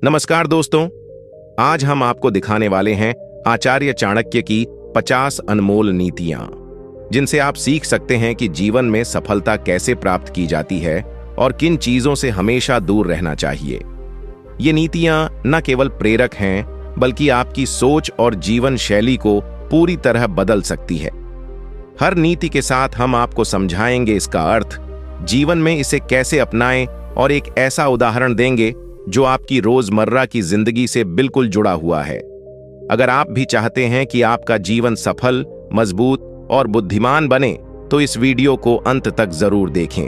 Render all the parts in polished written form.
नमस्कार दोस्तों, आज हम आपको दिखाने वाले हैं आचार्य चाणक्य की 50 अनमोल नीतियां, जिनसे आप सीख सकते हैं कि जीवन में सफलता कैसे प्राप्त की जाती है और किन चीजों से हमेशा दूर रहना चाहिए। ये नीतियां न केवल प्रेरक हैं, बल्कि आपकी सोच और जीवन शैली को पूरी तरह बदल सकती है। हर नीति के साथ हम आपको समझाएंगे इसका अर्थ, जीवन में इसे कैसे अपनाएं और एक ऐसा उदाहरण देंगे जो आपकी रोजमर्रा की जिंदगी से बिल्कुल जुड़ा हुआ है। अगर आप भी चाहते हैं कि आपका जीवन सफल, मजबूत और बुद्धिमान बने, तो इस वीडियो को अंत तक जरूर देखें।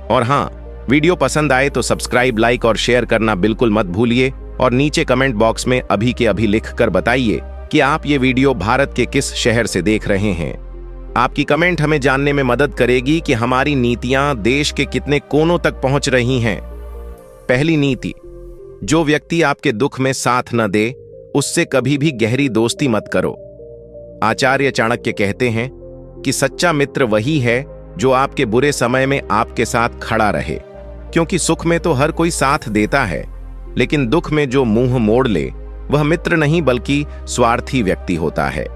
और हाँ, वीडियो पसंद आए तो सब्सक्राइब, लाइक और शेयर करना बिल्कुल मत भूलिए और नीचे कमेंट बॉक्स में अभी के अभी लिखकर बताइए कि आप ये वीडियो भारत के किस शहर से देख रहे हैं। आपकी कमेंट हमें जानने में मदद करेगी कि हमारी नीतियां देश के कितने कोनों तक पहुंच रही हैं। पहली नीति, जो व्यक्ति आपके दुख में साथ न दे, उससे कभी भी गहरी दोस्ती मत करो। आचार्य चाणक्य कहते हैं कि सच्चा मित्र वही है जो आपके बुरे समय में आपके साथ खड़ा रहे, क्योंकि सुख में तो हर कोई साथ देता है, लेकिन दुख में जो मुंह मोड़ ले वह मित्र नहीं बल्कि स्वार्थी व्यक्ति होता है।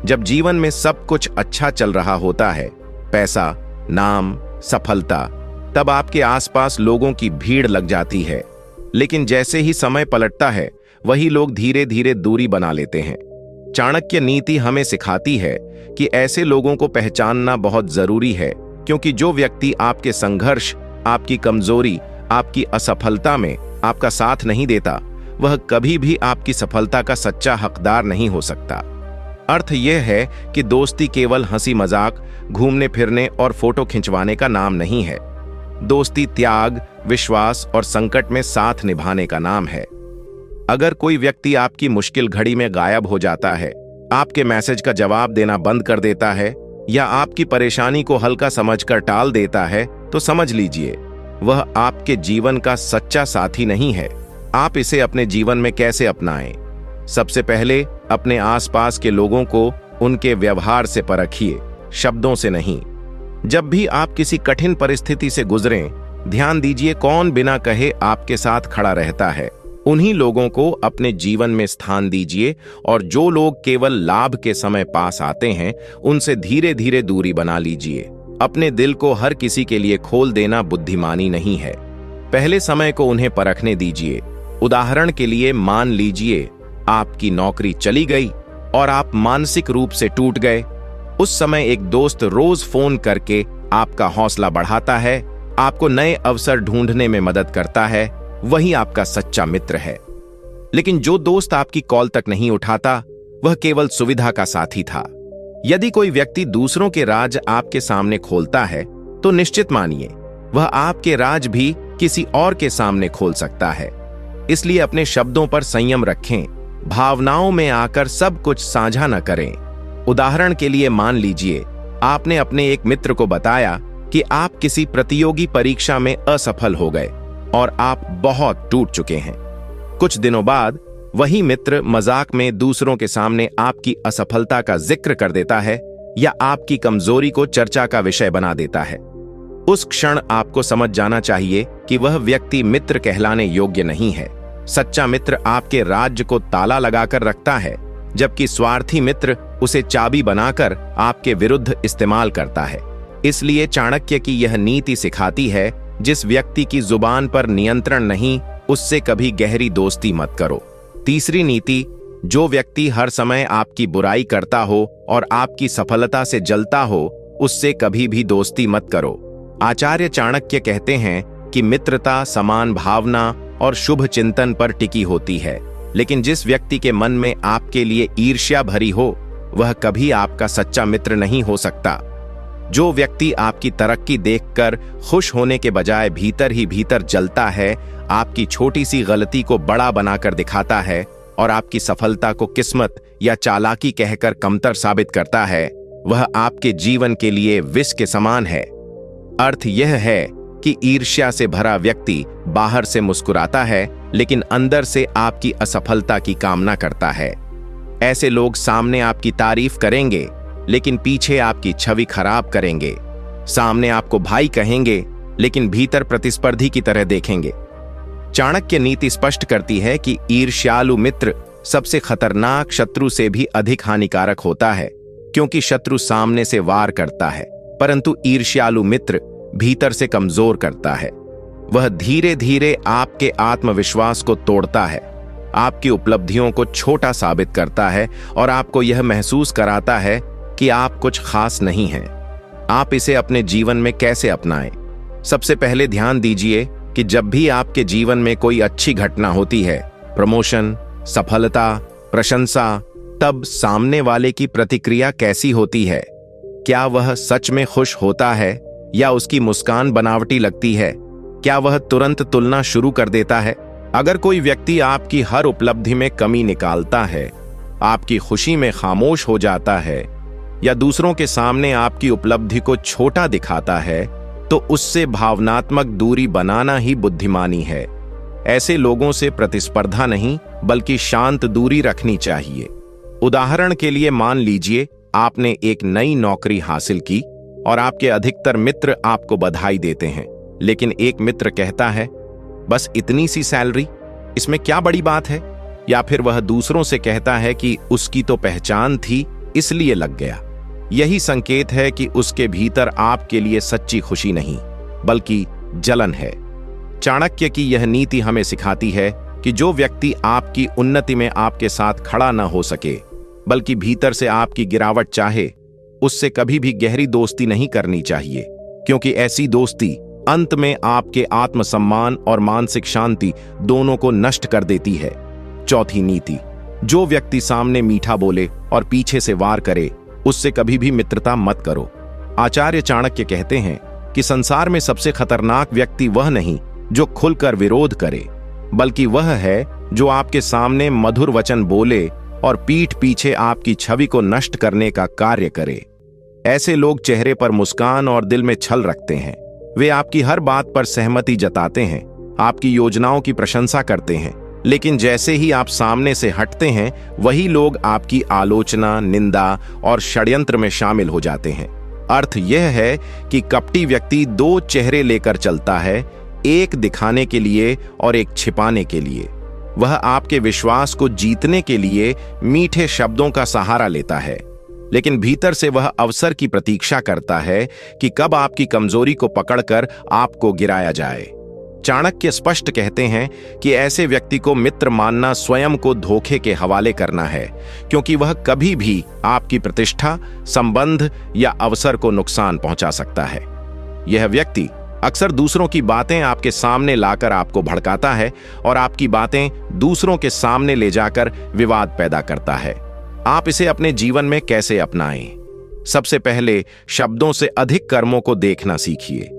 जब जीवन में सब कुछ अच्छा चल रहा होता है, पैसा, नाम, सफलता, तब आपके आसपास लोगों की भीड़ लग जाती है, लेकिन जैसे ही समय पलटता है, वही लोग धीरे धीरे दूरी बना लेते हैं। चाणक्य नीति हमें सिखाती है कि ऐसे लोगों को पहचानना बहुत जरूरी है, क्योंकि जो व्यक्ति आपके संघर्ष, आपकी कमजोरी, आपकी असफलता में आपका साथ नहीं देता, वह कभी भी आपकी सफलता का सच्चा हकदार नहीं हो सकता। अर्थ यह है कि दोस्ती केवल हंसी मजाक, घूमने फिरने और फोटो खिंचवाने का नाम नहीं है। दोस्ती त्याग, विश्वास और संकट में साथ निभाने का नाम है। अगर कोई व्यक्ति आपकी मुश्किल घड़ी में गायब हो जाता है, आपके मैसेज का जवाब देना बंद कर देता है या आपकी परेशानी को हल्का समझकर टाल देता है, तो समझ लीजिए वह आपके जीवन का सच्चा साथी नहीं है। आप इसे अपने जीवन में कैसे अपनाएं? सबसे पहले अपने आसपास के लोगों को उनके व्यवहार से परखिए, शब्दों से नहीं। जब भी आप किसी कठिन परिस्थिति से गुजरें, ध्यान दीजिए कौन बिना कहे आपके साथ खड़ा रहता है। उन्हीं लोगों को अपने जीवन में स्थान दीजिए और जो लोग केवल लाभ के समय पास आते हैं, उनसे धीरे धीरे दूरी बना लीजिए। अपने दिल को हर किसी के लिए खोल देना बुद्धिमानी नहीं है। पहले समय को उन्हें परखने दीजिए। उदाहरण के लिए मान लीजिए आपकी नौकरी चली गई और आप मानसिक रूप से टूट गए। उस समय एक दोस्त रोज फोन करके आपका हौसला बढ़ाता है, आपको नए अवसर ढूंढने में मदद करता है, वही आपका सच्चा मित्र है। लेकिन जो दोस्त आपकी कॉल तक नहीं उठाता, वह केवल सुविधा का साथी था। यदि कोई व्यक्ति दूसरों के राज आपके सामने खोलता है, तो निश्चित मानिए वह आपके राज भी किसी और के सामने खोल सकता है। इसलिए अपने शब्दों पर संयम रखें, भावनाओं में आकर सब कुछ साझा न करें। उदाहरण के लिए मान लीजिए आपने अपने एक मित्र को बताया कि आप किसी प्रतियोगी परीक्षा में असफल हो गए और आप बहुत टूट चुके हैं। कुछ दिनों बाद वही मित्र मजाक में दूसरों के सामने आपकी असफलता का जिक्र कर देता है या आपकी कमजोरी को चर्चा का विषय बना देता है। उस क्षण आपको समझ जाना चाहिए कि वह व्यक्ति मित्र कहलाने योग्य नहीं है। सच्चा मित्र आपके राज्य को ताला लगाकर रखता है, जबकि स्वार्थी मित्र उसे चाबी बनाकर आपके विरुद्ध इस्तेमाल करता है। इसलिए चाणक्य की यह नीति सिखाती है, जिस व्यक्ति की जुबान पर नियंत्रण नहीं, उससे कभी गहरी दोस्ती मत करो। तीसरी नीति, जो व्यक्ति हर समय आपकी बुराई करता हो और आपकी सफलता से जलता हो, उससे कभी भी दोस्ती मत करो। आचार्य चाणक्य कहते हैं कि मित्रता समान भावना और शुभ चिंतन पर टिकी होती है, लेकिन जिस व्यक्ति के मन में आपके लिए ईर्ष्या भरी हो, वह कभी आपका सच्चा मित्र नहीं हो सकता। जो व्यक्ति आपकी तरक्की देखकर खुश होने के बजाय भीतर ही भीतर जलता है, आपकी छोटी सी गलती को बड़ा बनाकर दिखाता है और आपकी सफलता को किस्मत या चालाकी कहकर कमतर साबित करता है, वह आपके जीवन के लिए विष के समान है। अर्थ यह है कि ईर्ष्या से भरा व्यक्ति बाहर से मुस्कुराता है, लेकिन अंदर से आपकी असफलता की कामना करता है। ऐसे लोग सामने आपकी तारीफ करेंगे, लेकिन पीछे आपकी छवि खराब करेंगे। सामने आपको भाई कहेंगे, लेकिन भीतर प्रतिस्पर्धी की तरह देखेंगे। चाणक्य नीति स्पष्ट करती है कि ईर्ष्यालु मित्र सबसे खतरनाक शत्रु से भी अधिक हानिकारक होता है, क्योंकि शत्रु सामने से वार करता है, परंतु ईर्ष्यालु मित्र भीतर से कमजोर करता है। वह धीरे धीरे आपके आत्मविश्वास को तोड़ता है, आपकी उपलब्धियों को छोटा साबित करता है और आपको यह महसूस कराता है कि आप कुछ खास नहीं हैं। आप इसे अपने जीवन में कैसे अपनाएं? सबसे पहले ध्यान दीजिए कि जब भी आपके जीवन में कोई अच्छी घटना होती है, प्रमोशन, सफलता, प्रशंसा, तब सामने वाले की प्रतिक्रिया कैसी होती है? क्या वह सच में खुश होता है या उसकी मुस्कान बनावटी लगती है? क्या वह तुरंत तुलना शुरू कर देता है? अगर कोई व्यक्ति आपकी हर उपलब्धि में कमी निकालता है, आपकी खुशी में खामोश हो जाता है या दूसरों के सामने आपकी उपलब्धि को छोटा दिखाता है, तो उससे भावनात्मक दूरी बनाना ही बुद्धिमानी है। ऐसे लोगों से प्रतिस्पर्धा नहीं, बल्कि शांत दूरी रखनी चाहिए। उदाहरण के लिए मान लीजिए आपने एक नई नौकरी हासिल की और आपके अधिकतर मित्र आपको बधाई देते हैं, लेकिन एक मित्र कहता है, बस इतनी सी सैलरी, इसमें क्या बड़ी बात है? या फिर वह दूसरों से कहता है कि उसकी तो पहचान थी इसलिए लग गया। यही संकेत है कि उसके भीतर आपके लिए सच्ची खुशी नहीं, बल्कि जलन है। चाणक्य की यह नीति हमें सिखाती है कि जो व्यक्ति आपकी उन्नति में आपके साथ खड़ा न हो सके, बल्कि भीतर से आपकी गिरावट चाहे, उससे कभी भी गहरी दोस्ती नहीं करनी चाहिए, क्योंकि ऐसी दोस्ती अंत में आपके आत्मसम्मान और मानसिक शांति दोनों को नष्ट कर देती है। चौथी नीति, जो व्यक्ति सामने मीठा बोले और पीछे से वार करे, उससे कभी भी मित्रता मत करो। आचार्य चाणक्य कहते हैं कि संसार में सबसे खतरनाक व्यक्ति वह नहीं जो खुलकर विरोध करे, बल्कि वह है जो आपके सामने मधुर वचन बोले और पीठ पीछे आपकी छवि को नष्ट करने का कार्य करे। ऐसे लोग चेहरे पर मुस्कान और दिल में छल रखते हैं। वे आपकी हर बात पर सहमति जताते हैं, आपकी योजनाओं की प्रशंसा करते हैं, लेकिन जैसे ही आप सामने से हटते हैं, वही लोग आपकी आलोचना, निंदा और षड्यंत्र में शामिल हो जाते हैं। अर्थ यह है कि कपटी व्यक्ति दो चेहरे लेकर चलता है, एक दिखाने के लिए और एक छिपाने के लिए। वह आपके विश्वास को जीतने के लिए मीठे शब्दों का सहारा लेता है, लेकिन भीतर से वह अवसर की प्रतीक्षा करता है कि कब आपकी कमजोरी को पकड़कर आपको गिराया जाए। चाणक्य स्पष्ट कहते हैं कि ऐसे व्यक्ति को मित्र मानना स्वयं को धोखे के हवाले करना है, क्योंकि वह कभी भी आपकी प्रतिष्ठा, संबंध या अवसर को नुकसान पहुंचा सकता है। यह व्यक्ति अक्सर दूसरों की बातें आपके सामने लाकर आपको भड़काता है और आपकी बातें दूसरों के सामने ले जाकर विवाद पैदा करता है। आप इसे अपने जीवन में कैसे अपनाएं? सबसे पहले शब्दों से अधिक कर्मों को देखना सीखिए।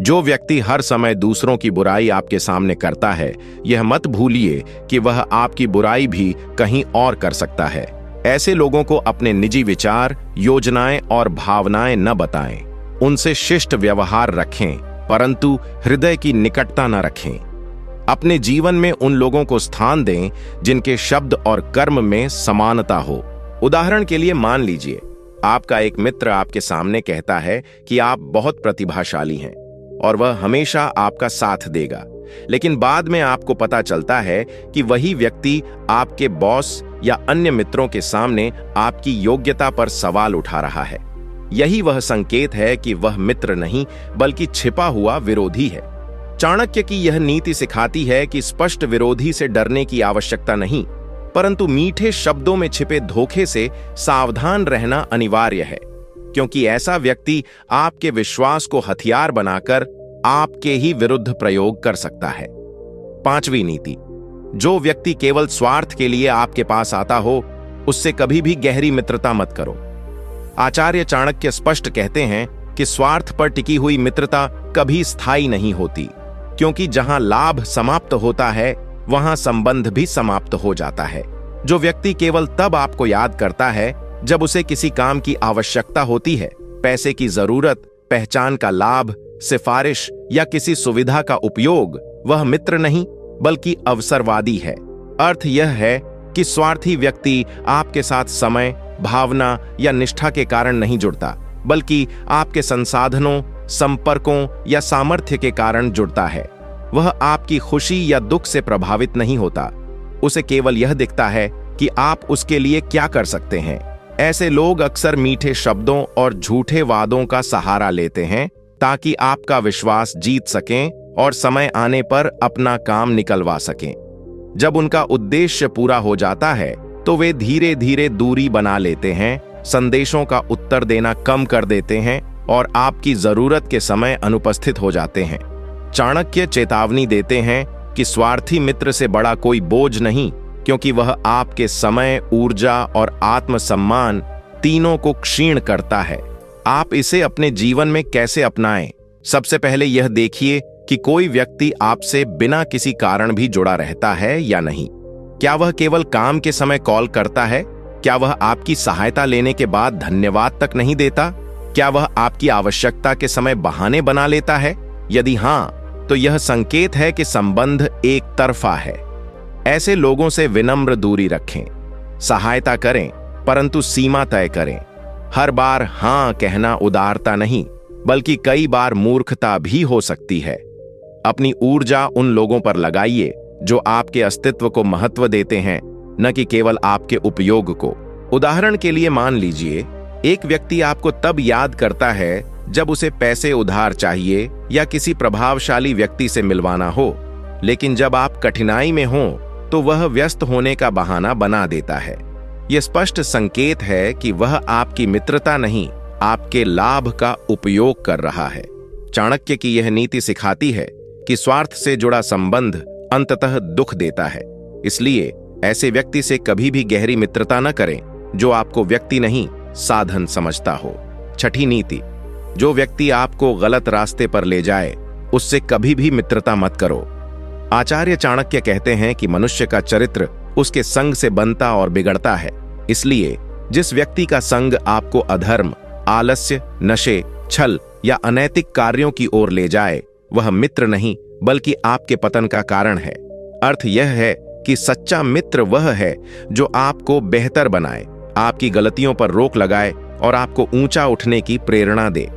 जो व्यक्ति हर समय दूसरों की बुराई आपके सामने करता है, यह मत भूलिए कि वह आपकी बुराई भी कहीं और कर सकता है। ऐसे लोगों को अपने निजी विचार, योजनाएं और भावनाएं न बताएं। उनसे शिष्ट व्यवहार रखें, परंतु हृदय की निकटता न रखें। अपने जीवन में उन लोगों को स्थान दें जिनके शब्द और कर्म में समानता हो। उदाहरण के लिए मान लीजिए आपका एक मित्र आपके सामने कहता है कि आप बहुत प्रतिभाशाली हैं और वह हमेशा आपका साथ देगा, लेकिन बाद में आपको पता चलता है कि वही व्यक्ति आपके बॉस या अन्य मित्रों के सामने आपकी योग्यता पर सवाल उठा रहा है। यही वह संकेत है कि वह मित्र नहीं, बल्कि छिपा हुआ विरोधी है। चाणक्य की यह नीति सिखाती है कि स्पष्ट विरोधी से डरने की आवश्यकता नहीं, परंतु मीठे शब्दों में छिपे धोखे से सावधान रहना अनिवार्य है, क्योंकि ऐसा व्यक्ति आपके विश्वास को हथियार बनाकर आपके ही विरुद्ध प्रयोग कर सकता है। पांचवी नीति, जो व्यक्ति केवल स्वार्थ के लिए आपके पास आता हो, उससे कभी भी गहरी मित्रता मत करो। आचार्य चाणक्य स्पष्ट कहते हैं कि स्वार्थ पर टिकी हुई मित्रता कभी स्थायी नहीं होती, क्योंकि जहां लाभ समाप्त होता है, वहां संबंध भी समाप्त हो जाता है। जो व्यक्ति केवल तब आपको याद करता है जब उसे किसी काम की आवश्यकता होती है, पैसे की जरूरत, पहचान का लाभ, सिफारिश या किसी सुविधा का उपयोग, वह मित्र नहीं बल्कि अवसरवादी है। अर्थ यह है कि स्वार्थी व्यक्ति आपके साथ समय, भावना या निष्ठा के कारण नहीं जुड़ता, बल्कि आपके संसाधनों, संपर्कों या सामर्थ्य के कारण जुड़ता है। वह आपकी खुशी या दुख से प्रभावित नहीं होता। उसे केवल यह दिखता है कि आप उसके लिए क्या कर सकते हैं। ऐसे लोग अक्सर मीठे शब्दों और झूठे वादों का सहारा लेते हैं ताकि आपका विश्वास जीत सकें और समय आने पर अपना काम निकलवा सकें। जब उनका उद्देश्य पूरा हो जाता है तो वे धीरे धीरे दूरी बना लेते हैं, संदेशों का उत्तर देना कम कर देते हैं और आपकी जरूरत के समय अनुपस्थित हो जाते हैं। चाणक्य चेतावनी देते हैं कि स्वार्थी मित्र से बड़ा कोई बोझ नहीं, क्योंकि वह आपके समय, ऊर्जा और आत्मसम्मान तीनों को क्षीण करता है। आप इसे अपने जीवन में कैसे अपनाएं? सबसे पहले यह देखिए कि कोई व्यक्ति आपसे बिना किसी कारण भी जुड़ा रहता है या नहीं। क्या वह केवल काम के समय कॉल करता है? क्या वह आपकी सहायता लेने के बाद धन्यवाद तक नहीं देता? क्या वह आपकी आवश्यकता के समय बहाने बना लेता है? यदि हाँ, तो यह संकेत है कि संबंध एक तरफा है। ऐसे लोगों से विनम्र दूरी रखें। सहायता करें, परंतु सीमा तय करें। हर बार हां कहना उदारता नहीं, बल्कि कई बार मूर्खता भी हो सकती है। अपनी ऊर्जा उन लोगों पर लगाइए जो आपके अस्तित्व को महत्व देते हैं, न कि केवल आपके उपयोग को। उदाहरण के लिए मान लीजिए, एक व्यक्ति आपको तब याद करता है जब उसे पैसे उधार चाहिए या किसी प्रभावशाली व्यक्ति से मिलवाना हो, लेकिन जब आप कठिनाई में हो तो वह व्यस्त होने का बहाना बना देता है। यह स्पष्ट संकेत है कि वह आपकी मित्रता नहीं, आपके लाभ का उपयोग कर रहा है। चाणक्य की यह नीति सिखाती है कि स्वार्थ से जुड़ा संबंध अंततः दुख देता है। इसलिए ऐसे व्यक्ति से कभी भी गहरी मित्रता न करें जो आपको व्यक्ति नहीं, साधन समझता हो। छठी नीति, जो व्यक्ति आपको गलत रास्ते पर ले जाए उससे कभी भी मित्रता मत करो। आचार्य चाणक्य कहते हैं कि मनुष्य का चरित्र उसके संग से बनता और बिगड़ता है। इसलिए जिस व्यक्ति का संग आपको अधर्म, आलस्य, नशे, छल या अनैतिक कार्यों की ओर ले जाए, वह मित्र नहीं बल्कि आपके पतन का कारण है। अर्थ यह है कि सच्चा मित्र वह है जो आपको बेहतर बनाए, आपकी गलतियों पर रोक लगाए और आपको ऊंचा उठने की प्रेरणा दे,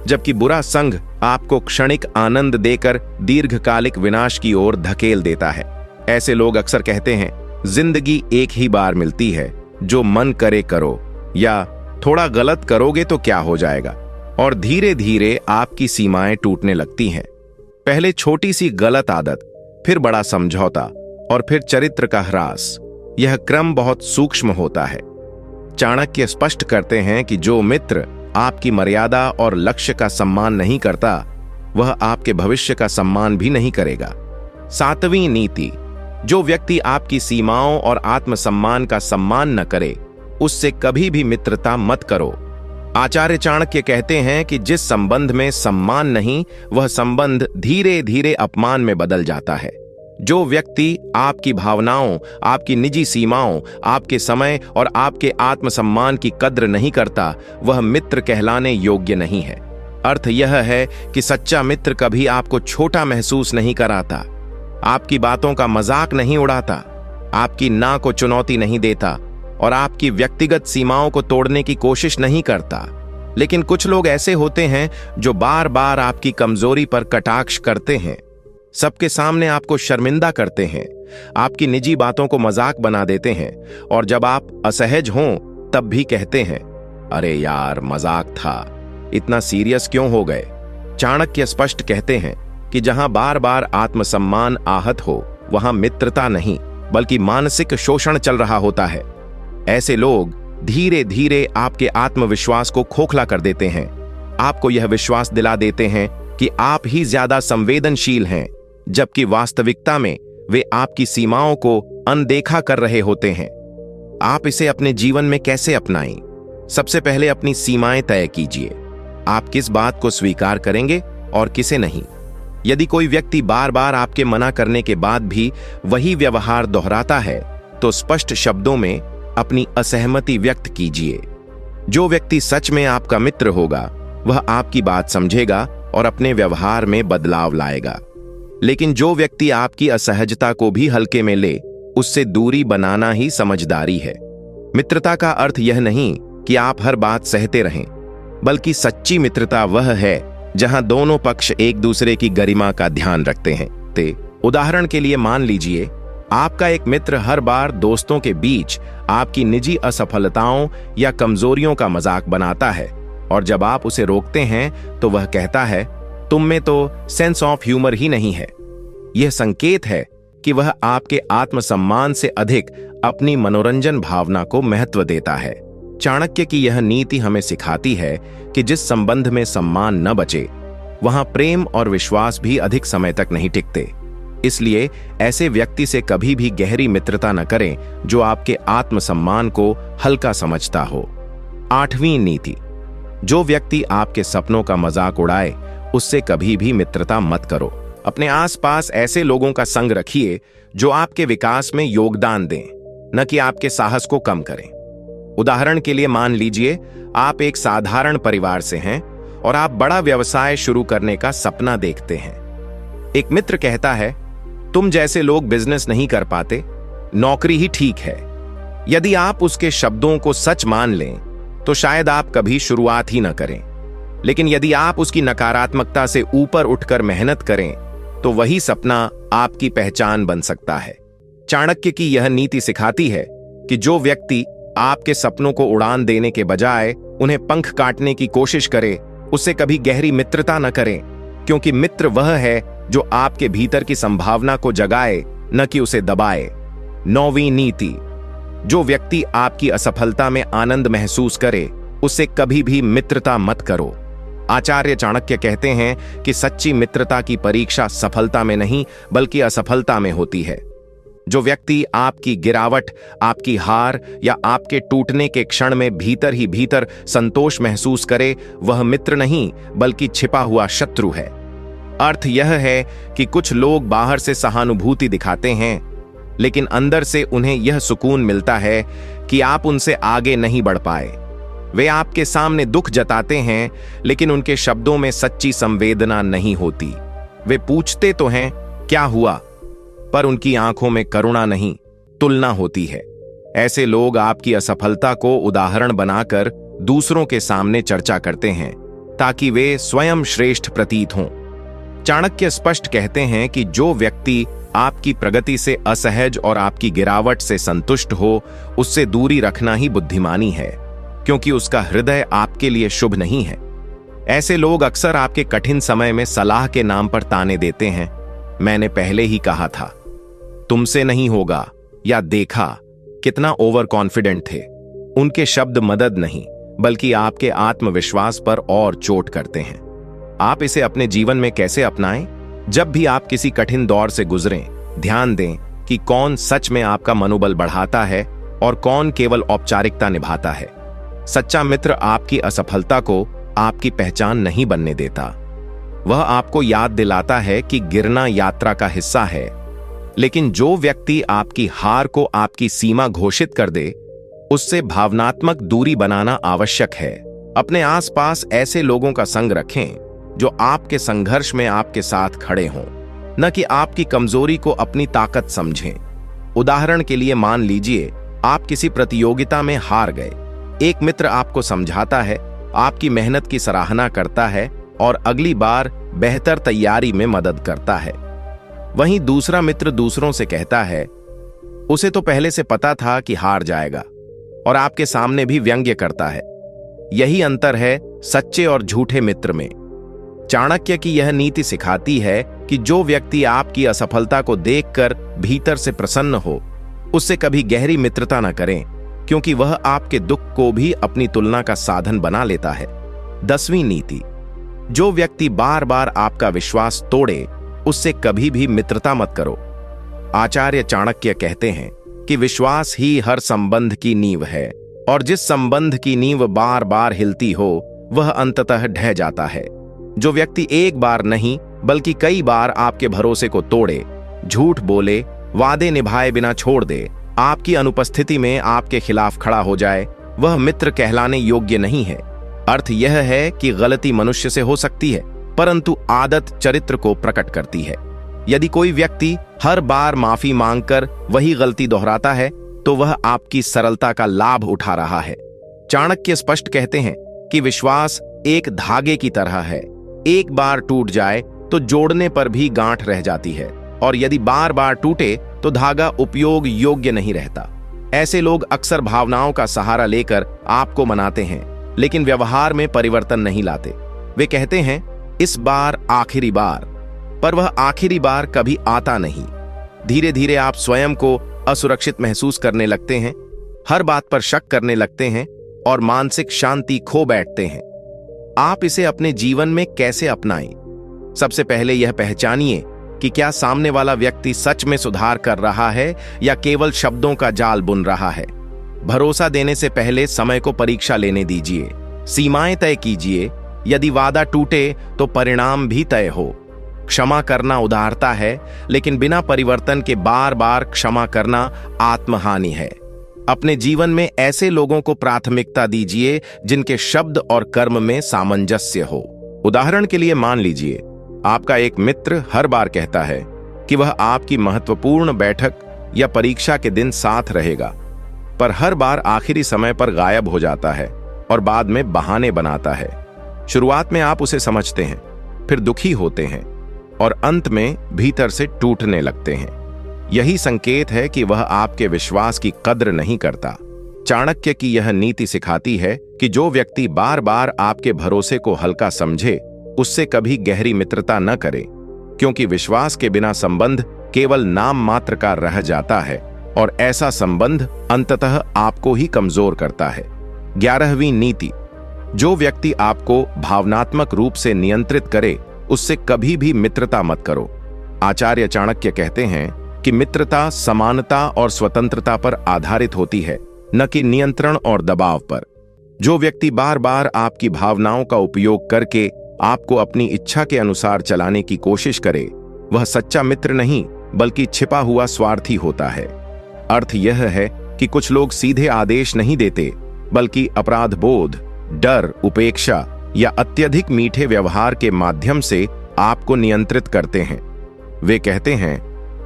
जबकि बुरा संग आपको क्षणिक आनंद देकर दीर्घकालिक विनाश की ओर धकेल देता है। ऐसे लोग अक्सर कहते हैं, जिंदगी एक ही बार मिलती है, जो मन करे करो, या थोड़ा गलत करोगे तो क्या हो जाएगा, और धीरे धीरे आपकी सीमाएं टूटने लगती हैं। पहले छोटी सी गलत आदत, फिर बड़ा समझौता और फिर चरित्र का ह्रास। यह क्रम बहुत सूक्ष्म होता है। चाणक्य स्पष्ट करते हैं कि जो मित्र आपकी मर्यादा और लक्ष्य का सम्मान नहीं करता, वह आपके भविष्य का सम्मान भी नहीं करेगा। सातवीं नीति, जो व्यक्ति आपकी सीमाओं और आत्मसम्मान का सम्मान न करे, उससे कभी भी मित्रता मत करो। आचार्य चाणक्य कहते हैं कि जिस संबंध में सम्मान नहीं, वह संबंध धीरे धीरे अपमान में बदल जाता है। जो व्यक्ति आपकी भावनाओं, आपकी निजी सीमाओं, आपके समय और आपके आत्मसम्मान की कद्र नहीं करता, वह मित्र कहलाने योग्य नहीं है। अर्थ यह है कि सच्चा मित्र कभी आपको छोटा महसूस नहीं कराता, आपकी बातों का मजाक नहीं उड़ाता, आपकी ना को चुनौती नहीं देता और आपकी व्यक्तिगत सीमाओं को तोड़ने की कोशिश नहीं करता। लेकिन कुछ लोग ऐसे होते हैं जो बार बार आपकी कमजोरी पर कटाक्ष करते हैं, सबके सामने आपको शर्मिंदा करते हैं, आपकी निजी बातों को मजाक बना देते हैं और जब आप असहज हों तब भी कहते हैं, अरे यार मजाक था, इतना सीरियस क्यों हो गए। चाणक्य स्पष्ट कहते हैं कि जहां बार बार आत्मसम्मान आहत हो, वहां मित्रता नहीं बल्कि मानसिक शोषण चल रहा होता है। ऐसे लोग धीरे धीरे आपके आत्मविश्वास को खोखला कर देते हैं, आपको यह विश्वास दिला देते हैं कि आप ही ज्यादा संवेदनशील हैं, जबकि वास्तविकता में वे आपकी सीमाओं को अनदेखा कर रहे होते हैं। आप इसे अपने जीवन में कैसे अपनाएं? सबसे पहले अपनी सीमाएं तय कीजिए। आप किस बात को स्वीकार करेंगे और किसे नहीं। यदि कोई व्यक्ति बार बार आपके मना करने के बाद भी वही व्यवहार दोहराता है, तो स्पष्ट शब्दों में अपनी असहमति व्यक्त कीजिए। जो व्यक्ति सच में आपका मित्र होगा, वह आपकी बात समझेगा और अपने व्यवहार में बदलाव लाएगा। लेकिन जो व्यक्ति आपकी असहजता को भी हल्के में ले, उससे दूरी बनाना ही समझदारी है। मित्रता का अर्थ यह नहीं कि आप हर बात सहते रहें, बल्कि सच्ची मित्रता वह है जहां दोनों पक्ष एक दूसरे की गरिमा का ध्यान रखते हैं। टिकते। उदाहरण के लिए मान लीजिए आपका एक मित्र हर बार दोस्तों के बीच आपकी निजी असफलताओं या कमजोरियों का मजाक बनाता है, और जब आप उसे रोकते हैं तो वह कहता है, तुम में तो सेंस ऑफ ह्यूमर ही नहीं है। यह संकेत है कि वह आपके आत्मसम्मान से अधिक अपनी मनोरंजन भावना को महत्व देता है। चाणक्य की यह नीति हमें सिखाती है कि जिस संबंध में सम्मान न बचे, वहां प्रेम और विश्वास भी अधिक समय तक नहीं टिकते। इसलिए ऐसे व्यक्ति से कभी भी गहरी मित्रता न करें जो आपके आत्मसम्मान को हल्का समझता हो। 8वीं नीति, जो व्यक्ति आपके सपनों का मजाक उड़ाए उससे कभी भी मित्रता मत करो। अपने आसपास ऐसे लोगों का संग रखिए जो आपके विकास में योगदान दें, न कि आपके साहस को कम करें। उदाहरण के लिए मान लीजिए आप एक साधारण परिवार से हैं और आप बड़ा व्यवसाय शुरू करने का सपना देखते हैं। एक मित्र कहता है, तुम जैसे लोग बिजनेस नहीं कर पाते, नौकरी ही ठीक है। यदि आप उसके शब्दों को सच मान लें तो शायद आप कभी शुरुआत ही न करें, लेकिन यदि आप उसकी नकारात्मकता से ऊपर उठकर मेहनत करें तो वही सपना आपकी पहचान बन सकता है। चाणक्य की यह नीति सिखाती है कि जो व्यक्ति आपके सपनों को उड़ान देने के बजाय उन्हें पंख काटने की कोशिश करे, उससे कभी गहरी मित्रता न करें, क्योंकि मित्र वह है जो आपके भीतर की संभावना को जगाए, न कि उसे दबाए। 9वीं नीति, जो व्यक्ति आपकी असफलता में आनंद महसूस करे उससे कभी भी मित्रता मत करो। आचार्य चाणक्य कहते हैं कि सच्ची मित्रता की परीक्षा सफलता में नहीं बल्कि असफलता में होती है। जो व्यक्ति आपकी गिरावट, आपकी हार या आपके टूटने के क्षण में भीतर ही भीतर संतोष महसूस करे, वह मित्र नहीं बल्कि छिपा हुआ शत्रु है। अर्थ यह है कि कुछ लोग बाहर से सहानुभूति दिखाते हैं, लेकिन अंदर से उन्हें यह सुकून मिलता है कि आप उनसे आगे नहीं बढ़ पाए। वे आपके सामने दुख जताते हैं, लेकिन उनके शब्दों में सच्ची संवेदना नहीं होती। वे पूछते तो हैं क्या हुआ, पर उनकी आंखों में करुणा नहीं, तुलना होती है। ऐसे लोग आपकी असफलता को उदाहरण बनाकर दूसरों के सामने चर्चा करते हैं ताकि वे स्वयं श्रेष्ठ प्रतीत हों। चाणक्य स्पष्ट कहते हैं कि जो व्यक्ति आपकी प्रगति से असहज और आपकी गिरावट से संतुष्ट हो, उससे दूरी रखना ही बुद्धिमानी है, क्योंकि उसका हृदय आपके लिए शुभ नहीं है। ऐसे लोग अक्सर आपके कठिन समय में सलाह के नाम पर ताने देते हैं, मैंने पहले ही कहा था, तुमसे नहीं होगा, या देखा कितना ओवर कॉन्फिडेंट थे। उनके शब्द मदद नहीं बल्कि आपके आत्मविश्वास पर और चोट करते हैं। आप इसे अपने जीवन में कैसे अपनाएं? जब भी आप किसी कठिन दौर से गुजरें, ध्यान दें कि कौन सच में आपका मनोबल बढ़ाता है और कौन केवल औपचारिकता निभाता है। सच्चा मित्र आपकी असफलता को आपकी पहचान नहीं बनने देता। वह आपको याद दिलाता है कि गिरना यात्रा का हिस्सा है, लेकिन जो व्यक्ति आपकी हार को आपकी सीमा घोषित कर दे, उससे भावनात्मक दूरी बनाना आवश्यक है। अपने आसपास ऐसे लोगों का संग रखें जो आपके संघर्ष में आपके साथ खड़े हों, न कि आपकी कमजोरी को अपनी ताकत समझें। उदाहरण के लिए मान लीजिए आप किसी प्रतियोगिता में हार गए। एक मित्र आपको समझाता है, आपकी मेहनत की सराहना करता है और अगली बार बेहतर तैयारी में मदद करता है। वहीं दूसरा मित्र दूसरों से कहता है, उसे तो पहले से पता था कि हार जाएगा, और आपके सामने भी व्यंग्य करता है। यही अंतर है सच्चे और झूठे मित्र में। चाणक्य की यह नीति सिखाती है कि जो व्यक्ति आपकी असफलता को देखकर भीतर से प्रसन्न हो, उससे कभी गहरी मित्रता न करें, क्योंकि वह आपके दुख को भी अपनी तुलना का साधन बना लेता है। 10वीं नीति, जो व्यक्ति बार बार आपका विश्वास तोड़े, उससे कभी भी मित्रता मत करो। आचार्य चाणक्य कहते हैं कि विश्वास ही हर संबंध की नींव है, और जिस संबंध की नींव बार बार हिलती हो, वह अंततः ढह जाता है। जो व्यक्ति एक बार नहीं बल्कि कई बार आपके भरोसे को तोड़े, झूठ बोले, वादे निभाए बिना छोड़ दे, आपकी अनुपस्थिति में आपके खिलाफ खड़ा हो जाए, वह मित्र कहलाने योग्य नहीं है। अर्थ यह है कि गलती मनुष्य से हो सकती है, परंतु आदत चरित्र को प्रकट करती है। यदि कोई व्यक्ति हर बार माफी मांगकर वही गलती दोहराता है, तो वह आपकी सरलता का लाभ उठा रहा है। चाणक्य स्पष्ट कहते हैं कि विश्वास एक धागे की तरह है, एक बार टूट जाए तो जोड़ने पर भी गांठ रह जाती है। और यदि बार बार टूटे तो धागा उपयोग योग्य नहीं रहता। ऐसे लोग अक्सर भावनाओं का सहारा लेकर आपको मनाते हैं, लेकिन व्यवहार में परिवर्तन नहीं लाते। वे कहते हैं इस बार आखिरी बार, पर वह आखिरी बार कभी आता नहीं। धीरे धीरे आप स्वयं को असुरक्षित महसूस करने लगते हैं, हर बात पर शक करने लगते हैं और मानसिक शांति खो बैठते हैं। आप इसे अपने जीवन में कैसे अपनाएं? सबसे पहले यह पहचानिए कि क्या सामने वाला व्यक्ति सच में सुधार कर रहा है या केवल शब्दों का जाल बुन रहा है। भरोसा देने से पहले समय को परीक्षा लेने दीजिए। सीमाएं तय कीजिए। यदि वादा टूटे तो परिणाम भी तय हो। क्षमा करना उदारता है, लेकिन बिना परिवर्तन के बार बार क्षमा करना आत्महानि है। अपने जीवन में ऐसे लोगों को प्राथमिकता दीजिए जिनके शब्द और कर्म में सामंजस्य हो। उदाहरण के लिए मान लीजिए आपका एक मित्र हर बार कहता है कि वह आपकी महत्वपूर्ण बैठक या परीक्षा के दिन साथ रहेगा, पर हर बार आखिरी समय पर गायब हो जाता है और बाद में बहाने बनाता है। शुरुआत में आप उसे समझते हैं, फिर दुखी होते हैं और अंत में भीतर से टूटने लगते हैं। यही संकेत है कि वह आपके विश्वास की कद्र नहीं करता। चाणक्य की यह नीति सिखाती है कि जो व्यक्ति बार बार आपके भरोसे को हल्का समझे, उससे कभी गहरी मित्रता न करे, क्योंकि विश्वास के बिना संबंध केवल नाम मात्र का रह जाता है और ऐसा संबंध अंततः आपको ही कमजोर करता है। 11वीं नीति, जो व्यक्ति आपको भावनात्मक रूप से नियंत्रित करे उससे कभी भी मित्रता मत करो। आचार्य चाणक्य कहते हैं कि मित्रता समानता और स्वतंत्रता पर आधारित होती है, न कि नियंत्रण और दबाव पर। जो व्यक्ति बार बार आपकी भावनाओं का उपयोग करके आपको अपनी इच्छा के अनुसार चलाने की कोशिश करे, वह सच्चा मित्र नहीं बल्कि छिपा हुआ स्वार्थी होता है। अर्थ यह है कि कुछ लोग सीधे आदेश नहीं देते, बल्कि अपराध बोध, डर, उपेक्षा या अत्यधिक मीठे व्यवहार के माध्यम से आपको नियंत्रित करते हैं। वे कहते हैं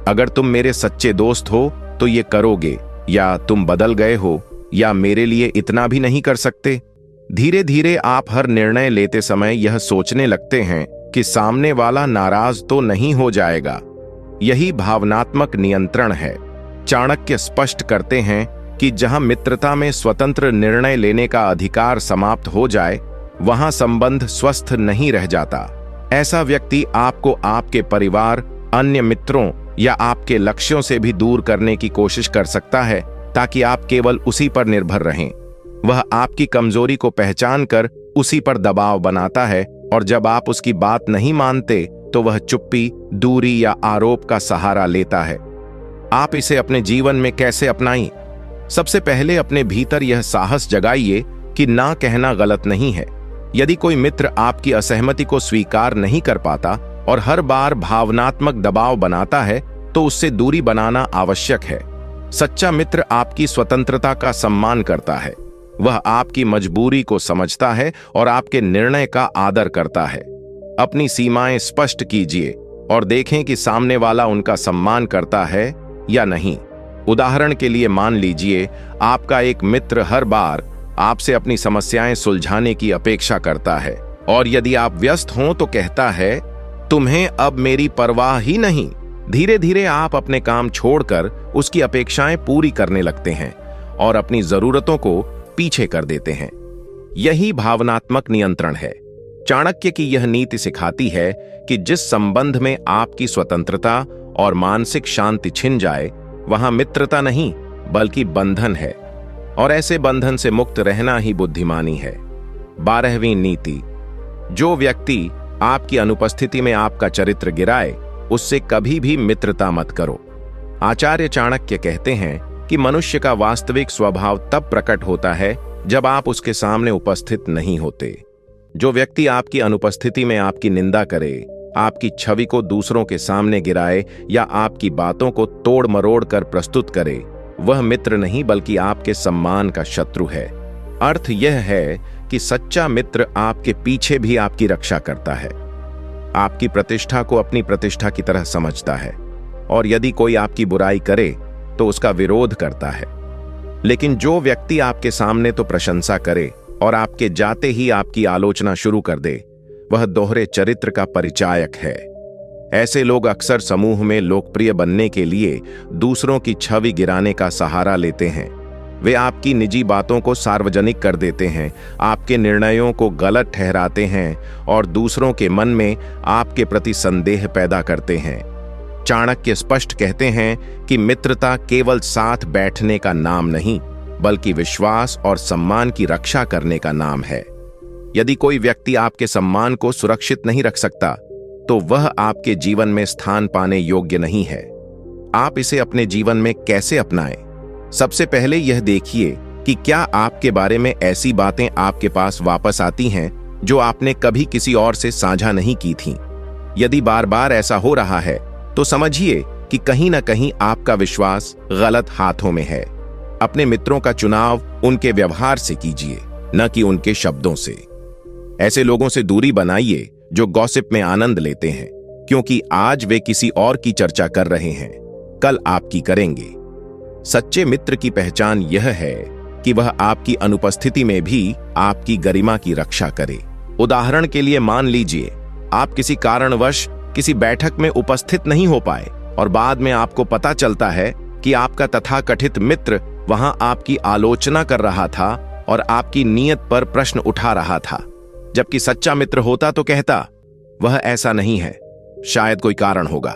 अगर तुम मेरे सच्चे दोस्त हो तो ये करोगे, या तुम बदल गए हो, या मेरे लिए इतना भी नहीं कर सकते। धीरे धीरे आप हर निर्णय लेते समय यह सोचने लगते हैं कि सामने वाला नाराज तो नहीं हो जाएगा। यही भावनात्मक नियंत्रण है। चाणक्य स्पष्ट करते हैं कि जहां मित्रता में स्वतंत्र निर्णय लेने का अधिकार समाप्त हो जाए, वहां संबंध स्वस्थ नहीं रह जाता। ऐसा व्यक्ति आपको आपके परिवार, अन्य मित्रों या आपके लक्ष्यों से भी दूर करने की कोशिश कर सकता है, ताकि आप केवल उसी पर निर्भर रहें। वह आपकी कमजोरी को पहचानकर उसी पर दबाव बनाता है, और जब आप उसकी बात नहीं मानते तो वह चुप्पी, दूरी या आरोप का सहारा लेता है। आप इसे अपने जीवन में कैसे अपनाएं? सबसे पहले अपने भीतर यह साहस जगाइए कि ना कहना गलत नहीं है। यदि कोई मित्र आपकी असहमति को स्वीकार नहीं कर पाता और हर बार भावनात्मक दबाव बनाता है, तो उससे दूरी बनाना आवश्यक है। सच्चा मित्र आपकी स्वतंत्रता का सम्मान करता है। वह आपकी मजबूरी को समझता है और आपके निर्णय का आदर करता है। अपनी सीमाएं स्पष्ट कीजिए और देखें कि सामने वाला उनका सम्मान करता है या नहीं। उदाहरण के लिए मान लीजिए आपका एक मित्र हर बार आपसे अपनी समस्याएं सुलझाने की अपेक्षा करता है, और यदि आप व्यस्त हों तो कहता है तुम्हें अब मेरी परवाह ही नहीं। धीरे धीरे आप अपने काम छोड़कर उसकी अपेक्षाएं पूरी करने लगते हैं और अपनी जरूरतों को पीछे कर देते हैं। यही भावनात्मक नियंत्रण है। चाणक्य की यह नीति सिखाती है कि जिस संबंध में आपकी स्वतंत्रता और मानसिक शांति छिन जाए, वहां मित्रता नहीं बल्कि बंधन है, और ऐसे बंधन से मुक्त रहना ही बुद्धिमानी है। 12वीं नीति, जो व्यक्ति आपकी अनुपस्थिति में आपका चरित्र गिराए, उससे कभी भी मित्रता मत करो। आचार्य चाणक्य कहते हैं कि मनुष्य का वास्तविक स्वभाव तब प्रकट होता है जब आप उसके सामने उपस्थित नहीं होते। जो व्यक्ति आपकी अनुपस्थिति में आपकी निंदा करे, आपकी छवि को दूसरों के सामने गिराए या आपकी बातों को तोड़ मरोड़ कर प्रस्तुत करे, वह मित्र नहीं बल्कि आपके सम्मान का शत्रु है। अर्थ यह है कि सच्चा मित्र आपके पीछे भी आपकी रक्षा करता है, आपकी प्रतिष्ठा को अपनी प्रतिष्ठा की तरह समझता है, और यदि कोई आपकी बुराई करे तो उसका विरोध करता है। लेकिन जो व्यक्ति आपके सामने तो प्रशंसा करे और आपके जाते ही आपकी आलोचना शुरू कर दे, वह दोहरे चरित्र का परिचायक है। ऐसे लोग अक्सर समूह में लोकप्रिय बनने के लिए दूसरों की छवि गिराने का सहारा लेते हैं। वे आपकी निजी बातों को सार्वजनिक कर देते हैं, आपके निर्णयों को गलत ठहराते हैं और दूसरों के मन में आपके प्रति संदेह पैदा करते हैं। चाणक्य स्पष्ट कहते हैं कि मित्रता केवल साथ बैठने का नाम नहीं, बल्कि विश्वास और सम्मान की रक्षा करने का नाम है। यदि कोई व्यक्ति आपके सम्मान को सुरक्षित नहीं रख सकता, तो वह आपके जीवन में स्थान पाने योग्य नहीं है। आप इसे अपने जीवन में कैसे अपनाएं? सबसे पहले यह देखिए कि क्या आपके बारे में ऐसी बातें आपके पास वापस आती हैं जो आपने कभी किसी और से साझा नहीं की थीं। यदि बार बार ऐसा हो रहा है, तो समझिए कि कहीं ना कहीं आपका विश्वास गलत हाथों में है। अपने मित्रों का चुनाव उनके व्यवहार से कीजिए, न कि उनके शब्दों से। ऐसे लोगों से दूरी बनाइए जो गॉसिप में आनंद लेते हैं, क्योंकि आज वे किसी और की चर्चा कर रहे हैं, कल आपकी करेंगे। सच्चे मित्र की पहचान यह है कि वह आपकी अनुपस्थिति में भी आपकी गरिमा की रक्षा करे। उदाहरण के लिए मान लीजिए आप किसी कारणवश किसी बैठक में उपस्थित नहीं हो पाए और बाद में आपको पता चलता है कि आपका तथाकथित मित्र वहां आपकी आलोचना कर रहा था और आपकी नीयत पर प्रश्न उठा रहा था। जबकि सच्चा मित्र होता तो कहता, वह ऐसा नहीं है, शायद कोई कारण होगा।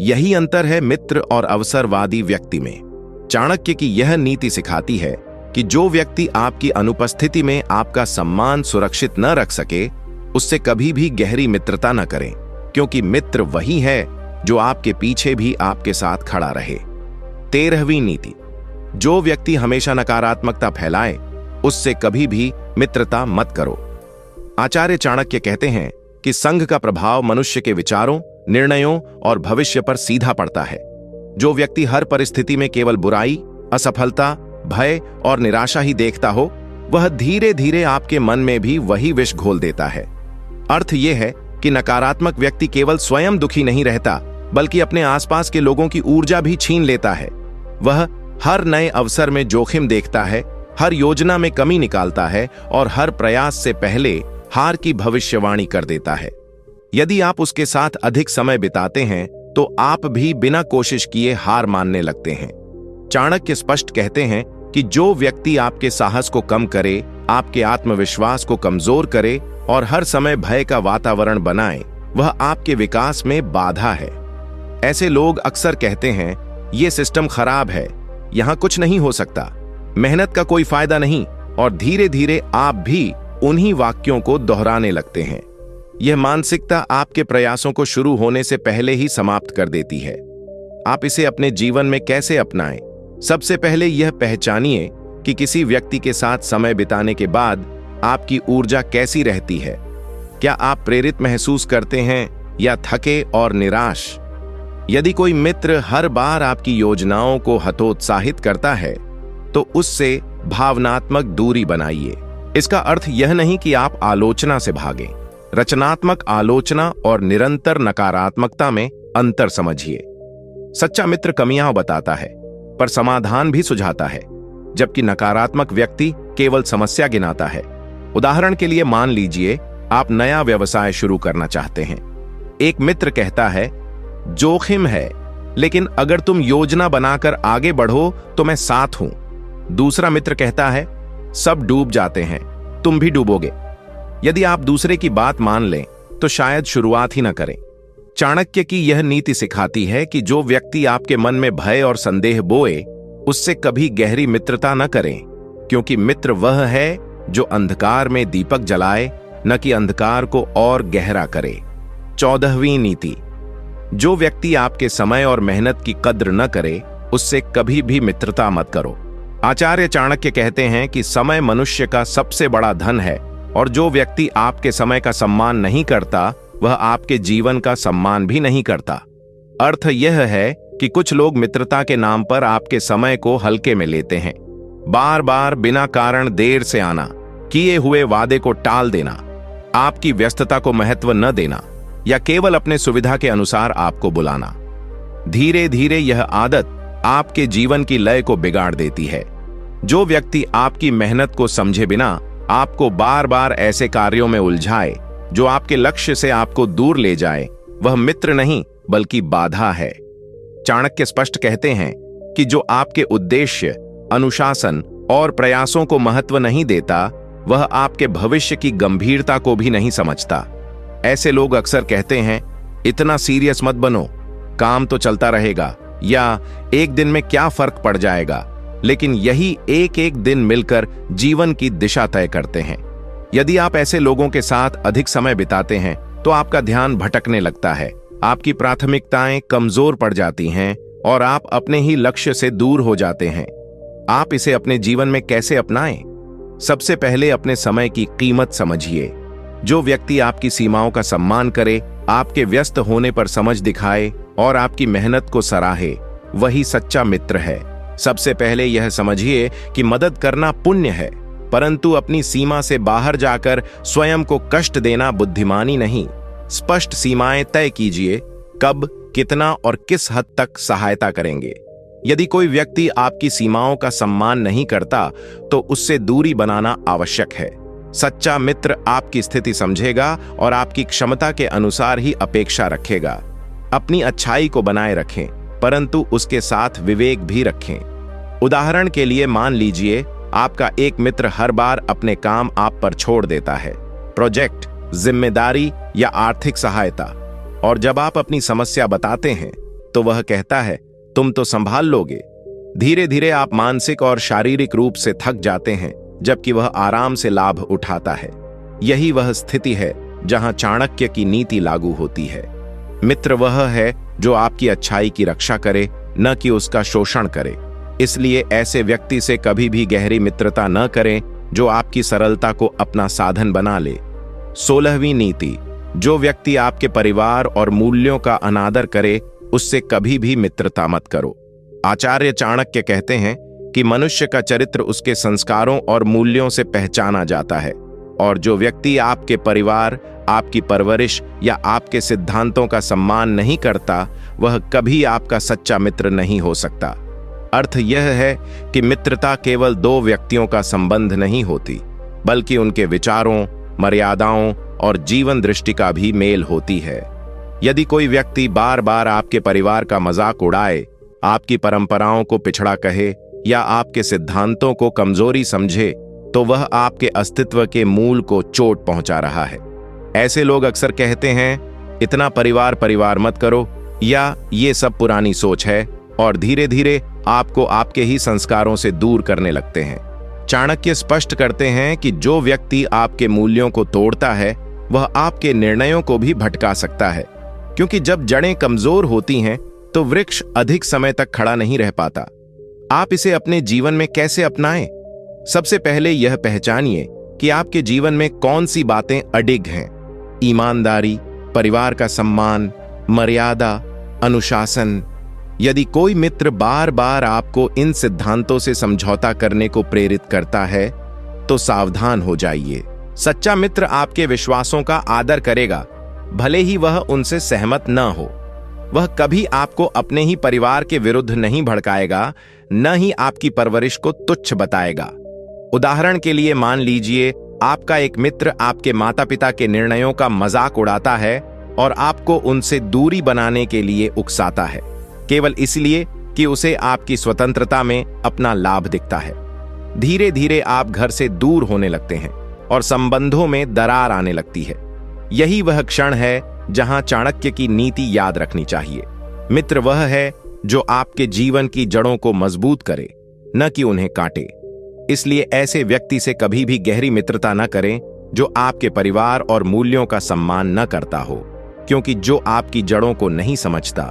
यही अंतर है मित्र और अवसरवादी व्यक्ति में। चाणक्य की यह नीति सिखाती है कि जो व्यक्ति आपकी अनुपस्थिति में आपका सम्मान सुरक्षित न रख सके, उससे कभी भी गहरी मित्रता न करें, क्योंकि मित्र वही है जो आपके पीछे भी आपके साथ खड़ा रहे। 13वीं नीति, जो व्यक्ति हमेशा नकारात्मकता फैलाए, उससे कभी भी मित्रता मत करो। आचार्य चाणक्य कहते हैं कि संघ का प्रभाव मनुष्य के विचारों, निर्णयों और भविष्य पर सीधा पड़ता है। जो व्यक्ति हर परिस्थिति में केवल बुराई, असफलता, भय और निराशा ही देखता हो, वह धीरे धीरे आपके मन में भी वही विष घोल देता है। अर्थ यह है कि नकारात्मक व्यक्ति केवल स्वयं दुखी नहीं रहता, बल्कि अपने आसपास के लोगों की ऊर्जा भी छीन लेता है। वह हर नए अवसर में जोखिम देखता है, हर योजना में कमी निकालता है और हर प्रयास से पहले हार की भविष्यवाणी कर देता है। यदि आप उसके साथ अधिक समय बिताते हैं, तो आप भी बिना कोशिश किए हार मानने लगते हैं। चाणक्य स्पष्ट कहते हैं कि जो व्यक्ति आपके साहस को कम करे, आपके आत्मविश्वास को कमजोर करे और हर समय भय का वातावरण बनाए, वह आपके विकास में बाधा है। ऐसे लोग अक्सर कहते हैं, यह सिस्टम खराब है, यहां कुछ नहीं हो सकता, मेहनत का कोई फायदा नहीं, और धीरे धीरे आप भी उन्हीं वाक्यों को दोहराने लगते हैं। यह मानसिकता आपके प्रयासों को शुरू होने से पहले ही समाप्त कर देती है। आप इसे अपने जीवन में कैसे अपनाएं? सबसे पहले यह पहचानिए कि किसी व्यक्ति के साथ समय बिताने के बाद आपकी ऊर्जा कैसी रहती है। क्या आप प्रेरित महसूस करते हैं या थके और निराश? यदि कोई मित्र हर बार आपकी योजनाओं को हतोत्साहित करता है, तो उससे भावनात्मक दूरी बनाइए। इसका अर्थ यह नहीं कि आप आलोचना से भागें। रचनात्मक आलोचना और निरंतर नकारात्मकता में अंतर समझिए। सच्चा मित्र कमियां बताता है, पर समाधान भी सुझाता है, जबकि नकारात्मक व्यक्ति केवल समस्या गिनाता है। उदाहरण के लिए मान लीजिए आप नया व्यवसाय शुरू करना चाहते हैं। एक मित्र कहता है, जोखिम है, लेकिन अगर तुम योजना बनाकर आगे बढ़ो तो मैं साथ हूं। दूसरा मित्र कहता है, सब डूब जाते हैं, तुम भी डूबोगे। यदि आप दूसरे की बात मान लें, तो शायद शुरुआत ही न करें। चाणक्य की यह नीति सिखाती है कि जो व्यक्ति आपके मन में भय और संदेह बोए, उससे कभी गहरी मित्रता न करें, क्योंकि मित्र वह है जो अंधकार में दीपक जलाए, न कि अंधकार को और गहरा करे। 14वीं नीति, जो व्यक्ति आपके समय और मेहनत की कद्र न करे, उससे कभी भी मित्रता मत करो। आचार्य चाणक्य कहते हैं कि समय मनुष्य का सबसे बड़ा धन है, और जो व्यक्ति आपके समय का सम्मान नहीं करता, वह आपके जीवन का सम्मान भी नहीं करता। अर्थ यह है कि कुछ लोग मित्रता के नाम पर आपके समय को हल्के में लेते हैं। बार बार बिना कारण देर से आना, किए हुए वादे को टाल देना, आपकी व्यस्तता को महत्व न देना, या केवल अपने सुविधा के अनुसार आपको बुलाना। धीरे धीरे यह आदत आपके जीवन की लय को बिगाड़ देती है। जो व्यक्ति आपकी मेहनत को समझे बिना आपको बार बार ऐसे कार्यों में उलझाए जो आपके लक्ष्य से आपको दूर ले जाए, वह मित्र नहीं बल्कि बाधा है। चाणक्य स्पष्ट कहते हैं कि जो आपके उद्देश्य, अनुशासन और प्रयासों को महत्व नहीं देता, वह आपके भविष्य की गंभीरता को भी नहीं समझता। ऐसे लोग अक्सर कहते हैं, इतना सीरियस मत बनो, काम तो चलता रहेगा, या एक दिन में क्या फर्क पड़ जाएगा। लेकिन यही एक एक दिन मिलकर जीवन की दिशा तय करते हैं। यदि आप ऐसे लोगों के साथ अधिक समय बिताते हैं तो आपका ध्यान भटकने लगता है, आपकी प्राथमिकताएं कमजोर पड़ जाती हैं और आप अपने ही लक्ष्य से दूर हो जाते हैं। आप इसे अपने जीवन में कैसे अपनाएं? सबसे पहले अपने समय की कीमत समझिए। जो व्यक्ति आपकी सीमाओं का सम्मान करे, आपके व्यस्त होने पर समझ दिखाए और आपकी मेहनत को सराहे, वही सच्चा मित्र है। सबसे पहले यह समझिए कि मदद करना पुण्य है, परंतु अपनी सीमा से बाहर जाकर स्वयं को कष्ट देना बुद्धिमानी नहीं। स्पष्ट सीमाएं तय कीजिए, कब, कितना और किस हद तक सहायता करेंगे। यदि कोई व्यक्ति आपकी सीमाओं का सम्मान नहीं करता तो उससे दूरी बनाना आवश्यक है। सच्चा मित्र आपकी स्थिति समझेगा और आपकी क्षमता के अनुसार ही अपेक्षा रखेगा। अपनी अच्छाई को बनाए रखें, परंतु उसके साथ विवेक भी रखें। उदाहरण के लिए मान लीजिए आपका एक मित्र हर बार अपने काम आप पर छोड़ देता है, प्रोजेक्ट, जिम्मेदारी या आर्थिक सहायता, और जब आप अपनी समस्या बताते हैं तो वह कहता है, तुम तो संभाल लोगे। धीरे धीरे आप मानसिक और शारीरिक रूप से थक जाते हैं, जबकि वह आराम से लाभ उठाता है। यही वह स्थिति है जहां चाणक्य की नीति लागू होती है। मित्र वह है जो आपकी अच्छाई की रक्षा करे, न कि उसका शोषण करे। इसलिए ऐसे व्यक्ति से कभी भी गहरी मित्रता न करें जो आपकी सरलता को अपना साधन बना ले। 16वीं नीति, जो व्यक्ति आपके परिवार और मूल्यों का अनादर करे, उससे कभी भी मित्रता मत करो। आचार्य चाणक्य कहते हैं कि मनुष्य का चरित्र उसके संस्कारों और मूल्यों से पहचाना जाता है, और जो व्यक्ति आपके परिवार, आपकी परवरिश या आपके सिद्धांतों का सम्मान नहीं करता, वह कभी आपका सच्चा मित्र नहीं हो सकता। अर्थ यह है कि मित्रता केवल दो व्यक्तियों का संबंध नहीं होती, बल्कि उनके विचारों, मर्यादाओं और जीवन दृष्टि का भी मेल होती है। यदि कोई व्यक्ति बार बार आपके परिवार का मजाक उड़ाए, आपकी परंपराओं को पिछड़ा कहे या आपके सिद्धांतों को कमजोरी समझे, तो वह आपके अस्तित्व के मूल को चोट पहुंचा रहा है। ऐसे लोग अक्सर कहते हैं, इतना परिवार परिवार मत करो, या ये सब पुरानी सोच है, और धीरे धीरे आपको आपके ही संस्कारों से दूर करने लगते हैं। चाणक्य स्पष्ट करते हैं कि जो व्यक्ति आपके मूल्यों को तोड़ता है, वह आपके निर्णयों को भी भटका सकता है, क्योंकि जब जड़ें कमजोर होती हैं तो वृक्ष अधिक समय तक खड़ा नहीं रह पाता। आप इसे अपने जीवन में कैसे अपनाएं? सबसे पहले यह पहचानिए कि आपके जीवन में कौन सी बातें अडिग हैं। ईमानदारी, परिवार का सम्मान, मर्यादा, अनुशासन। यदि कोई मित्र बार बार आपको इन सिद्धांतों से समझौता करने को प्रेरित करता है, तो सावधान हो जाइए। सच्चा मित्र आपके विश्वासों का आदर करेगा, भले ही वह उनसे सहमत न हो। वह कभी आपको अपने ही परिवार के विरुद्ध नहीं भड़काएगा, न ही आपकी परवरिश को तुच्छ बताएगा। उदाहरण के लिए मान लीजिए आपका एक मित्र आपके माता पिता के निर्णयों का मजाक उड़ाता है और आपको उनसे दूरी बनाने के लिए उकसाता है, केवल इसलिए कि उसे आपकी स्वतंत्रता में अपना लाभ दिखता है। धीरे धीरे आप घर से दूर होने लगते हैं और संबंधों में दरार आने लगती है। यही वह क्षण है जहां चाणक्य की नीति याद रखनी चाहिए। मित्र वह है जो आपके जीवन की जड़ों को मजबूत करे, न कि उन्हें काटे। इसलिए ऐसे व्यक्ति से कभी भी गहरी मित्रता न करें जो आपके परिवार और मूल्यों का सम्मान न करता हो, क्योंकि जो आपकी जड़ों को नहीं समझता,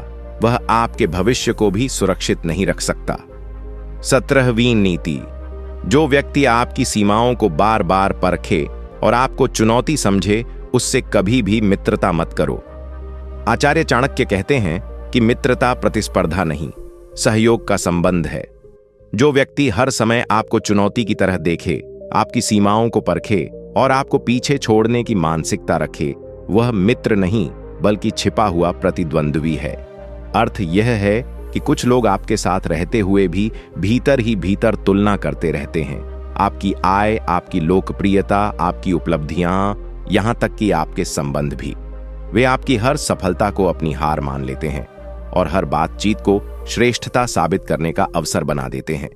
वह आपके भविष्य को भी सुरक्षित नहीं रख सकता। 17वीं नीति, जो व्यक्ति आपकी सीमाओं को बार बार परखे और आपको चुनौती समझे, उससे कभी भी मित्रता मत करो। आचार्य चाणक्य कहते हैं कि मित्रता प्रतिस्पर्धा नहीं, सहयोग का संबंध है। जो व्यक्ति हर समय आपको चुनौती की तरह देखे, आपकी सीमाओं को परखे और आपको पीछे छोड़ने की मानसिकता रखे, वह मित्र नहीं बल्कि छिपा हुआ प्रतिद्वंद्वी है। अर्थ यह है कि कुछ लोग आपके साथ रहते हुए भी भीतर ही भीतर तुलना करते रहते हैं। आपकी आय, आपकी लोकप्रियता, आपकी उपलब्धियां, यहां तक कि आपके संबंध भी। वे आपकी हर सफलता को अपनी हार मान लेते हैं और हर बातचीत को श्रेष्ठता साबित करने का अवसर बना देते हैं।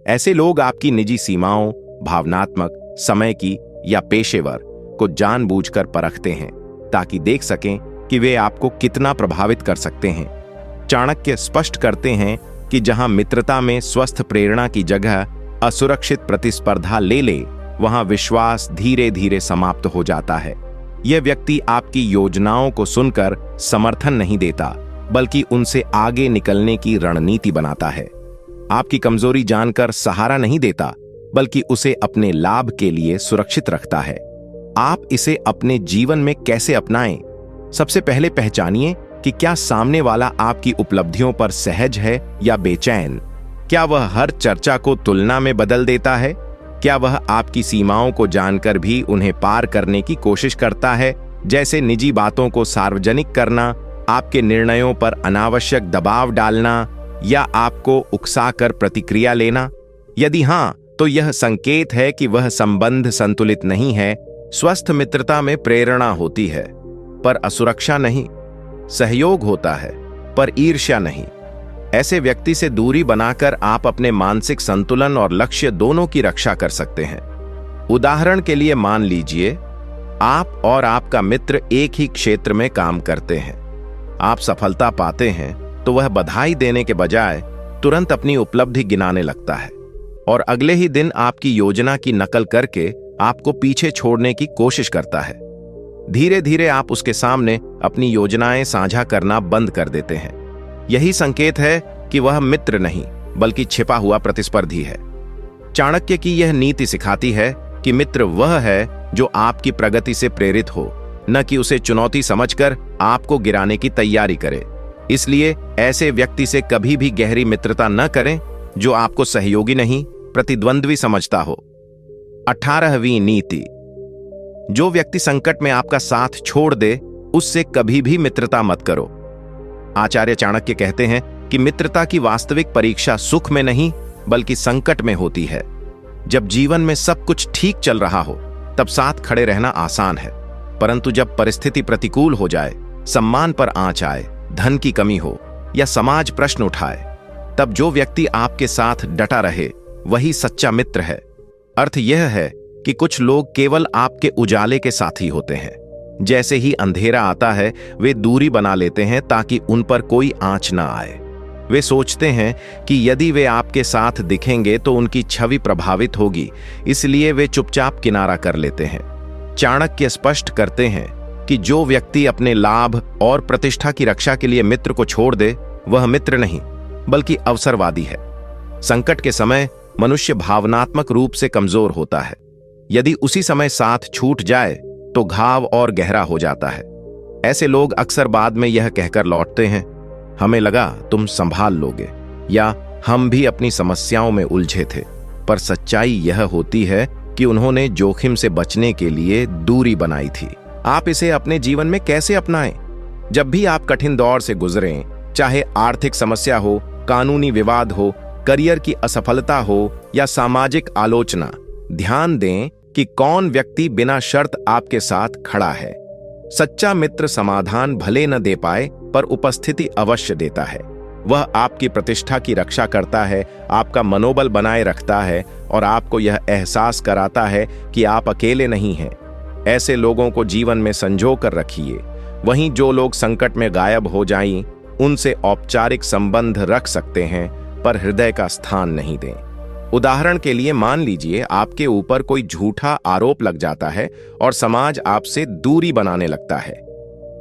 ऐसे लोग आपकी निजी सीमाओं, भावनात्मक, समय की या पेशेवर को जानबूझकर परखते हैं ताकि देख सकें कि वे आपको कितना प्रभावित कर सकते हैं। चाणक्य स्पष्ट करते हैं कि जहां मित्रता में स्वस्थ प्रेरणा की जगह असुरक्षित प्रतिस्पर्धा ले ले, वहां विश्वास धीरे धीरे समाप्त हो जाता है। यह व्यक्ति आपकी योजनाओं को सुनकर समर्थन नहीं देता, बल्कि उनसे आगे निकलने की रणनीति बनाता है। आपकी कमजोरी जानकर सहारा नहीं देता, बल्कि उसे अपने लाभ के लिए सुरक्षित रखता है। आप इसे अपने जीवन में कैसे अपनाएं? सबसे पहले पहचानिए कि क्या सामने वाला आपकी उपलब्धियों पर सहज है या बेचैन। क्या वह हर चर्चा को तुलना में बदल देता है? क्या वह आपकी सीमाओं को जानकर भी उन्हें पार करने की कोशिश करता है, जैसे निजी बातों को सार्वजनिक करना, आपके निर्णयों पर अनावश्यक दबाव डालना या आपको उकसाकर प्रतिक्रिया लेना? यदि हां, तो यह संकेत है कि वह संबंध संतुलित नहीं है। स्वस्थ मित्रता में प्रेरणा होती है, पर असुरक्षा नहीं। सहयोग होता है, पर ईर्ष्या नहीं। ऐसे व्यक्ति से दूरी बनाकर आप अपने मानसिक संतुलन और लक्ष्य दोनों की रक्षा कर सकते हैं। उदाहरण के लिए मान लीजिए, आप और आपका मित्र एक ही क्षेत्र में काम करते हैं। आप सफलता पाते हैं तो वह बधाई देने के बजाय तुरंत अपनी उपलब्धि गिनाने लगता है और अगले ही दिन आपकी योजना की नकल करके आपको पीछे छोड़ने की कोशिश करता है। धीरे धीरे आप उसके सामने अपनी योजनाएं साझा करना बंद कर देते हैं। यही संकेत है कि वह मित्र नहीं, बल्कि छिपा हुआ प्रतिस्पर्धी है। चाणक्य की यह नीति सिखाती है कि मित्र वह है जो आपकी प्रगति से प्रेरित हो, न कि उसे चुनौती समझकर आपको गिराने की तैयारी करे। इसलिए ऐसे व्यक्ति से कभी भी गहरी मित्रता न करें जो आपको सहयोगी नहीं, प्रतिद्वंद्वी समझता हो। 18वीं नीति, जो व्यक्ति संकट में आपका साथ छोड़ दे, उससे कभी भी मित्रता मत करो। आचार्य चाणक्य कहते हैं कि मित्रता की वास्तविक परीक्षा सुख में नहीं, बल्कि संकट में होती है। जब जीवन में सब कुछ ठीक चल रहा हो, तब साथ खड़े रहना आसान है, परंतु जब परिस्थिति प्रतिकूल हो जाए, सम्मान पर आंच आए, धन की कमी हो या समाज प्रश्न उठाए, तब जो व्यक्ति आपके साथ डटा रहे, वही सच्चा मित्र है। अर्थ यह है कि कुछ लोग केवल आपके उजाले के साथी होते हैं। जैसे ही अंधेरा आता है, वे दूरी बना लेते हैं ताकि उन पर कोई आंच ना आए। वे सोचते हैं कि यदि वे आपके साथ दिखेंगे तो उनकी छवि प्रभावित होगी, इसलिए वे चुपचाप किनारा कर लेते हैं। चाणक्य स्पष्ट करते हैं कि जो व्यक्ति अपने लाभ और प्रतिष्ठा की रक्षा के लिए मित्र को छोड़ दे, वह मित्र नहीं, बल्कि अवसरवादी है। संकट के समय मनुष्य भावनात्मक रूप से कमजोर होता है। यदि उसी समय साथ छूट जाए तो घाव और गहरा हो जाता है। ऐसे लोग अक्सर बाद में यह कहकर लौटते हैं, हमें लगा तुम संभाल लोगे, या हम भी अपनी समस्याओं में उलझे थे। पर सच्चाई यह होती है कि उन्होंने जोखिम से बचने के लिए दूरी बनाई थी। आप इसे अपने जीवन में कैसे अपनाएं? जब भी आप कठिन दौर से गुजरें, चाहे आर्थिक समस्या हो, कानूनी विवाद हो, करियर की असफलता हो या सामाजिक आलोचना, ध्यान दें कि कौन व्यक्ति बिना शर्त आपके साथ खड़ा है। सच्चा मित्र समाधान भले न दे पाए, पर उपस्थिति अवश्य देता है। वह आपकी प्रतिष्ठा की रक्षा करता है, आपका मनोबल बनाए रखता है और आपको यह एहसास कराता है कि आप अकेले नहीं हैं। ऐसे लोगों को जीवन में संजो कर रखिए। वहीं जो लोग संकट में गायब हो जाएं, उनसे औपचारिक संबंध रख सकते हैं, पर हृदय का स्थान नहीं दें। उदाहरण के लिए मान लीजिए आपके ऊपर कोई झूठा आरोप लग जाता है और समाज आपसे दूरी बनाने लगता है।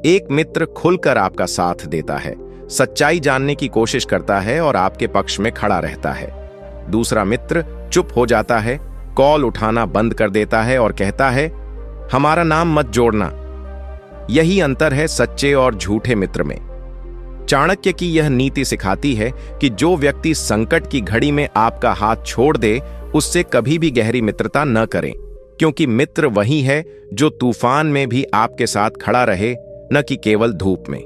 एक मित्र खुलकर आपका साथ देता है, सच्चाई जानने की कोशिश करता है और आपके पक्ष में खड़ा रहता है। दूसरा मित्र चुप हो जाता है, कॉल उठाना बंद कर देता है और कहता है, हमारा नाम मत जोड़ना। यही अंतर है सच्चे और झूठे मित्र में। चाणक्य की यह नीति सिखाती है कि जो व्यक्ति संकट की घड़ी में आपका हाथ छोड़ दे, उससे कभी भी गहरी मित्रता न करें, क्योंकि मित्र वही है जो तूफान में भी आपके साथ खड़ा रहे, न कि केवल धूप में।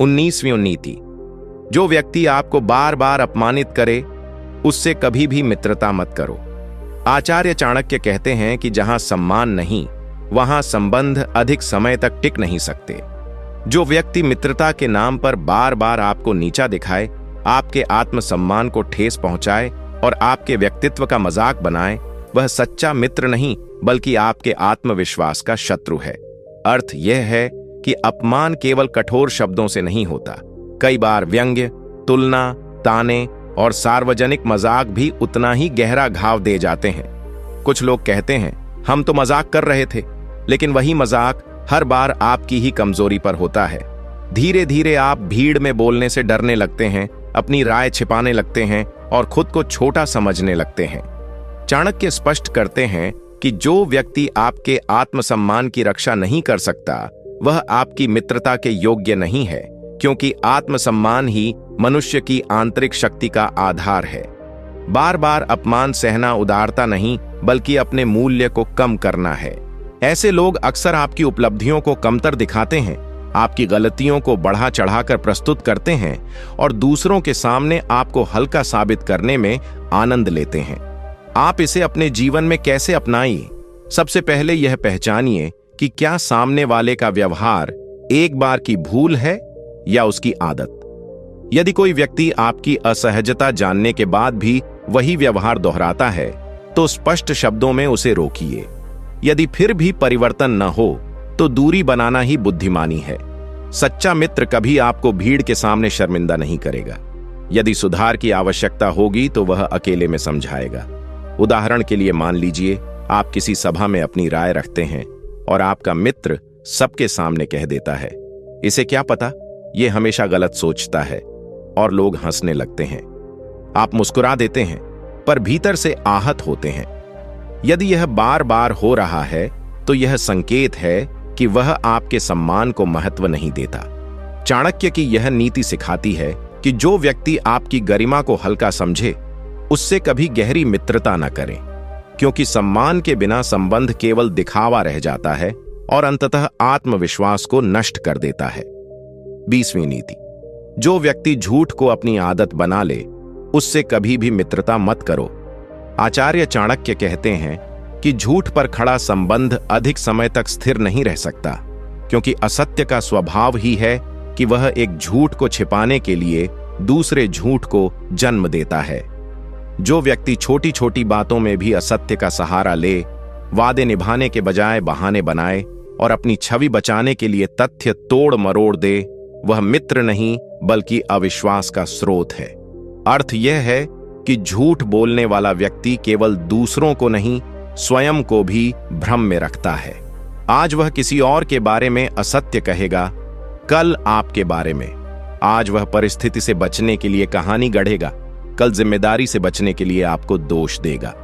19वीं नीति, जो व्यक्ति आपको बार बार अपमानित करे, उससे कभी भी मित्रता मत करो। आचार्य चाणक्य कहते हैं कि जहां सम्मान नहीं, वहां संबंध अधिक समय तक टिक नहीं सकते। जो व्यक्ति मित्रता के नाम पर बार बार आपको नीचा दिखाए, आपके आत्मसम्मान को ठेस पहुंचाए और आपके व्यक्तित्व का मजाक बनाए, वह सच्चा मित्र नहीं बल्कि आपके आत्मविश्वास का शत्रु है। अर्थ यह है कि अपमान केवल कठोर शब्दों से नहीं होता। कई बार व्यंग्य, तुलना, ताने और सार्वजनिक मजाक भी उतना ही गहरा घाव दे जाते हैं। कुछ लोग कहते हैं, हम तो मजाक कर रहे थे, लेकिन वही मजाक हर बार आपकी ही कमजोरी पर होता है। धीरे धीरे आप भीड़ में बोलने से डरने लगते हैं, अपनी राय छिपाने लगते हैं और खुद को छोटा समझने लगते हैं। चाणक्य स्पष्ट करते हैं कि जो व्यक्ति आपके आत्मसम्मान की रक्षा नहीं कर सकता, वह आपकी मित्रता के योग्य नहीं है, क्योंकि आत्मसम्मान ही मनुष्य की आंतरिक शक्ति का आधार है। बार बार अपमान सहना उदारता नहीं बल्कि अपने मूल्य को कम करना है। ऐसे लोग अक्सर आपकी उपलब्धियों को कमतर दिखाते हैं, आपकी गलतियों को बढ़ा चढ़ाकर प्रस्तुत करते हैं और दूसरों के सामने आपको हल्का साबित करने में आनंद लेते हैं। आप इसे अपने जीवन में कैसे अपनाइए? सबसे पहले यह पहचानिए कि क्या सामने वाले का व्यवहार एक बार की भूल है या उसकी आदत। यदि कोई व्यक्ति आपकी असहजता जानने के बाद भी वही व्यवहार दोहराता है, तो स्पष्ट शब्दों में उसे रोकिए। यदि फिर भी परिवर्तन न हो, तो दूरी बनाना ही बुद्धिमानी है। सच्चा मित्र कभी आपको भीड़ के सामने शर्मिंदा नहीं करेगा। यदि सुधार की आवश्यकता होगी तो वह अकेले में समझाएगा। उदाहरण के लिए मान लीजिए, आप किसी सभा में अपनी राय रखते हैं और आपका मित्र सबके सामने कह देता है, इसे क्या पता, ये हमेशा गलत सोचता है, और लोग हंसने लगते हैं। आप मुस्कुरा देते हैं, पर भीतर से आहत होते हैं। यदि यह बार बार हो रहा है, तो यह संकेत है कि वह आपके सम्मान को महत्व नहीं देता। चाणक्य की यह नीति सिखाती है कि जो व्यक्ति आपकी गरिमा को हल्का समझे, उससे कभी गहरी मित्रता न करें, क्योंकि सम्मान के बिना संबंध केवल दिखावा रह जाता है और अंततः आत्मविश्वास को नष्ट कर देता है। 20वीं नीति, जो व्यक्ति झूठ को अपनी आदत बना ले, उससे कभी भी मित्रता मत करो। आचार्य चाणक्य कहते हैं कि झूठ पर खड़ा संबंध अधिक समय तक स्थिर नहीं रह सकता, क्योंकि असत्य का स्वभाव ही है कि वह एक झूठ को छिपाने के लिए दूसरे झूठ को जन्म देता है। जो व्यक्ति छोटी छोटी बातों में भी असत्य का सहारा ले, वादे निभाने के बजाय बहाने बनाए और अपनी छवि बचाने के लिए तथ्य तोड़ मरोड़ दे, वह मित्र नहीं बल्कि अविश्वास का स्रोत है। अर्थ यह है कि झूठ बोलने वाला व्यक्ति केवल दूसरों को नहीं, स्वयं को भी भ्रम में रखता है। आज वह किसी और के बारे में असत्य कहेगा, कल आपके बारे में। आज वह परिस्थिति से बचने के लिए कहानी गढ़ेगा, कल जिम्मेदारी से बचने के लिए आपको दोष देगा।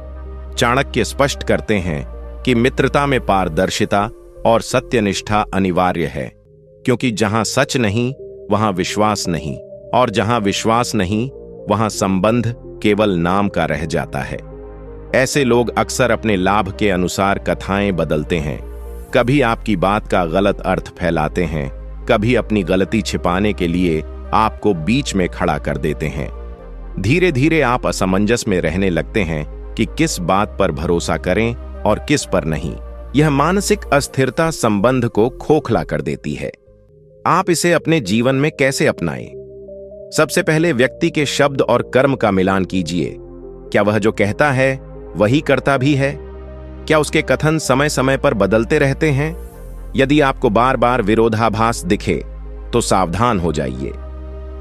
चाणक्य स्पष्ट करते हैं कि मित्रता में पारदर्शिता और सत्यनिष्ठा अनिवार्य है, क्योंकि जहां सच नहीं वहां विश्वास नहीं, और जहां विश्वास नहीं वहां संबंध केवल नाम का रह जाता है। ऐसे लोग अक्सर अपने लाभ के अनुसार कथाएं बदलते हैं, कभी आपकी बात का गलत अर्थ फैलाते हैं, कभी अपनी गलती छिपाने के लिए आपको बीच में खड़ा कर देते हैं। धीरे धीरे आप असमंजस में रहने लगते हैं कि किस बात पर भरोसा करें और किस पर नहीं। यह मानसिक अस्थिरता संबंध को खोखला कर देती है। आप इसे अपने जीवन में कैसे अपनाएं? सबसे पहले व्यक्ति के शब्द और कर्म का मिलान कीजिए। क्या वह जो कहता है वही करता भी है? क्या उसके कथन समय समय पर बदलते रहते हैं? यदि आपको बार बार विरोधाभास दिखे तो सावधान हो जाइए।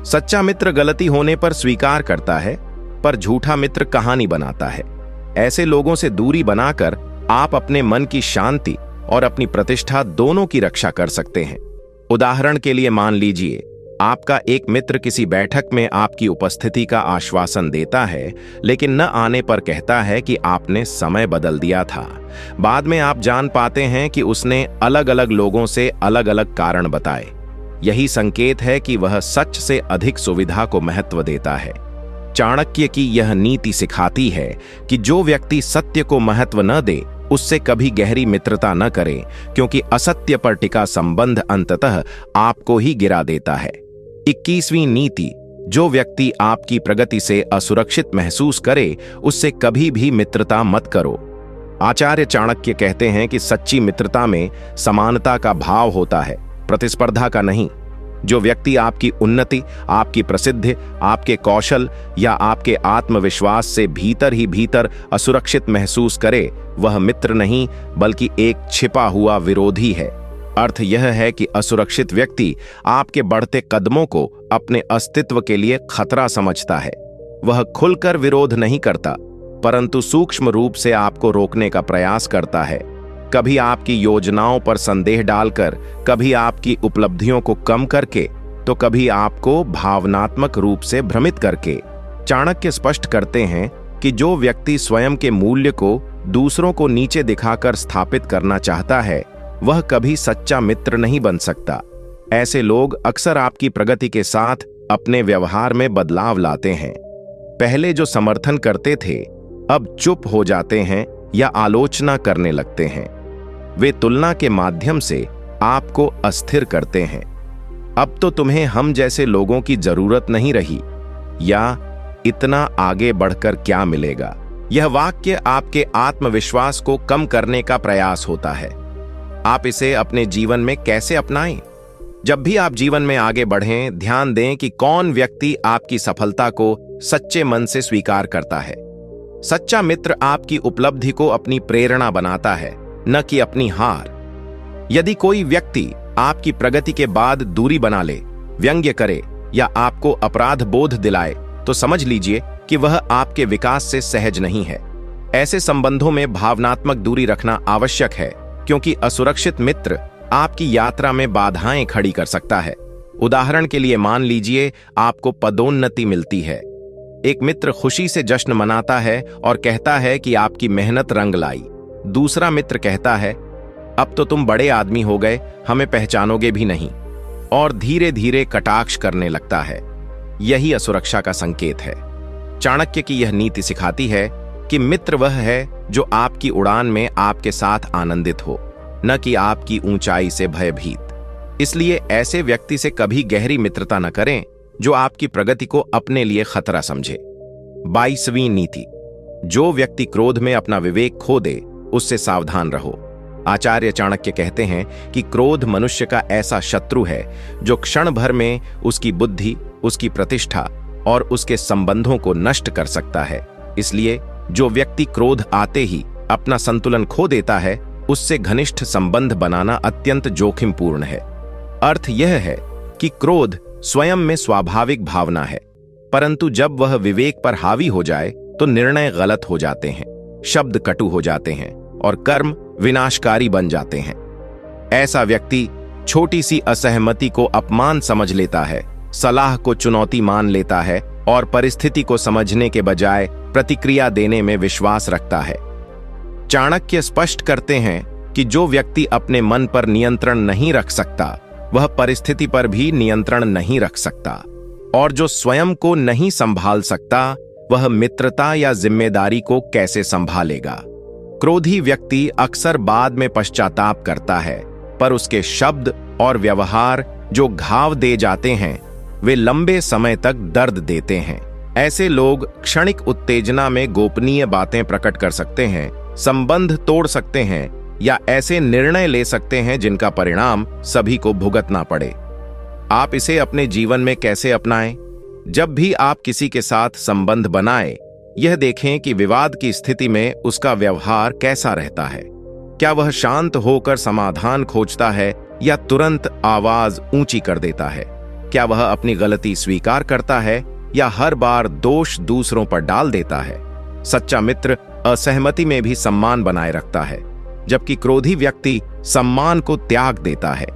सच्चा मित्र गलती होने पर स्वीकार करता है, पर झूठा मित्र कहानी बनाता है। ऐसे लोगों से दूरी बनाकर आप अपने मन की शांति और अपनी प्रतिष्ठा दोनों की रक्षा कर सकते हैं। उदाहरण के लिए मान लीजिए, आपका एक मित्र किसी बैठक में आपकी उपस्थिति का आश्वासन देता है, लेकिन न आने पर कहता है कि आपने समय बदल दिया था। बाद में आप जान पाते हैं कि उसने अलग अलग लोगों से अलग अलग कारण बताए। यही संकेत है कि वह सच से अधिक सुविधा को महत्व देता है। चाणक्य की यह नीति सिखाती है कि जो व्यक्ति सत्य को महत्व न दे, उससे कभी गहरी मित्रता न करें, क्योंकि असत्य पर टिका संबंध अंततः आपको ही गिरा देता है। 21वीं नीति, जो व्यक्ति आपकी प्रगति से असुरक्षित महसूस करे, उससे कभी भी मित्रता मत करो। आचार्य चाणक्य कहते हैं कि सच्ची मित्रता में समानता का भाव होता है। प्रतिस्पर्धा का नहीं। जो व्यक्ति आपकी उन्नति, आपकी प्रसिद्धि, आपके कौशल या आपके आत्मविश्वास से भीतर ही भीतर असुरक्षित महसूस करे, वह मित्र नहीं बल्कि एक छिपा हुआ विरोधी है। अर्थ यह है कि असुरक्षित व्यक्ति आपके बढ़ते कदमों को अपने अस्तित्व के लिए खतरा समझता है। वह खुलकर विरोध नहीं करता, परंतु सूक्ष्म रूप से आपको रोकने का प्रयास करता है। कभी आपकी योजनाओं पर संदेह डालकर, कभी आपकी उपलब्धियों को कम करके, तो कभी आपको भावनात्मक रूप से भ्रमित करके। चाणक्य स्पष्ट करते हैं कि जो व्यक्ति स्वयं के मूल्य को दूसरों को नीचे दिखाकर स्थापित करना चाहता है, वह कभी सच्चा मित्र नहीं बन सकता। ऐसे लोग अक्सर आपकी प्रगति के साथ अपने व्यवहार में बदलाव लाते हैं। पहले जो समर्थन करते थे, अब चुप हो जाते हैं या आलोचना करने लगते हैं। वे तुलना के माध्यम से आपको अस्थिर करते हैं। अब तो तुम्हें हम जैसे लोगों की जरूरत नहीं रही, या इतना आगे बढ़कर क्या मिलेगा। यह वाक्य आपके आत्मविश्वास को कम करने का प्रयास होता है। आप इसे अपने जीवन में कैसे अपनाएं? जब भी आप जीवन में आगे बढ़ें, ध्यान दें कि कौन व्यक्ति आपकी सफलता को सच्चे मन से स्वीकार करता है। सच्चा मित्र आपकी उपलब्धि को अपनी प्रेरणा बनाता है, न कि अपनी हार। यदि कोई व्यक्ति आपकी प्रगति के बाद दूरी बना ले, व्यंग्य करे या आपको अपराध बोध दिलाए, तो समझ लीजिए कि वह आपके विकास से सहज नहीं है। ऐसे संबंधों में भावनात्मक दूरी रखना आवश्यक है, क्योंकि असुरक्षित मित्र आपकी यात्रा में बाधाएं खड़ी कर सकता है। उदाहरण के लिए मान लीजिए आपको पदोन्नति मिलती है। एक मित्र खुशी से जश्न मनाता है और कहता है कि आपकी मेहनत रंग लाई। दूसरा मित्र कहता है, अब तो तुम बड़े आदमी हो गए, हमें पहचानोगे भी नहीं, और धीरे धीरे कटाक्ष करने लगता है। यही असुरक्षा का संकेत है। चाणक्य की यह नीति सिखाती है कि मित्र वह है जो आपकी उड़ान में आपके साथ आनंदित हो, न कि आपकी ऊंचाई से भयभीत। इसलिए ऐसे व्यक्ति से कभी गहरी मित्रता न करें जो आपकी प्रगति को अपने लिए खतरा समझे। 22वीं नीति, जो व्यक्ति क्रोध में अपना विवेक खो दे, उससे सावधान रहो। आचार्य चाणक्य कहते हैं कि क्रोध मनुष्य का ऐसा शत्रु है जो क्षण भर में उसकी बुद्धि, उसकी प्रतिष्ठा और उसके संबंधों को नष्ट कर सकता है। इसलिए जो व्यक्ति क्रोध आते ही अपना संतुलन खो देता है, उससे घनिष्ठ संबंध बनाना अत्यंत जोखिमपूर्ण है। अर्थ यह है कि क्रोध स्वयं में स्वाभाविक भावना है, परंतु जब वह विवेक पर हावी हो जाए तो निर्णय गलत हो जाते हैं, शब्द कटु हो जाते हैं और कर्म विनाशकारी बन जाते हैं। ऐसा व्यक्ति छोटी सी असहमति को अपमान समझ लेता है, सलाह को चुनौती मान लेता है और परिस्थिति को समझने के बजाय प्रतिक्रिया देने में विश्वास रखता है। चाणक्य स्पष्ट करते हैं कि जो व्यक्ति अपने मन पर नियंत्रण नहीं रख सकता, वह परिस्थिति पर भी नियंत्रण नहीं रख सकता, और जो स्वयं को नहीं संभाल सकता, वह मित्रता या जिम्मेदारी को कैसे संभालेगा। क्रोधी व्यक्ति अक्सर बाद में पश्चाताप करता है, पर उसके शब्द और व्यवहार जो घाव दे जाते हैं, वे लंबे समय तक दर्द देते हैं। ऐसे लोग क्षणिक उत्तेजना में गोपनीय बातें प्रकट कर सकते हैं, संबंध तोड़ सकते हैं या ऐसे निर्णय ले सकते हैं जिनका परिणाम सभी को भुगतना पड़े। आप इसे अपने जीवन में कैसे अपनाएं? जब भी आप किसी के साथ संबंध बनाएं, यह देखें कि विवाद की स्थिति में उसका व्यवहार कैसा रहता है। क्या वह शांत होकर समाधान खोजता है या तुरंत आवाज ऊंची कर देता है? क्या वह अपनी गलती स्वीकार करता है या हर बार दोष दूसरों पर डाल देता है? सच्चा मित्र असहमति में भी सम्मान बनाए रखता है, जबकि क्रोधी व्यक्ति सम्मान को त्याग देता है।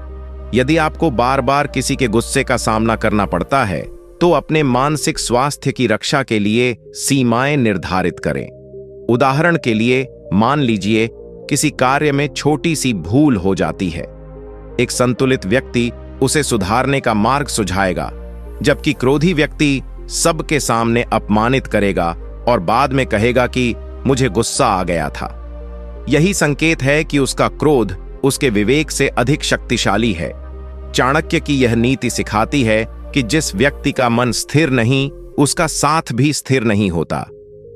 यदि आपको बार बार किसी के गुस्से का सामना करना पड़ता है, तो अपने मानसिक स्वास्थ्य की रक्षा के लिए सीमाएं निर्धारित करें। उदाहरण के लिए, मान लीजिए किसी कार्य में छोटी सी भूल हो जाती है। एक संतुलित व्यक्ति उसे सुधारने का मार्ग सुझाएगा, जबकि क्रोधी व्यक्ति सबके सामने अपमानित करेगा और बाद में कहेगा कि मुझे गुस्सा आ गया था। यही संकेत है कि उसका क्रोध उसके विवेक से अधिक शक्तिशाली है। चाणक्य की यह नीति सिखाती है कि जिस व्यक्ति का मन स्थिर नहीं, उसका साथ भी स्थिर नहीं होता।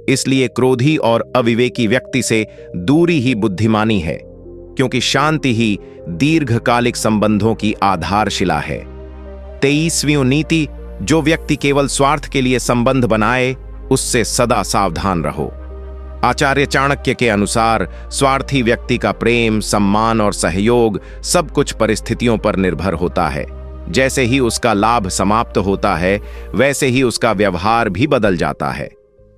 इसलिए क्रोधी और अविवेकी व्यक्ति से दूरी ही बुद्धिमानी है। क्योंकि शांति ही दीर्घकालिक संबंधों की आधारशिला है। 23वीं नीति, जो व्यक्ति केवल स्वार्थ के लिए संबंध बनाए उससे सदा सावधान रहो। आचार्य चाणक्य के अनुसार स्वार्थी व्यक्ति का प्रेम, सम्मान और सहयोग सब कुछ परिस्थितियों पर निर्भर होता है। जैसे ही उसका लाभ समाप्त होता है वैसे ही उसका व्यवहार भी बदल जाता है।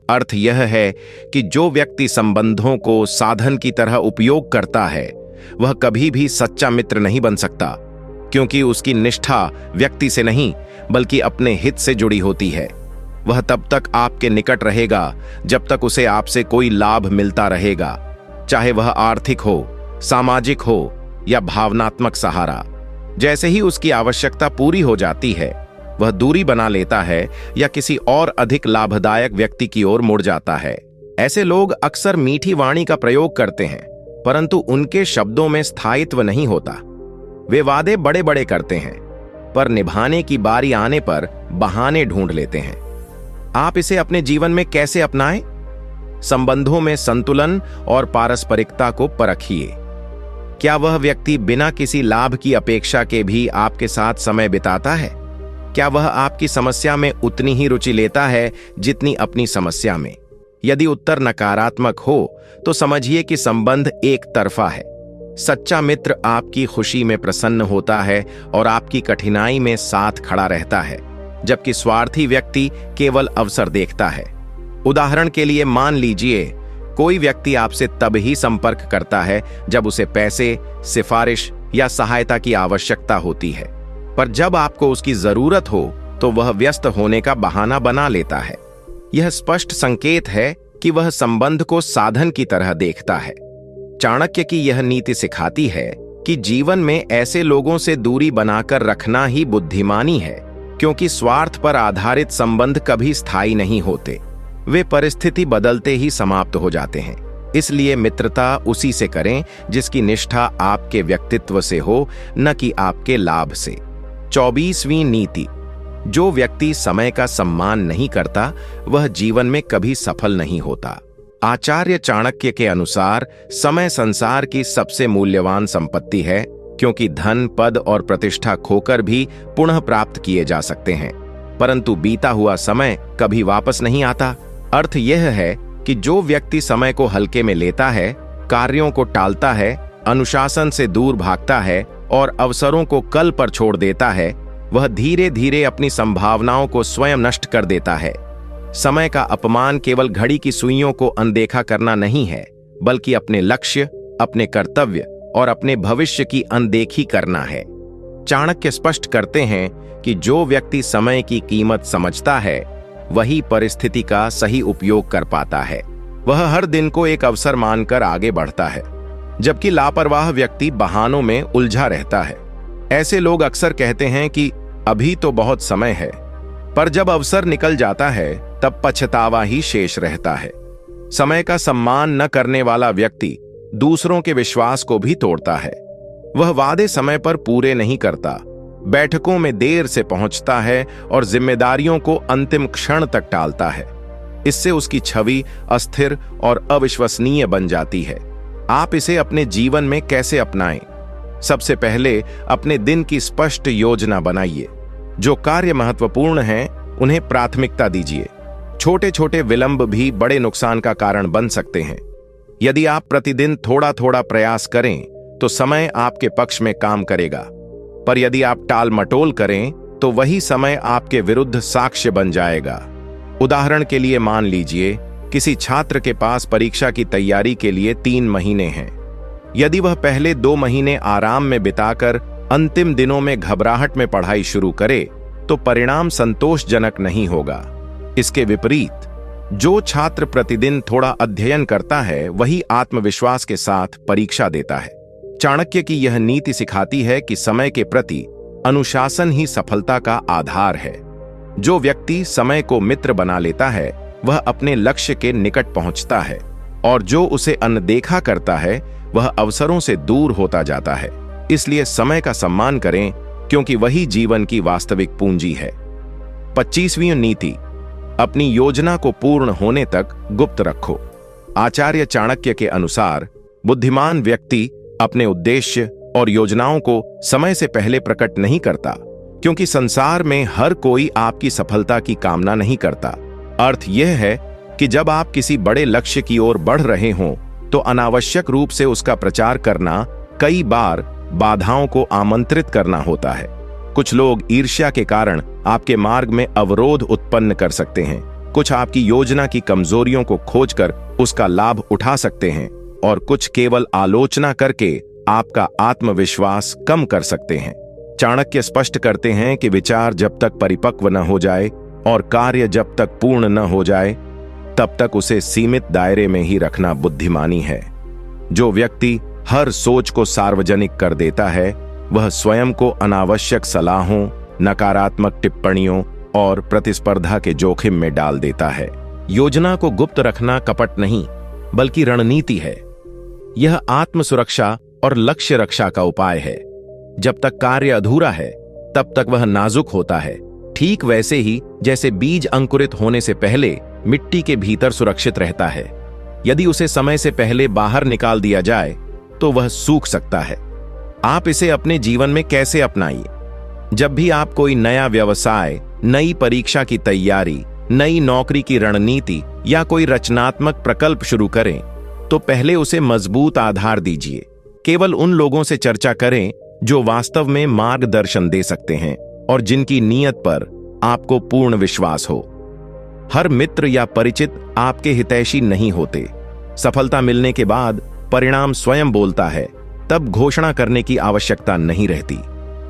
अर्थ यह है कि जो व्यक्ति संबंधों को साधन की तरह उपयोग करता है वह कभी भी सच्चा मित्र नहीं बन सकता, क्योंकि उसकी निष्ठा व्यक्ति से नहीं बल्कि अपने हित से जुड़ी होती है। वह तब तक आपके निकट रहेगा जब तक उसे आपसे कोई लाभ मिलता रहेगा, चाहे वह आर्थिक हो, सामाजिक हो या भावनात्मक सहारा। जैसे ही उसकी आवश्यकता पूरी हो जाती है वह दूरी बना लेता है या किसी और अधिक लाभदायक व्यक्ति की ओर मुड़ जाता है। ऐसे लोग अक्सर मीठी वाणी का प्रयोग करते हैं, परंतु उनके शब्दों में स्थायित्व नहीं होता। वे वादे बड़े बड़े करते हैं, पर निभाने की बारी आने पर बहाने ढूंढ लेते हैं। आप इसे अपने जीवन में कैसे अपनाएं? संबंधों में संतुलन और पारस्परिकता को परखिए। क्या वह व्यक्ति बिना किसी लाभ की अपेक्षा के भी आपके साथ समय बिताता है? क्या वह आपकी समस्या में उतनी ही रुचि लेता है जितनी अपनी समस्या में? यदि उत्तर नकारात्मक हो तो समझिए कि संबंध एक तरफा है। सच्चा मित्र आपकी खुशी में प्रसन्न होता है और आपकी कठिनाई में साथ खड़ा रहता है, जबकि स्वार्थी व्यक्ति केवल अवसर देखता है। उदाहरण के लिए मान लीजिए कोई व्यक्ति आपसे तब ही संपर्क करता है जब उसे पैसे, सिफारिश या सहायता की आवश्यकता होती है, पर जब आपको उसकी जरूरत हो तो वह व्यस्त होने का बहाना बना लेता है। यह स्पष्ट संकेत है कि वह संबंध को साधन की तरह देखता है। चाणक्य की यह नीति सिखाती है कि जीवन में ऐसे लोगों से दूरी बनाकर रखना ही बुद्धिमानी है, क्योंकि स्वार्थ पर आधारित संबंध कभी स्थायी नहीं होते। वे परिस्थिति बदलते ही समाप्त हो जाते हैं। इसलिए मित्रता उसी से करें जिसकी निष्ठा आपके व्यक्तित्व से हो, न कि आपके लाभ से। 24वीं नीति, जो व्यक्ति समय का सम्मान नहीं करता वह जीवन में कभी सफल नहीं होता। आचार्य चाणक्य के अनुसार समय संसार की सबसे मूल्यवान संपत्ति है, क्योंकि धन, पद और प्रतिष्ठा खोकर भी पुनः प्राप्त किए जा सकते हैं, परंतु बीता हुआ समय कभी वापस नहीं आता। अर्थ यह है कि जो व्यक्ति समय को हल्के में लेता है, कार्यों को टालता है, अनुशासन से दूर भागता है और अवसरों को कल पर छोड़ देता है, वह धीरे धीरे अपनी संभावनाओं को स्वयं नष्ट कर देता है। समय का अपमान केवल घड़ी की सुइयों को अनदेखा करना नहीं है, बल्कि अपने लक्ष्य, अपने कर्तव्य और अपने भविष्य की अनदेखी करना है। चाणक्य स्पष्ट करते हैं कि जो व्यक्ति समय की कीमत समझता है वही परिस्थिति का सही उपयोग कर पाता है। वह हर दिन को एक अवसर मानकर आगे बढ़ता है, जबकि लापरवाह व्यक्ति बहानों में उलझा रहता है। ऐसे लोग अक्सर कहते हैं कि अभी तो बहुत समय है, पर जब अवसर निकल जाता है तब पछतावा ही शेष रहता है। समय का सम्मान न करने वाला व्यक्ति दूसरों के विश्वास को भी तोड़ता है। वह वादे समय पर पूरे नहीं करता, बैठकों में देर से पहुंचता है और जिम्मेदारियों को अंतिम क्षण तक टालता है। इससे उसकी छवि अस्थिर और अविश्वसनीय बन जाती है। आप इसे अपने जीवन में कैसे अपनाएं? सबसे पहले अपने दिन की स्पष्ट योजना बनाइए। जो कार्य महत्वपूर्ण हैं उन्हें प्राथमिकता दीजिए। छोटे छोटे विलंब भी बड़े नुकसान का कारण बन सकते हैं। यदि आप प्रतिदिन थोड़ा थोड़ा प्रयास करें तो समय आपके पक्ष में काम करेगा, पर यदि आप टाल मटोल करें तो वही समय आपके विरुद्ध साक्ष्य बन जाएगा। उदाहरण के लिए मान लीजिए किसी छात्र के पास परीक्षा की तैयारी के लिए 3 महीने हैं। यदि वह पहले 2 महीने आराम में बिताकर अंतिम दिनों में घबराहट में पढ़ाई शुरू करे तो परिणाम संतोषजनक नहीं होगा। इसके विपरीत जो छात्र प्रतिदिन थोड़ा अध्ययन करता है वही आत्मविश्वास के साथ परीक्षा देता है। चाणक्य की यह नीति सिखाती है कि समय के प्रति अनुशासन ही सफलता का आधार है। जो व्यक्ति समय को मित्र बना लेता है वह अपने लक्ष्य के निकट पहुंचता है, और जो उसे अनदेखा करता है वह अवसरों से दूर होता जाता है। इसलिए समय का सम्मान करें, क्योंकि वही जीवन की वास्तविक पूंजी है। 25वीं नीति, अपनी योजना को पूर्ण होने तक गुप्त रखो। आचार्य चाणक्य के अनुसार बुद्धिमान व्यक्ति अपने उद्देश्य और योजनाओं को समय से पहले प्रकट नहीं करता, क्योंकि संसार में हर कोई आपकी सफलता की कामना नहीं करता। अर्थ यह है कि जब आप किसी बड़े लक्ष्य की ओर बढ़ रहे हों तो अनावश्यक रूप से उसका प्रचार करना कई बार बाधाओं को आमंत्रित करना होता है। कुछ लोग ईर्ष्या के कारण आपके मार्ग में अवरोध उत्पन्न कर सकते हैं। कुछ आपकी योजना की कमजोरियों को खोजकर उसका लाभ उठा सकते हैं और कुछ केवल आलोचना करके आपका आत्मविश्वास कम कर सकते हैं। चाणक्य स्पष्ट करते हैं कि विचार जब तक परिपक्व न हो जाए और कार्य जब तक पूर्ण न हो जाए, तब तक उसे सीमित दायरे में ही रखना बुद्धिमानी है। जो व्यक्ति हर सोच को सार्वजनिक कर देता है, वह स्वयं को अनावश्यक सलाहों, नकारात्मक टिप्पणियों और प्रतिस्पर्धा के जोखिम में डाल देता है। योजना को गुप्त रखना कपट नहीं, बल्कि रणनीति है। यह आत्म सुरक्षा और लक्ष्य रक्षा का उपाय है। जब तक कार्य अधूरा है, तब तक वह नाजुक होता है, ठीक वैसे ही जैसे बीज अंकुरित होने से पहले मिट्टी के भीतर सुरक्षित रहता है। यदि उसे समय से पहले बाहर निकाल दिया जाए तो वह सूख सकता है। आप इसे अपने जीवन में कैसे अपनाइए? जब भी आप कोई नया व्यवसाय, नई परीक्षा की तैयारी, नई नौकरी की रणनीति या कोई रचनात्मक प्रकल्प शुरू करें, तो पहले उसे मजबूत आधार दीजिए। केवल उन लोगों से चर्चा करें जो वास्तव में मार्गदर्शन दे सकते हैं और जिनकी नीयत पर आपको पूर्ण विश्वास हो। हर मित्र या परिचित आपके हितैषी नहीं होते। सफलता मिलने के बाद परिणाम स्वयं बोलता है, तब घोषणा करने की आवश्यकता नहीं रहती।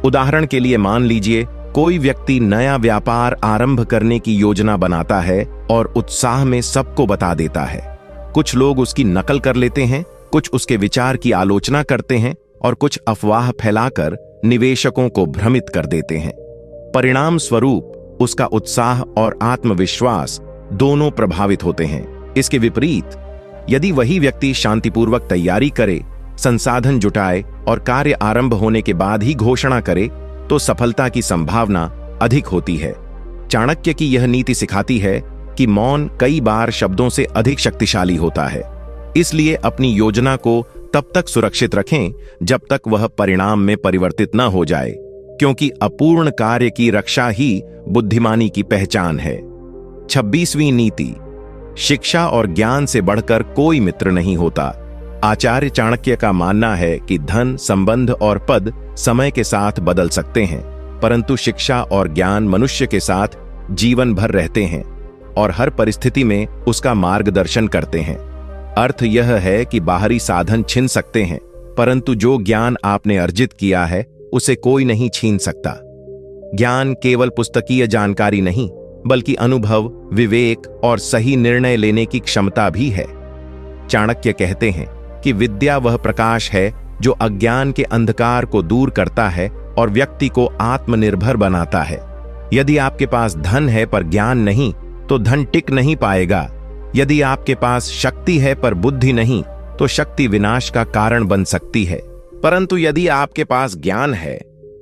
उदाहरण के लिए मान लीजिए कोई व्यक्ति नया व्यापार आरंभ करने की योजना बनाता है और उत्साह में सबको बता देता है। कुछ लोग उसकी नकल कर लेते हैं, कुछ उसके विचार की आलोचना करते हैं और कुछ अफवाह फैलाकर निवेशकों को भ्रमित कर देते हैं। परिणाम स्वरूप उसका उत्साह और आत्मविश्वास दोनों प्रभावित होते हैं। इसके विपरीत यदि वही व्यक्ति शांतिपूर्वक तैयारी करे, संसाधन जुटाए और कार्य आरंभ होने के बाद ही घोषणा करे, तो सफलता की संभावना अधिक होती है। चाणक्य की यह नीति सिखाती है कि मौन कई बार शब्दों से अधिक शक्तिशाली होता है। इसलिए अपनी योजना को तब तक सुरक्षित रखें जब तक वह परिणाम में परिवर्तित न हो जाए, क्योंकि अपूर्ण कार्य की रक्षा ही बुद्धिमानी की पहचान है। 26वीं नीति, शिक्षा और ज्ञान से बढ़कर कोई मित्र नहीं होता। आचार्य चाणक्य का मानना है कि धन, संबंध और पद समय के साथ बदल सकते हैं, परंतु शिक्षा और ज्ञान मनुष्य के साथ जीवन भर रहते हैं और हर परिस्थिति में उसका मार्गदर्शन करते हैं। अर्थ यह है कि बाहरी साधन छिन सकते हैं, परंतु जो ज्ञान आपने अर्जित किया है उसे कोई नहीं छीन सकता। ज्ञान केवल पुस्तकीय जानकारी नहीं, बल्कि अनुभव, विवेक और सही निर्णय लेने की क्षमता भी है। चाणक्य कहते हैं कि विद्या वह प्रकाश है जो अज्ञान के अंधकार को दूर करता है और व्यक्ति को आत्मनिर्भर बनाता है। यदि आपके पास धन है पर ज्ञान नहीं, तो धन टिक नहीं पाएगा। यदि आपके पास शक्ति है पर बुद्धि नहीं, तो शक्ति विनाश का कारण बन सकती है। परंतु यदि आपके पास ज्ञान है,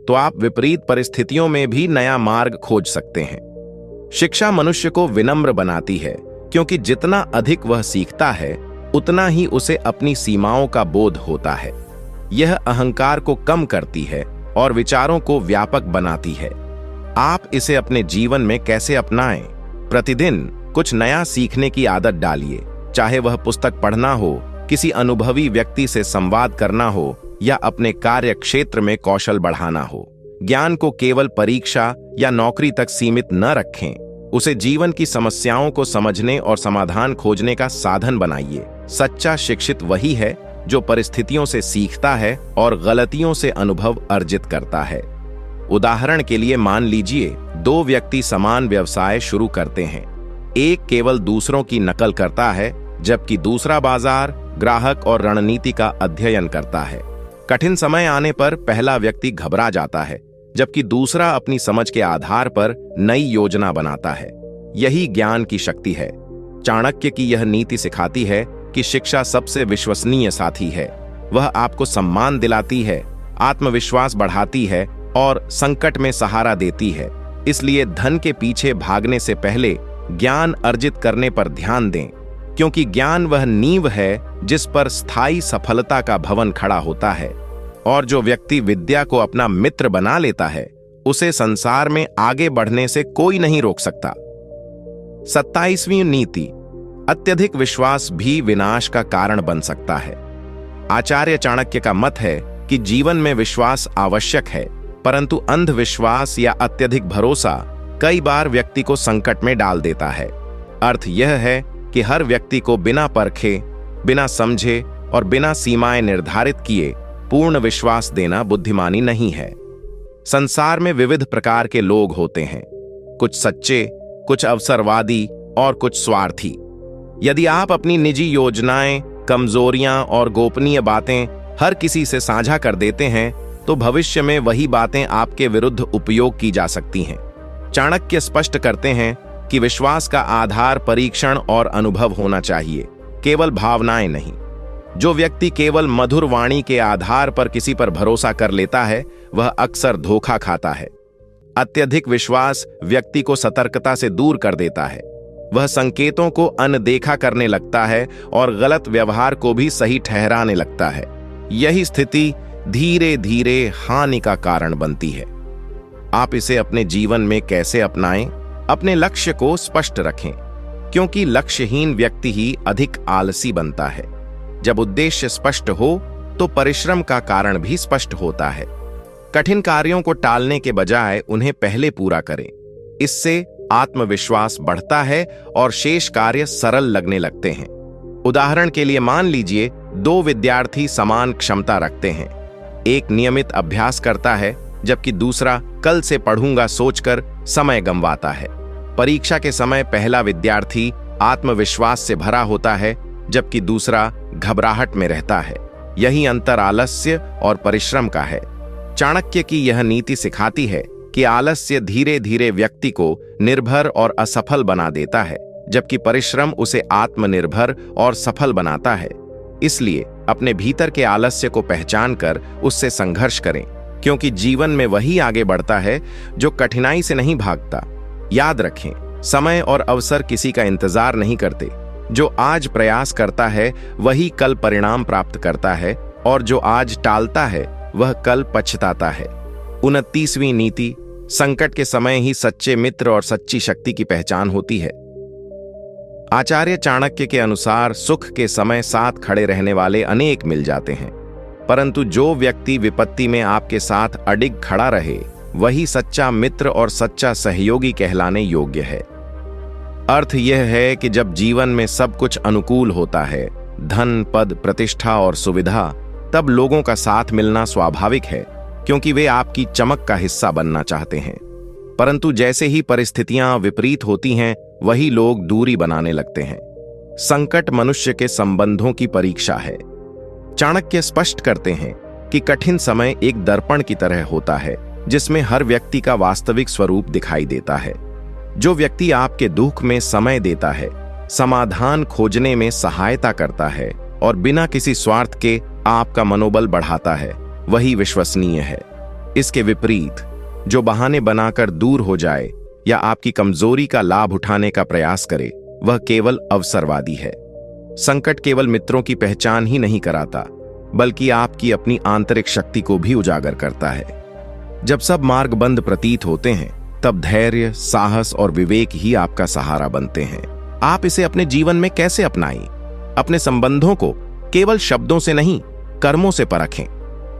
तो आप विपरीत परिस्थितियों में भी नया मार्ग खोज सकते हैं। शिक्षा मनुष्य को विनम्र बनाती है, क्योंकि जितना अधिक वह सीखता है, उतना ही उसे अपनी सीमाओं का बोध होता है। यह अहंकार को कम करती है और विचारों को व्यापक बनाती है। आप इसे अपने जीवन में कैसे अपनाएं? प्रतिदिन कुछ नया सीखने की आदत डालिए, चाहे वह पुस्तक पढ़ना हो, किसी अनुभवी व्यक्ति से संवाद करना हो या अपने कार्य क्षेत्र में कौशल बढ़ाना हो। ज्ञान को केवल परीक्षा या नौकरी तक सीमित न रखें, उसे जीवन की समस्याओं को समझने और समाधान खोजने का साधन बनाइए। सच्चा शिक्षित वही है जो परिस्थितियों से सीखता है और गलतियों से अनुभव अर्जित करता है। उदाहरण के लिए मान लीजिए दो व्यक्ति समान व्यवसाय शुरू करते हैं। एक केवल दूसरों की नकल करता है, जबकि दूसरा बाजार, ग्राहक और रणनीति का अध्ययन करता है। कठिन समय आने पर पहला व्यक्ति घबरा जाता है, जबकि दूसरा अपनी समझ के आधार पर नई योजना बनाता है। यही ज्ञान की शक्ति है। चाणक्य की यह नीति सिखाती है कि शिक्षा सबसे विश्वसनीय साथी है। वह आपको सम्मान दिलाती है, आत्मविश्वास बढ़ाती है और संकट में सहारा देती है। इसलिए धन के पीछे भागने से पहले ज्ञान अर्जित करने पर ध्यान दें। क्योंकि ज्ञान वह नींव है जिस पर स्थायी सफलता का भवन खड़ा होता है, और जो व्यक्ति विद्या को अपना मित्र बना लेता है उसे संसार में आगे बढ़ने से कोई नहीं रोक सकता। 27वीं नीति, अत्यधिक विश्वास भी विनाश का कारण बन सकता है। आचार्य चाणक्य का मत है कि जीवन में विश्वास आवश्यक है, परंतु अंधविश्वास या अत्यधिक भरोसा कई बार व्यक्ति को संकट में डाल देता है। अर्थ यह है कि हर व्यक्ति को बिना परखे, बिना समझे और बिना सीमाएं निर्धारित किए पूर्ण विश्वास देना बुद्धिमानी नहीं है। संसार में विविध प्रकार के लोग होते हैं, कुछ सच्चे, कुछ अवसरवादी और कुछ स्वार्थी। यदि आप अपनी निजी योजनाएं, कमजोरियां और गोपनीय बातें हर किसी से साझा कर देते हैं तो भविष्य में वही बातें आपके विरुद्ध उपयोग की जा सकती हैं। चाणक्य स्पष्ट करते हैं कि विश्वास का आधार परीक्षण और अनुभव होना चाहिए, केवल भावनाएं नहीं। जो व्यक्ति केवल मधुर वाणी के आधार पर किसी पर भरोसा कर लेता है वह अक्सर धोखा खाता है। अत्यधिक विश्वास व्यक्ति को सतर्कता से दूर कर देता है। वह संकेतों को अनदेखा करने लगता है और गलत व्यवहार को भी सही ठहराने लगता है। यही स्थिति धीरे धीरे हानि का कारण बनती है। आप इसे अपने जीवन में कैसे अपनाएं? अपने लक्ष्य को स्पष्ट रखें, क्योंकि लक्ष्यहीन व्यक्ति ही अधिक आलसी बनता है। जब उद्देश्य स्पष्ट हो तो परिश्रम का कारण भी स्पष्ट होता है। कठिन कार्यों को टालने के बजाय उन्हें पहले पूरा करें। इससे आत्मविश्वास बढ़ता है और शेष कार्य सरल लगने लगते हैं। उदाहरण के लिए मान लीजिए 2 विद्यार्थी समान क्षमता रखते हैं। एक नियमित अभ्यास करता है जबकि दूसरा कल से पढ़ूंगा सोचकर समय गंवाता है। परीक्षा के समय पहला विद्यार्थी आत्मविश्वास से भरा होता है जबकि दूसरा घबराहट में रहता है। यही अंतर आलस्य और परिश्रम का है। चाणक्य की यह नीति सिखाती है कि आलस्य धीरे धीरे व्यक्ति को निर्भर और असफल बना देता है, जबकि परिश्रम उसे आत्मनिर्भर और सफल बनाता है। इसलिए अपने भीतर के आलस्य को पहचान कर उससे संघर्ष करें, क्योंकि जीवन में वही आगे बढ़ता है जो कठिनाई से नहीं भागता। याद रखें, समय और अवसर किसी का इंतजार नहीं करते। जो आज प्रयास करता है वही कल परिणाम प्राप्त करता है, और जो आज टालता है वह कल पछताता है। 29वीं नीति, संकट के समय ही सच्चे मित्र और सच्ची शक्ति की पहचान होती है। आचार्य चाणक्य के अनुसार सुख के समय साथ खड़े रहने वाले अनेक मिल जाते हैं, परंतु जो व्यक्ति विपत्ति में आपके साथ अडिग खड़ा रहे वही सच्चा मित्र और सच्चा सहयोगी कहलाने योग्य है। अर्थ यह है कि जब जीवन में सब कुछ अनुकूल होता है, धन, पद, प्रतिष्ठा और सुविधा, तब लोगों का साथ मिलना स्वाभाविक है, क्योंकि वे आपकी चमक का हिस्सा बनना चाहते हैं। परंतु जैसे ही परिस्थितियां विपरीत होती हैं, वही लोग दूरी बनाने लगते हैं। संकट मनुष्य के संबंधों की परीक्षा है। चाणक्य स्पष्ट करते हैं कि कठिन समय एक दर्पण की तरह होता है, जिसमें हर व्यक्ति का वास्तविक स्वरूप दिखाई देता है। जो व्यक्ति आपके दुख में समय देता है, समाधान खोजने में सहायता करता है और बिना किसी स्वार्थ के आपका मनोबल बढ़ाता है, वही विश्वसनीय है। इसके विपरीत जो बहाने बनाकर दूर हो जाए या आपकी कमजोरी का लाभ उठाने का प्रयास करे, वह केवल अवसरवादी है। संकट केवल मित्रों की पहचान ही नहीं कराता, बल्कि आपकी अपनी आंतरिक शक्ति को भी उजागर करता है। जब सब मार्ग बंद प्रतीत होते हैं, तब धैर्य, साहस और विवेक ही आपका सहारा बनते हैं। आप इसे अपने जीवन में कैसे अपनाएं? अपने संबंधों को केवल शब्दों से नहीं, कर्मों से परखें।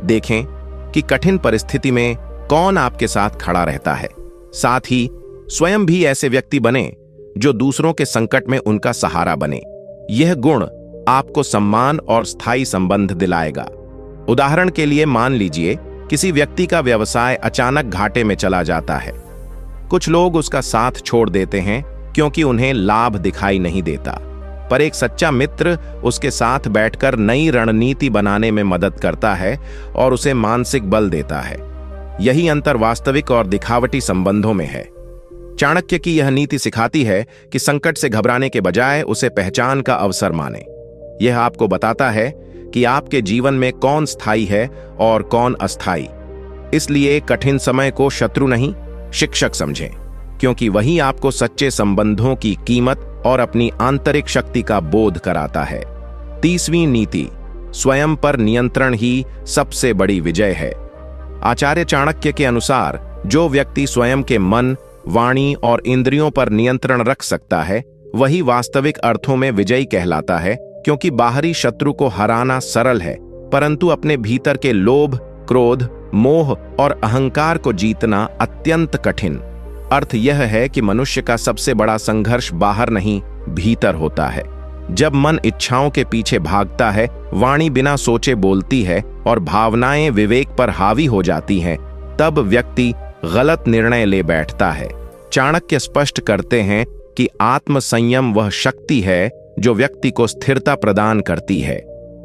देखें कि कठिन परिस्थिति में कौन आपके साथ खड़ा रहता है। साथ ही स्वयं भी ऐसे व्यक्ति बने जो दूसरों के संकट में उनका सहारा बने। यह गुण आपको सम्मान और स्थायी संबंध दिलाएगा। उदाहरण के लिए मान लीजिए किसी व्यक्ति का व्यवसाय अचानक घाटे में चला जाता है। कुछ लोग उसका साथ छोड़ देते हैं क्योंकि उन्हें लाभ दिखाई नहीं देता, पर एक सच्चा मित्र उसके साथ बैठकर नई रणनीति बनाने में मदद करता है और उसे मानसिक बल देता है। यही अंतर वास्तविक और दिखावटी संबंधों में है। चाणक्य की यह नीति सिखाती है कि संकट से घबराने के बजाय उसे पहचान का अवसर माने। यह आपको बताता है कि आपके जीवन में कौन स्थायी है और कौन अस्थायी। इसलिए कठिन समय को शत्रु नहीं, शिक्षक समझें, क्योंकि वही आपको सच्चे संबंधों की कीमत और अपनी आंतरिक शक्ति का बोध कराता है। 30वीं नीति, स्वयं पर नियंत्रण ही सबसे बड़ी विजय है। आचार्य चाणक्य के अनुसार जो व्यक्ति स्वयं के मन, वाणी और इंद्रियों पर नियंत्रण रख सकता है वही वास्तविक अर्थों में विजयी कहलाता है, क्योंकि बाहरी शत्रु को हराना सरल है, परंतु अपने भीतर के लोभ, क्रोध, मोह और अहंकार को जीतना अत्यंत कठिन। अर्थ यह है कि मनुष्य का सबसे बड़ा संघर्ष बाहर नहीं, भीतर होता है। जब मन इच्छाओं के पीछे भागता है, वाणी बिना सोचे बोलती है और भावनाएं विवेक पर हावी हो जाती हैं, तब व्यक्ति गलत निर्णय ले बैठता है। चाणक्य स्पष्ट करते हैं कि आत्म संयम वह शक्ति है जो व्यक्ति को स्थिरता प्रदान करती है।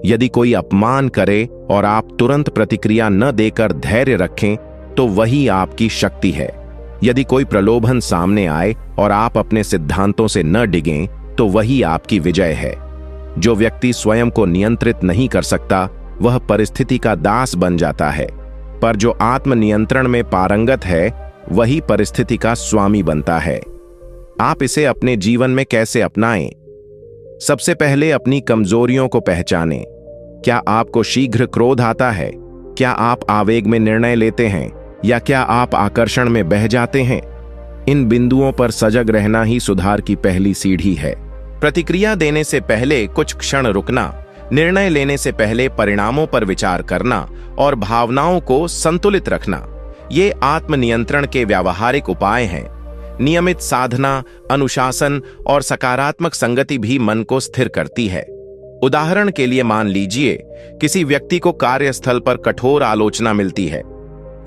यदि कोई अपमान करे और आप तुरंत प्रतिक्रिया न देकर धैर्य रखें तो वही आपकी शक्ति है। यदि कोई प्रलोभन सामने आए और आप अपने सिद्धांतों से न डिगें तो वही आपकी विजय है। जो व्यक्ति स्वयं को नियंत्रित नहीं कर सकता वह परिस्थिति का दास बन जाता है, पर जो आत्मनियंत्रण में पारंगत है वही परिस्थिति का स्वामी बनता है। आप इसे अपने जीवन में कैसे अपनाएं? सबसे पहले अपनी कमजोरियों को पहचानें। क्या आपको शीघ्र क्रोध आता है? क्या आप आवेग में निर्णय लेते हैं? या क्या आप आकर्षण में बह जाते हैं? इन बिंदुओं पर सजग रहना ही सुधार की पहली सीढ़ी है। प्रतिक्रिया देने से पहले कुछ क्षण रुकना, निर्णय लेने से पहले परिणामों पर विचार करना और भावनाओं को संतुलित रखना, ये आत्मनियंत्रण के व्यावहारिक उपाय हैं। नियमित साधना, अनुशासन और सकारात्मक संगति भी मन को स्थिर करती है। उदाहरण के लिए मान लीजिए किसी व्यक्ति को कार्यस्थल पर कठोर आलोचना मिलती है।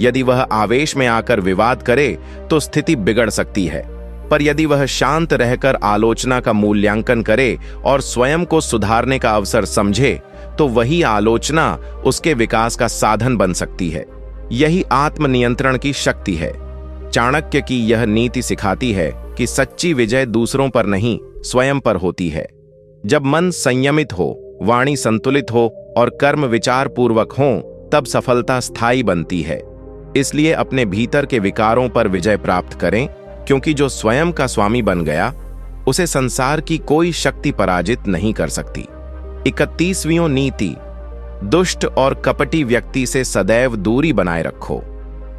यदि वह आवेश में आकर विवाद करे तो स्थिति बिगड़ सकती है, पर यदि वह शांत रहकर आलोचना का मूल्यांकन करे और स्वयं को सुधारने का अवसर समझे तो वही आलोचना उसके विकास का साधन बन सकती है। यही आत्मनियंत्रण की शक्ति है। चाणक्य की यह नीति सिखाती है कि सच्ची विजय दूसरों पर नहीं, स्वयं पर होती है। जब मन संयमित हो, वाणी संतुलित हो और कर्म विचार पूर्वक हो, तब सफलता स्थायी बनती है। इसलिए अपने भीतर के विकारों पर विजय प्राप्त करें, क्योंकि जो स्वयं का स्वामी बन गया उसे संसार की कोई शक्ति पराजित नहीं कर सकती। 31वीं नीति, दुष्ट और कपटी व्यक्ति से सदैव दूरी बनाए रखो।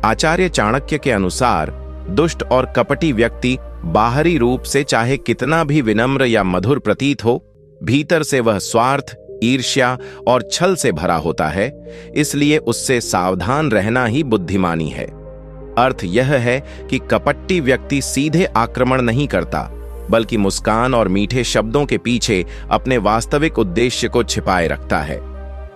आचार्य चाणक्य के अनुसार दुष्ट और कपटी व्यक्ति बाहरी रूप से चाहे कितना भी विनम्र या मधुर प्रतीत हो, भीतर से वह स्वार्थ, ईर्ष्या और छल से भरा होता है। इसलिए उससे सावधान रहना ही बुद्धिमानी है। अर्थ यह है कि कपटी व्यक्ति सीधे आक्रमण नहीं करता, बल्कि मुस्कान और मीठे शब्दों के पीछे अपने वास्तविक उद्देश्य को छिपाए रखता है।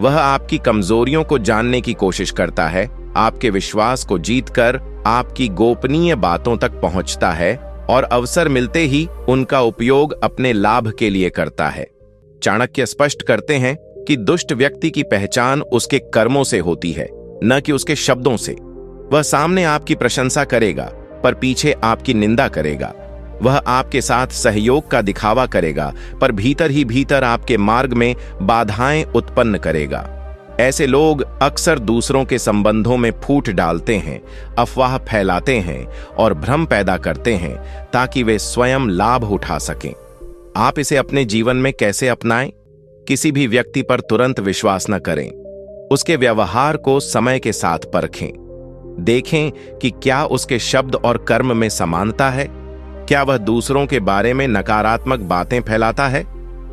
वह आपकी कमजोरियों को जानने की कोशिश करता है, आपके विश्वास को जीतकर आपकी गोपनीय बातों तक पहुंचता है और अवसर मिलते ही उनका उपयोग अपने लाभ के लिए करता है। चाणक्य स्पष्ट करते हैं कि दुष्ट व्यक्ति की पहचान उसके कर्मों से होती है, न कि उसके शब्दों से। वह सामने आपकी प्रशंसा करेगा पर पीछे आपकी निंदा करेगा। वह आपके साथ सहयोग का दिखावा करेगा पर भीतर ही भीतर आपके मार्ग में बाधाएं उत्पन्न करेगा। ऐसे लोग अक्सर दूसरों के संबंधों में फूट डालते हैं, अफवाह फैलाते हैं और भ्रम पैदा करते हैं ताकि वे स्वयं लाभ उठा सकें। आप इसे अपने जीवन में कैसे अपनाएं? किसी भी व्यक्ति पर तुरंत विश्वास न करें। उसके व्यवहार को समय के साथ परखें। देखें कि क्या उसके शब्द और कर्म में समानता है। क्या वह दूसरों के बारे में नकारात्मक बातें फैलाता है?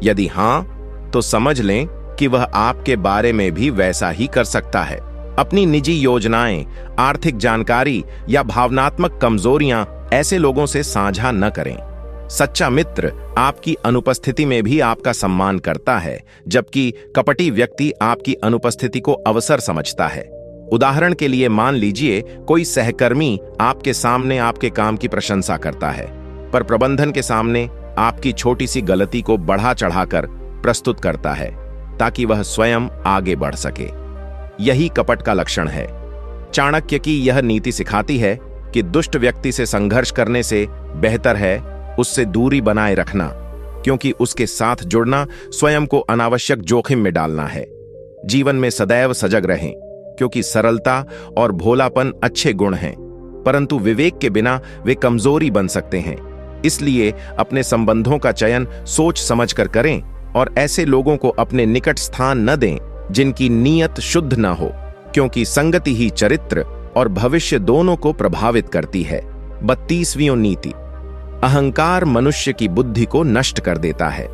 यदि हां, तो समझ लें कि वह आपके बारे में भी वैसा ही कर सकता है। अपनी निजी योजनाएं, आर्थिक जानकारी या भावनात्मक कमजोरियां ऐसे लोगों से साझा न करें। सच्चा मित्र आपकी अनुपस्थिति में भी आपका सम्मान करता है, जबकि कपटी व्यक्ति आपकी अनुपस्थिति को अवसर समझता है। उदाहरण के लिए मान लीजिए कोई सहकर्मी आपके सामने आपके काम की प्रशंसा करता है, पर प्रबंधन के सामने आपकी छोटी सी गलती को बढ़ा चढ़ाकर प्रस्तुत करता है ताकि वह स्वयं आगे बढ़ सके। यही कपट का लक्षण है। चाणक्य की यह नीति सिखाती है कि दुष्ट व्यक्ति से संघर्ष करने से बेहतर है उससे दूरी बनाए रखना, क्योंकि उसके साथ जुड़ना स्वयं को अनावश्यक जोखिम में डालना है। जीवन में सदैव सजग रहें, क्योंकि सरलता और भोलापन अच्छे गुण हैं, परंतु विवेक के बिना वे कमजोरी बन सकते हैं। इसलिए अपने संबंधों का चयन सोच समझकर करें और ऐसे लोगों को अपने निकट स्थान न दें जिनकी नीयत शुद्ध न हो, क्योंकि संगति ही चरित्र और भविष्य दोनों को प्रभावित करती है। 32वीं नीति, अहंकार मनुष्य की बुद्धि को नष्ट कर देता है।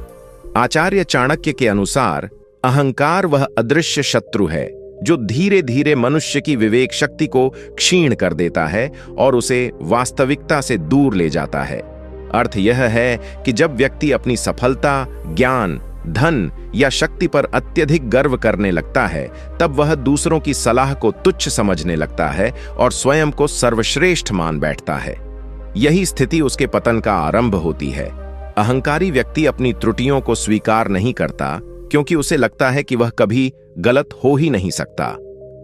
आचार्य चाणक्य के अनुसार अहंकार वह अदृश्य शत्रु है जो धीरे धीरे मनुष्य की विवेक शक्ति को क्षीण कर देता है और उसे वास्तविकता से दूर ले जाता है। अर्थ यह है कि जब व्यक्ति अपनी सफलता, ज्ञान, धन या शक्ति पर अत्यधिक गर्व करने लगता है, तब वह दूसरों की सलाह को तुच्छ समझने लगता है और स्वयं को सर्वश्रेष्ठ मान बैठता है। यही स्थिति उसके पतन का आरंभ होती है। अहंकारी व्यक्ति अपनी त्रुटियों को स्वीकार नहीं करता क्योंकि उसे लगता है कि वह कभी गलत हो ही नहीं सकता।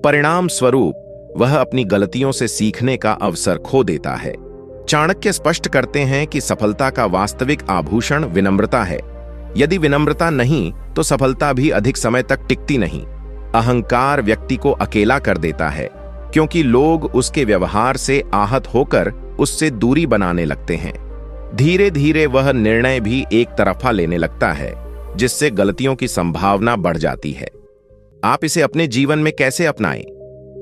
परिणाम स्वरूप वह अपनी गलतियों से सीखने का अवसर खो देता है। चाणक्य स्पष्ट करते हैं कि सफलता का वास्तविक आभूषण विनम्रता है। यदि विनम्रता नहीं तो सफलता भी अधिक समय तक टिकती नहीं। अहंकार व्यक्ति को अकेला कर देता है क्योंकि लोग उसके व्यवहार से आहत होकर उससे दूरी बनाने लगते हैं। धीरे धीरे वह निर्णय भी एक तरफा लेने लगता है, जिससे गलतियों की संभावना बढ़ जाती है। आप इसे अपने जीवन में कैसे अपनाएं?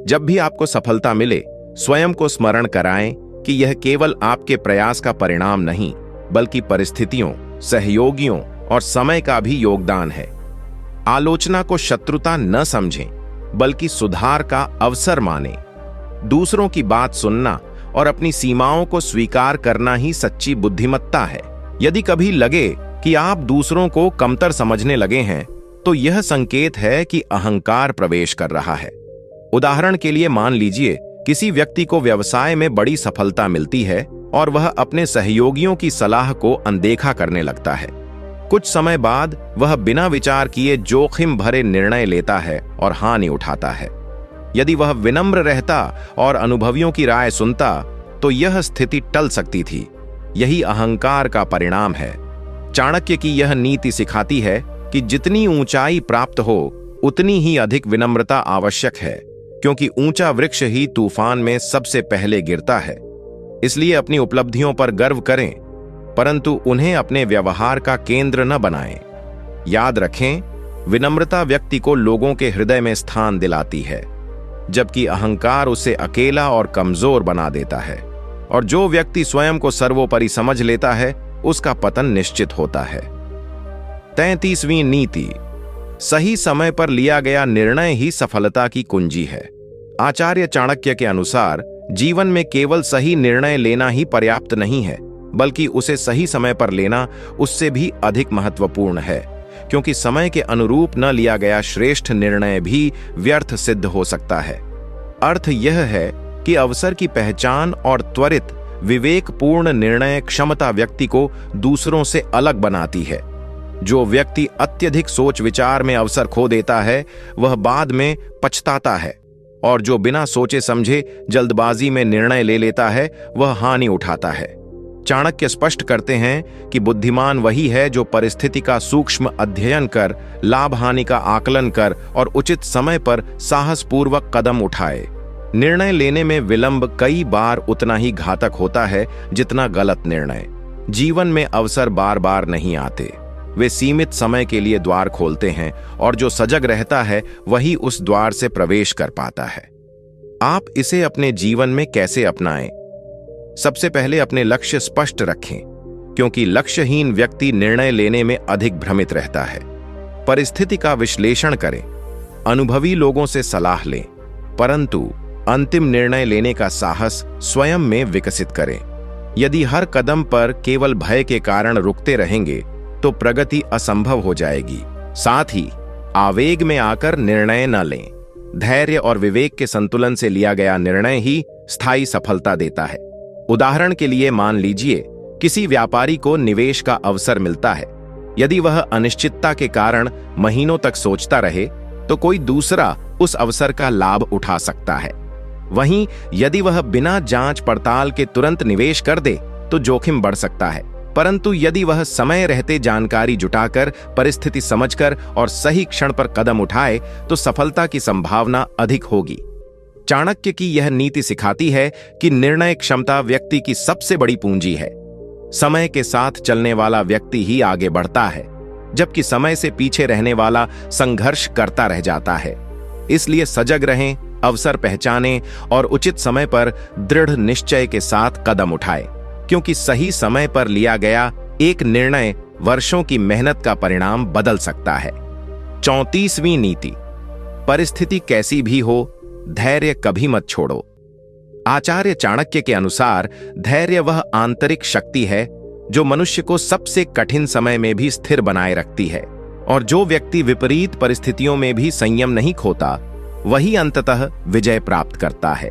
जब भी आपको सफलता मिले, स्वयं को स्मरण कराएं कि यह केवल आपके प्रयास का परिणाम नहीं, बल्कि परिस्थितियों, सहयोगियों और समय का भी योगदान है। आलोचना को शत्रुता न समझें, बल्कि सुधार का अवसर मानें। दूसरों की बात सुनना और अपनी सीमाओं को स्वीकार करना ही सच्ची बुद्धिमत्ता है। यदि कभी लगे कि आप दूसरों को कमतर समझने लगे हैं, तो यह संकेत है कि अहंकार प्रवेश कर रहा है। उदाहरण के लिए मान लीजिए किसी व्यक्ति को व्यवसाय में बड़ी सफलता मिलती है और वह अपने सहयोगियों की सलाह को अनदेखा करने लगता है। कुछ समय बाद वह बिना विचार किए जोखिम भरे निर्णय लेता है और हानि उठाता है। यदि वह विनम्र रहता और अनुभवियों की राय सुनता तो यह स्थिति टल सकती थी। यही अहंकार का परिणाम है। चाणक्य की यह नीति सिखाती है कि जितनी ऊंचाई प्राप्त हो, उतनी ही अधिक विनम्रता आवश्यक है, क्योंकि ऊंचा वृक्ष ही तूफान में सबसे पहले गिरता है। इसलिए अपनी उपलब्धियों पर गर्व करें, परंतु उन्हें अपने व्यवहार का केंद्र न बनाएं। याद रखें, विनम्रता व्यक्ति को लोगों के हृदय में स्थान दिलाती है, जबकि अहंकार उसे अकेला और कमजोर बना देता है। और जो व्यक्ति स्वयं को सर्वोपरि समझ लेता है, उसका पतन निश्चित होता है। 33वीं नीति, सही समय पर लिया गया निर्णय ही सफलता की कुंजी है। आचार्य चाणक्य के अनुसार जीवन में केवल सही निर्णय लेना ही पर्याप्त नहीं है, बल्कि उसे सही समय पर लेना उससे भी अधिक महत्वपूर्ण है, क्योंकि समय के अनुरूप न लिया गया श्रेष्ठ निर्णय भी व्यर्थ सिद्ध हो सकता है। अर्थ यह है कि अवसर की पहचान और त्वरित विवेकपूर्ण निर्णय क्षमता व्यक्ति को दूसरों से अलग बनाती है। जो व्यक्ति अत्यधिक सोच विचार में अवसर खो देता है, वह बाद में पछताता है, और जो बिना सोचे समझे जल्दबाजी में निर्णय ले लेता है, वह हानि उठाता है। चाणक्य स्पष्ट करते हैं कि बुद्धिमान वही है जो परिस्थिति का सूक्ष्म अध्ययन कर, लाभ हानि का आकलन कर और उचित समय पर साहसपूर्वक कदम उठाए। निर्णय लेने में विलंब कई बार उतना ही घातक होता है जितना गलत निर्णय। जीवन में अवसर बार बार नहीं आते, वे सीमित समय के लिए द्वार खोलते हैं, और जो सजग रहता है वही उस द्वार से प्रवेश कर पाता है। आप इसे अपने जीवन में कैसे अपनाएं? सबसे पहले अपने लक्ष्य स्पष्ट रखें, क्योंकि लक्ष्यहीन व्यक्ति निर्णय लेने में अधिक भ्रमित रहता है। परिस्थिति का विश्लेषण करें, अनुभवी लोगों से सलाह लें, परंतु अंतिम निर्णय लेने का साहस स्वयं में विकसित करें। यदि हर कदम पर केवल भय के कारण रुकते रहेंगे तो प्रगति असंभव हो जाएगी। साथ ही आवेग में आकर निर्णय न लें। धैर्य और विवेक के संतुलन से लिया गया निर्णय ही स्थायी सफलता देता है। उदाहरण के लिए मान लीजिए किसी व्यापारी को निवेश का अवसर मिलता है। यदि वह अनिश्चितता के कारण महीनों तक सोचता रहे तो कोई दूसरा उस अवसर का लाभ उठा सकता है। वहीं यदि वह बिना जांच पड़ताल के तुरंत निवेश कर दे तो जोखिम बढ़ सकता है, परंतु यदि वह समय रहते जानकारी जुटाकर, परिस्थिति समझकर और सही क्षण पर कदम उठाए तो सफलता की संभावना अधिक होगी। चाणक्य की यह नीति सिखाती है कि निर्णय क्षमता व्यक्ति की सबसे बड़ी पूंजी है। समय के साथ चलने वाला व्यक्ति ही आगे बढ़ता है, जबकि समय से पीछे रहने वाला संघर्ष करता रह जाता है। इसलिए सजग रहें, अवसर पहचानें और उचित समय पर दृढ़ निश्चय के साथ कदम उठाएं, क्योंकि सही समय पर लिया गया एक निर्णय वर्षों की मेहनत का परिणाम बदल सकता है। 34वीं नीति, परिस्थिति कैसी भी हो, धैर्य कभी मत छोड़ो। आचार्य चाणक्य के अनुसार धैर्य वह आंतरिक शक्ति है जो मनुष्य को सबसे कठिन समय में भी स्थिर बनाए रखती है, और जो व्यक्ति विपरीत परिस्थितियों में भी संयम नहीं खोता, वही अंततः विजय प्राप्त करता है।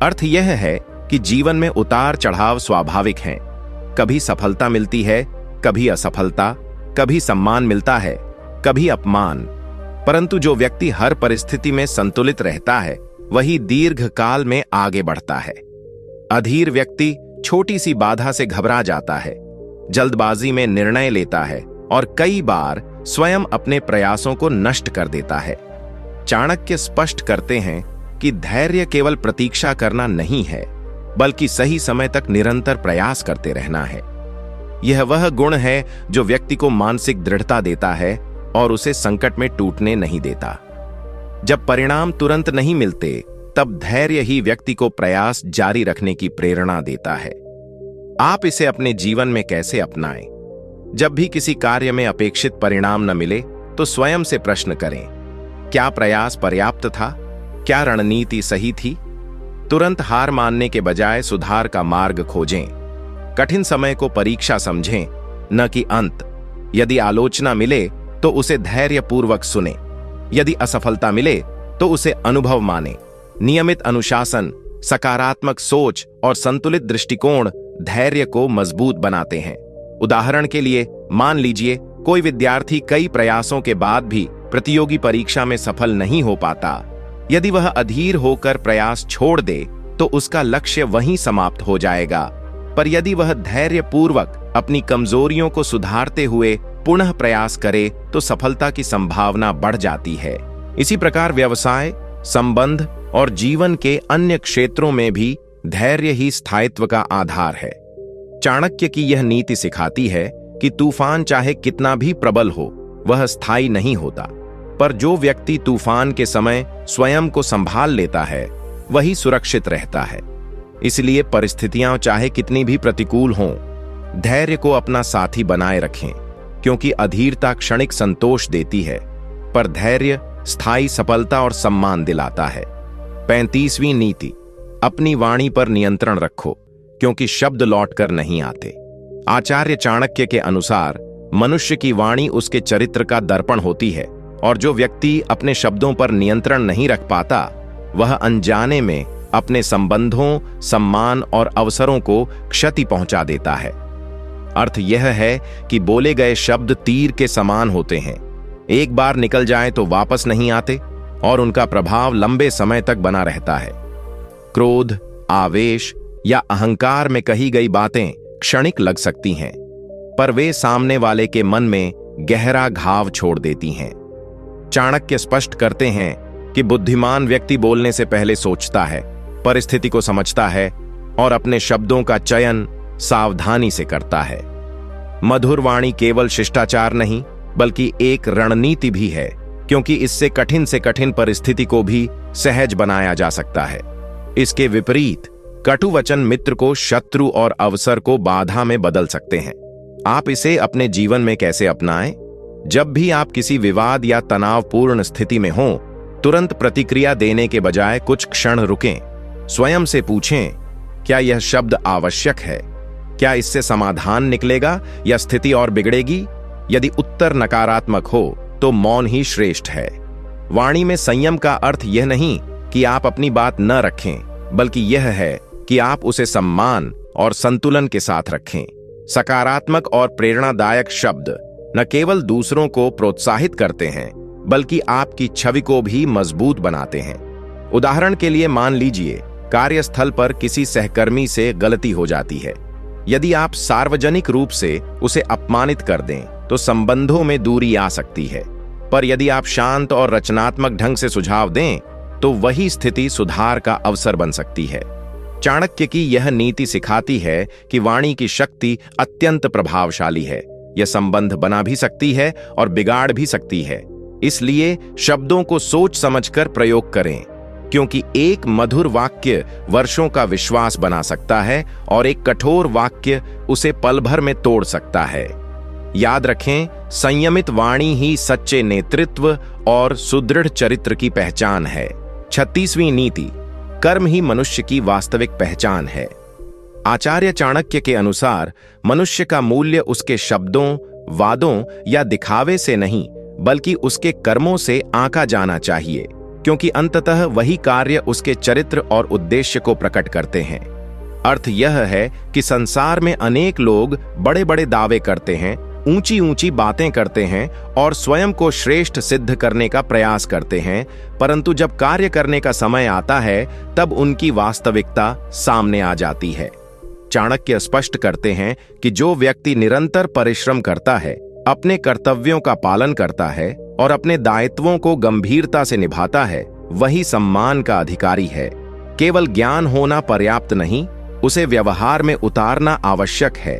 अर्थ यह है कि जीवन में उतार चढ़ाव स्वाभाविक हैं। कभी सफलता मिलती है, कभी असफलता, कभी सम्मान मिलता है, कभी अपमान। परंतु जो व्यक्ति हर परिस्थिति में संतुलित रहता है, वही दीर्घ काल में आगे बढ़ता है। अधीर व्यक्ति छोटी सी बाधा से घबरा जाता है, जल्दबाजी में निर्णय लेता है और कई बार स्वयं अपने प्रयासों को नष्ट कर देता है। चाणक्य स्पष्ट करते हैं कि धैर्य केवल प्रतीक्षा करना नहीं है, बल्कि सही समय तक निरंतर प्रयास करते रहना है। यह वह गुण है जो व्यक्ति को मानसिक दृढ़ता देता है और उसे संकट में टूटने नहीं देता। जब परिणाम तुरंत नहीं मिलते, तब धैर्य ही व्यक्ति को प्रयास जारी रखने की प्रेरणा देता है। आप इसे अपने जीवन में कैसे अपनाएं? जब भी किसी कार्य में अपेक्षित परिणाम न मिले, तो स्वयं से प्रश्न करें, क्या प्रयास पर्याप्त था? क्या रणनीति सही थी? तुरंत हार मानने के बजाय सुधार का मार्ग खोजें। कठिन समय को परीक्षा समझें, न कि अंत। यदि आलोचना मिले तो उसे धैर्यपूर्वक सुने, यदि असफलता मिले तो उसे अनुभव माने। नियमित अनुशासन, सकारात्मक सोच और संतुलित दृष्टिकोण धैर्य को मजबूत बनाते हैं। उदाहरण के लिए, मान लीजिए कोई विद्यार्थी कई प्रयासों के बाद भी प्रतियोगी परीक्षा में सफल नहीं हो पाता। यदि वह अधीर होकर प्रयास छोड़ दे, तो उसका लक्ष्य वहीं समाप्त हो जाएगा। पर यदि वह धैर्यपूर्वक अपनी कमजोरियों को सुधारते हुए पुनः प्रयास करे, तो सफलता की संभावना बढ़ जाती है। इसी प्रकार व्यवसाय, संबंध और जीवन के अन्य क्षेत्रों में भी धैर्य ही स्थायित्व का आधार है। चाणक्य की यह नीति सिखाती है कि तूफान चाहे कितना भी प्रबल हो, वह स्थायी नहीं होता। पर जो व्यक्ति तूफान के समय स्वयं को संभाल लेता है, वही सुरक्षित रहता है। इसलिए परिस्थितियां चाहे कितनी भी प्रतिकूल हों, धैर्य को अपना साथी बनाए रखें, क्योंकि अधीरता क्षणिक संतोष देती है, पर धैर्य स्थायी सफलता और सम्मान दिलाता है। 35वीं नीति, अपनी वाणी पर नियंत्रण रखो, क्योंकि शब्द लौटकर नहीं आते। आचार्य चाणक्य के अनुसार मनुष्य की वाणी उसके चरित्र का दर्पण होती है, और जो व्यक्ति अपने शब्दों पर नियंत्रण नहीं रख पाता, वह अनजाने में अपने संबंधों, सम्मान और अवसरों को क्षति पहुंचा देता है। अर्थ यह है कि बोले गए शब्द तीर के समान होते हैं। एक बार निकल जाए तो वापस नहीं आते, और उनका प्रभाव लंबे समय तक बना रहता है। क्रोध, आवेश या अहंकार में कही गई बातें क्षणिक लग सकती हैं, पर वे सामने वाले के मन में गहरा घाव छोड़ देती हैं। चाणक्य स्पष्ट करते हैं कि बुद्धिमान व्यक्ति बोलने से पहले सोचता है, परिस्थिति को समझता है और अपने शब्दों का चयन सावधानी से करता है। मधुर वाणी केवल शिष्टाचार नहीं, बल्कि एक रणनीति भी है, क्योंकि इससे कठिन से कठिन परिस्थिति को भी सहज बनाया जा सकता है। इसके विपरीत कटु वचन मित्र को शत्रु और अवसर को बाधा में बदल सकते हैं। आप इसे अपने जीवन में कैसे अपनाएं? जब भी आप किसी विवाद या तनावपूर्ण स्थिति में हों, तुरंत प्रतिक्रिया देने के बजाय कुछ क्षण रुकें। स्वयं से पूछें, क्या यह शब्द आवश्यक है? क्या इससे समाधान निकलेगा या स्थिति और बिगड़ेगी? यदि उत्तर नकारात्मक हो, तो मौन ही श्रेष्ठ है। वाणी में संयम का अर्थ यह नहीं कि आप अपनी बात न रखें, बल्कि यह है कि आप उसे सम्मान और संतुलन के साथ रखें। सकारात्मक और प्रेरणादायक शब्द न केवल दूसरों को प्रोत्साहित करते हैं, बल्कि आपकी छवि को भी मजबूत बनाते हैं। उदाहरण के लिए, मान लीजिए कार्यस्थल पर किसी सहकर्मी से गलती हो जाती है। यदि आप सार्वजनिक रूप से उसे अपमानित कर दें, तो संबंधों में दूरी आ सकती है। पर यदि आप शांत और रचनात्मक ढंग से सुझाव दें, तो वही स्थिति सुधार का अवसर बन सकती है। चाणक्य की यह नीति सिखाती है कि वाणी की शक्ति अत्यंत प्रभावशाली है। यह संबंध बना भी सकती है और बिगाड़ भी सकती है। इसलिए शब्दों को सोच समझकर प्रयोग करें, क्योंकि एक मधुर वाक्य वर्षों का विश्वास बना सकता है और एक कठोर वाक्य उसे पल भर में तोड़ सकता है। याद रखें, संयमित वाणी ही सच्चे नेतृत्व और सुदृढ़ चरित्र की पहचान है। 36वीं नीति, कर्म ही मनुष्य की वास्तविक पहचान है। आचार्य चाणक्य के अनुसार मनुष्य का मूल्य उसके शब्दों, वादों या दिखावे से नहीं, बल्कि उसके कर्मों से आंका जाना चाहिए, क्योंकि अंततः वही कार्य उसके चरित्र और उद्देश्य को प्रकट करते हैं। अर्थ यह है कि संसार में अनेक लोग बड़े बड़े दावे करते हैं, ऊंची ऊंची बातें करते हैं और स्वयं को श्रेष्ठ सिद्ध करने का प्रयास करते हैं, परंतु जब कार्य करने का समय आता है तब उनकी वास्तविकता सामने आ जाती है। चाणक्य स्पष्ट करते हैं कि जो व्यक्ति निरंतर परिश्रम करता है, अपने कर्तव्यों का पालन करता है और अपने दायित्वों को गंभीरता से निभाता है, वही सम्मान का अधिकारी है। केवल ज्ञान होना पर्याप्त नहीं, उसे व्यवहार में उतारना आवश्यक है।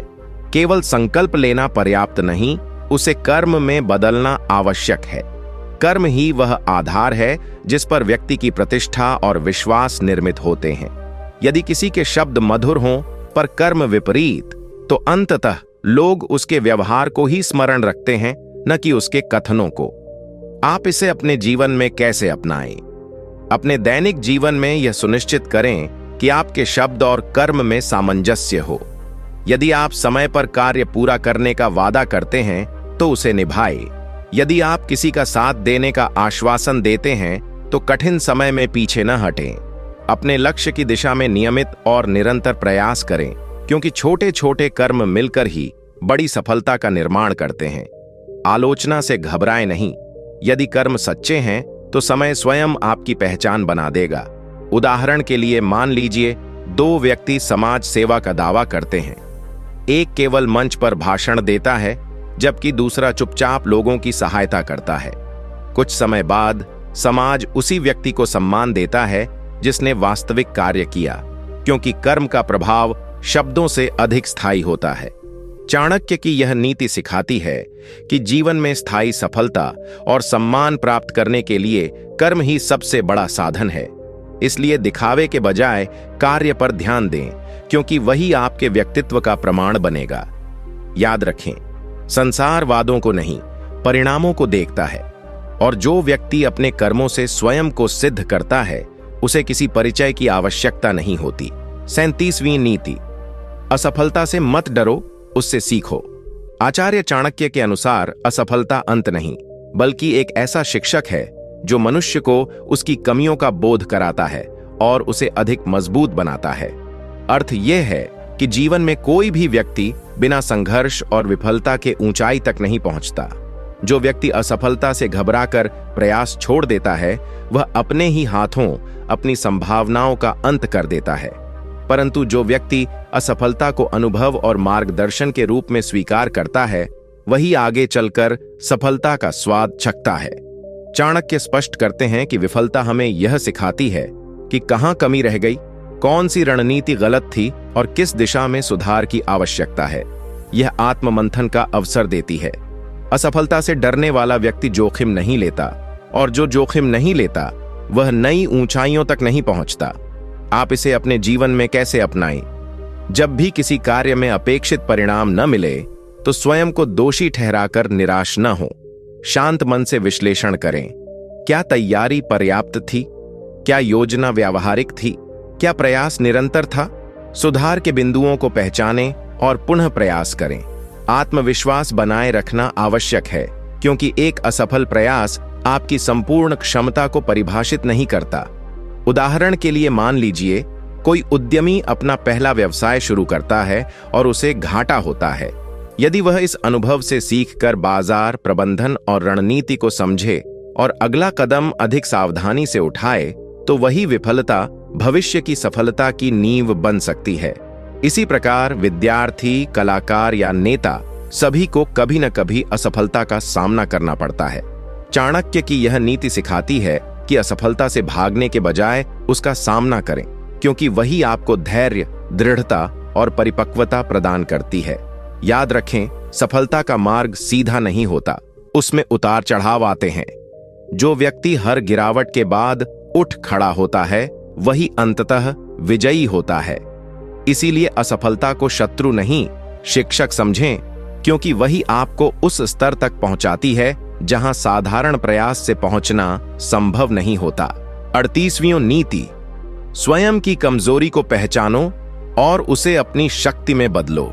केवल संकल्प लेना पर्याप्त नहीं, उसे कर्म में बदलना आवश्यक है। कर्म ही वह आधार है जिस पर व्यक्ति की प्रतिष्ठा और विश्वास निर्मित होते हैं। यदि किसी के शब्द मधुर हों पर कर्म विपरीत, तो अंततः लोग उसके व्यवहार को ही स्मरण रखते हैं, न कि उसके कथनों को। आप इसे अपने जीवन में कैसे अपनाएं? अपने दैनिक जीवन में यह सुनिश्चित करें कि आपके शब्द और कर्म में सामंजस्य हो। यदि आप समय पर कार्य पूरा करने का वादा करते हैं तो उसे निभाएं। यदि आप किसी का साथ देने का आश्वासन देते हैं तो कठिन समय में पीछे न हटें। अपने लक्ष्य की दिशा में नियमित और निरंतर प्रयास करें, क्योंकि छोटे छोटे कर्म मिलकर ही बड़ी सफलता का निर्माण करते हैं। आलोचना से घबराएं नहीं। यदि कर्म सच्चे हैं तो समय स्वयं आपकी पहचान बना देगा। उदाहरण के लिए मान लीजिए, दो व्यक्ति समाज सेवा का दावा करते हैं। एक केवल मंच पर भाषण देता है, जबकि दूसरा चुपचाप लोगों की सहायता करता है। कुछ समय बाद समाज उसी व्यक्ति को सम्मान देता है जिसने वास्तविक कार्य किया, क्योंकि कर्म का प्रभाव शब्दों से अधिक स्थायी होता है। चाणक्य की यह नीति सिखाती है कि जीवन में स्थायी सफलता और सम्मान प्राप्त करने के लिए कर्म ही सबसे बड़ा साधन है। इसलिए दिखावे के बजाय कार्य पर ध्यान दें, क्योंकि वही आपके व्यक्तित्व का प्रमाण बनेगा। याद रखें, संसार वादों को नहीं, परिणामों को देखता है, और जो व्यक्ति अपने कर्मों से स्वयं को सिद्ध करता है, उसे किसी परिचय की आवश्यकता नहीं होती। 37वीं नीति, असफलता से मत डरो, उससे सीखो। आचार्य चाणक्य के अनुसार असफलता अंत नहीं, बल्कि एक ऐसा शिक्षक है जो मनुष्य को उसकी कमियों का बोध कराता है और उसे अधिक मजबूत बनाता है। अर्थ यह है कि जीवन में कोई भी व्यक्ति बिना संघर्ष और विफलता के ऊंचाई तक नहीं पहुंचता। जो व्यक्ति असफलता से घबराकर प्रयास छोड़ देता है, वह अपने ही हाथों अपनी संभावनाओं का अंत कर देता है। परंतु जो व्यक्ति असफलता को अनुभव और मार्गदर्शन के रूप में स्वीकार करता है, वही आगे चलकर सफलता का स्वाद चखता है। चाणक्य स्पष्ट करते हैं कि विफलता हमें यह सिखाती है कि कहां कमी रह गई, कौन सी रणनीति गलत थी और किस दिशा में सुधार की आवश्यकता है। यह आत्ममंथन का अवसर देती है। असफलता से डरने वाला व्यक्ति जोखिम नहीं लेता, और जो जोखिम नहीं लेता वह नई ऊंचाइयों तक नहीं पहुंचता। आप इसे अपने जीवन में कैसे अपनाएं? जब भी किसी कार्य में अपेक्षित परिणाम न मिले तो स्वयं को दोषी ठहराकर निराश न हो। शांत मन से विश्लेषण करें। क्या तैयारी पर्याप्त थी? क्या योजना व्यावहारिक थी? क्या प्रयास निरंतर था? सुधार के बिंदुओं को पहचानें और पुनः प्रयास करें। आत्मविश्वास बनाए रखना आवश्यक है, क्योंकि एक असफल प्रयास आपकी संपूर्ण क्षमता को परिभाषित नहीं करता। उदाहरण के लिए मान लीजिए, कोई उद्यमी अपना पहला व्यवसाय शुरू करता है और उसे घाटा होता है। यदि वह इस अनुभव से सीखकर बाजार प्रबंधन और रणनीति को समझे और अगला कदम अधिक सावधानी से उठाए, तो वही विफलता भविष्य की सफलता की नींव बन सकती है। इसी प्रकार विद्यार्थी, कलाकार या नेता सभी को कभी न कभी असफलता का सामना करना पड़ता है। चाणक्य की यह नीति सिखाती है कि असफलता से भागने के बजाय उसका सामना करें। क्योंकि वही आपको धैर्य, दृढ़ता और परिपक्वता प्रदान करती है। याद रखें, सफलता का मार्ग सीधा नहीं होता, उसमें उतार चढ़ाव आते हैं। जो व्यक्ति हर गिरावट के बाद उठ खड़ा होता है वही अंततः विजयी होता है। इसीलिए असफलता को शत्रु नहीं, शिक्षक समझें, क्योंकि वही आपको उस स्तर तक पहुंचाती है जहां साधारण प्रयास से पहुंचना संभव नहीं होता। 38वीं नीति, स्वयं की कमजोरी को पहचानो और उसे अपनी शक्ति में बदलो।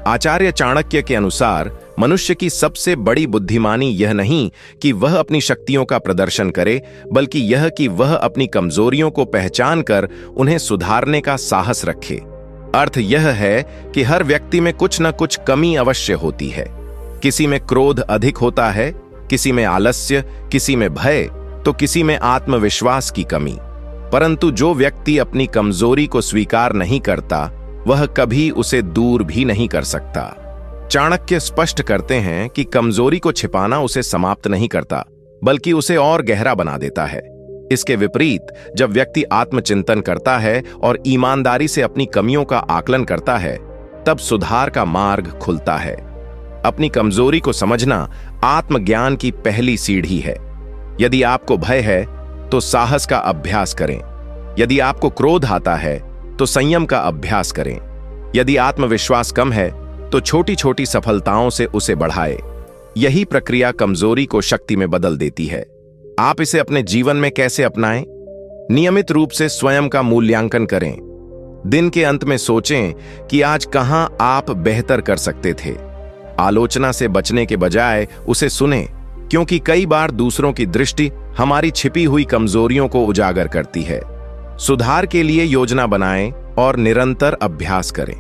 आचार्य चाणक्य के अनुसार मनुष्य की सबसे बड़ी बुद्धिमानी यह नहीं कि वह अपनी शक्तियों का प्रदर्शन करे, बल्कि यह कि वह अपनी कमजोरियों को पहचान कर उन्हें सुधारने का साहस रखे। अर्थ यह है कि हर व्यक्ति में कुछ न कुछ कमी अवश्य होती है। किसी में क्रोध अधिक होता है, किसी में आलस्य, किसी में भय, तो किसी में आत्मविश्वास की कमी। परंतु जो व्यक्ति अपनी कमजोरी को स्वीकार नहीं करता, वह कभी उसे दूर भी नहीं कर सकता। चाणक्य स्पष्ट करते हैं कि कमजोरी को छिपाना उसे समाप्त नहीं करता, बल्कि उसे और गहरा बना देता है। इसके विपरीत, जब व्यक्ति आत्मचिंतन करता है और ईमानदारी से अपनी कमियों का आकलन करता है, तब सुधार का मार्ग खुलता है। अपनी कमजोरी को समझना आत्मज्ञान की पहली सीढ़ी है। यदि आपको भय है तो साहस का अभ्यास करें। यदि आपको क्रोध आता है तो संयम का अभ्यास करें। यदि आत्मविश्वास कम है तो छोटी छोटी सफलताओं से उसे बढ़ाएं। यही प्रक्रिया कमजोरी को शक्ति में बदल देती है। आप इसे अपने जीवन में कैसे अपनाएं? नियमित रूप से स्वयं का मूल्यांकन करें। दिन के अंत में सोचें कि आज कहां आप बेहतर कर सकते थे। आलोचना से बचने के बजाय उसे सुनें, क्योंकि कई बार दूसरों की दृष्टि हमारी छिपी हुई कमजोरियों को उजागर करती है। सुधार के लिए योजना बनाएं और निरंतर अभ्यास करें।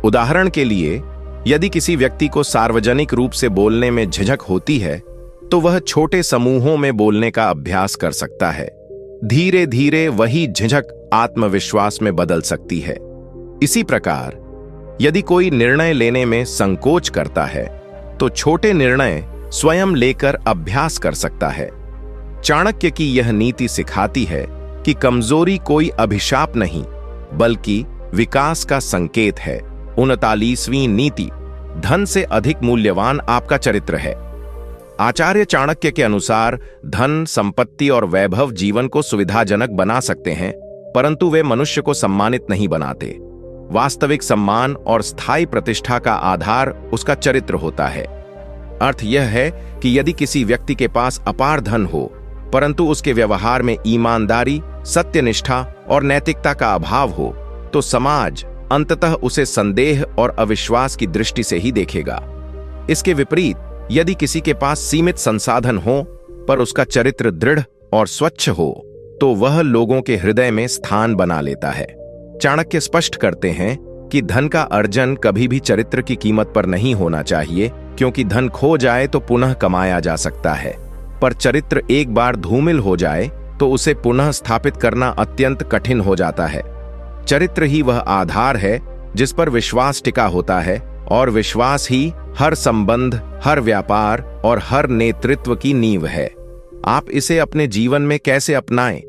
उदाहरण के लिए, यदि किसी व्यक्ति को सार्वजनिक रूप से बोलने में झिझक होती है, तो वह छोटे समूहों में बोलने का अभ्यास कर सकता है। धीरे धीरे वही झिझक आत्मविश्वास में बदल सकती है। इसी प्रकार, यदि कोई निर्णय लेने में संकोच करता है, तो छोटे निर्णय स्वयं लेकर अभ्यास कर सकता है। चाणक्य की यह नीति सिखाती है कि कमजोरी कोई अभिशाप नहीं, बल्कि विकास का संकेत है। 39वीं नीति, धन से अधिक मूल्यवान आपका चरित्र है। आचार्य चाणक्य के अनुसार धन, संपत्ति और वैभव जीवन को सुविधाजनक बना सकते हैं, परंतु वे मनुष्य को सम्मानित नहीं बनाते। वास्तविक सम्मान और स्थायी प्रतिष्ठा का आधार उसका चरित्र होता है। अर्थ यह है कि यदि किसी व्यक्ति के पास अपार धन हो, परंतु उसके व्यवहार में ईमानदारी, सत्यनिष्ठा और नैतिकता का अभाव हो, तो समाज अंततः उसे संदेह और अविश्वास की दृष्टि से ही देखेगा। इसके विपरीत, यदि किसी के पास सीमित संसाधन हो पर उसका चरित्र दृढ़ और स्वच्छ हो, तो वह लोगों के हृदय में स्थान बना लेता है। चाणक्य स्पष्ट करते हैं कि धन का अर्जन कभी भी चरित्र की कीमत पर नहीं होना चाहिए, क्योंकि धन खो जाए तो पुनः कमाया जा सकता है, पर चरित्र एक बार धूमिल हो जाए तो उसे पुनः स्थापित करना अत्यंत कठिन हो जाता है। चरित्र ही वह आधार है जिस पर विश्वास टिका होता है, और विश्वास ही हर संबंध, हर व्यापार और हर नेतृत्व की नींव है। आप इसे अपने जीवन में कैसे अपनाएं?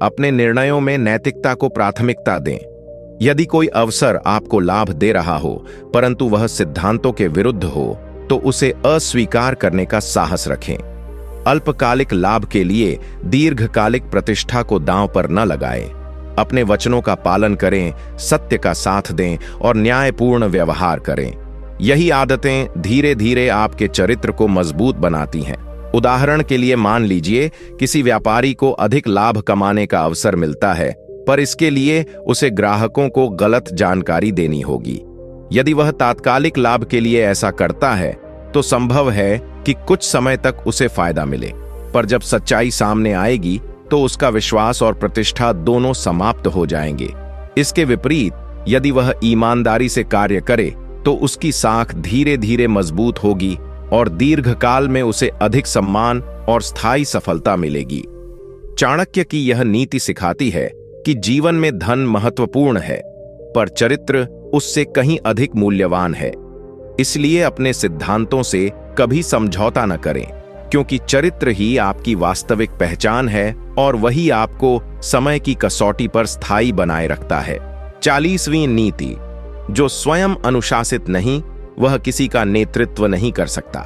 अपने निर्णयों में नैतिकता को प्राथमिकता दें। यदि कोई अवसर आपको लाभ दे रहा हो, परंतु वह सिद्धांतों के विरुद्ध हो, तो उसे अस्वीकार करने का साहस रखें। अल्पकालिक लाभ के लिए दीर्घकालिक प्रतिष्ठा को दांव पर न लगाएं। अपने वचनों का पालन करें, सत्य का साथ दें और न्यायपूर्ण व्यवहार करें। यही आदतें धीरे धीरे आपके चरित्र को मजबूत बनाती हैं। उदाहरण के लिए, मान लीजिए किसी व्यापारी को अधिक लाभ कमाने का अवसर मिलता है, पर इसके लिए उसे ग्राहकों को गलत जानकारी देनी होगी। यदि वह तात्कालिक लाभ के लिए ऐसा करता है, तो संभव है कि कुछ समय तक उसे फायदा मिले, पर जब सच्चाई सामने आएगी तो उसका विश्वास और प्रतिष्ठा दोनों समाप्त हो जाएंगे। इसके विपरीत, यदि वह ईमानदारी से कार्य करे, तो उसकी साख धीरे धीरे मजबूत होगी और दीर्घकाल में उसे अधिक सम्मान और स्थायी सफलता मिलेगी। चाणक्य की यह नीति सिखाती है कि जीवन में धन महत्वपूर्ण है, पर चरित्र उससे कहीं अधिक मूल्यवान है। इसलिए अपने सिद्धांतों से कभी समझौता न करें। क्योंकि चरित्र ही आपकी वास्तविक पहचान है और वही आपको समय की कसौटी पर स्थायी बनाए रखता है। 40वीं नीति, जो स्वयं अनुशासित नहीं, वह किसी का नेतृत्व नहीं कर सकता।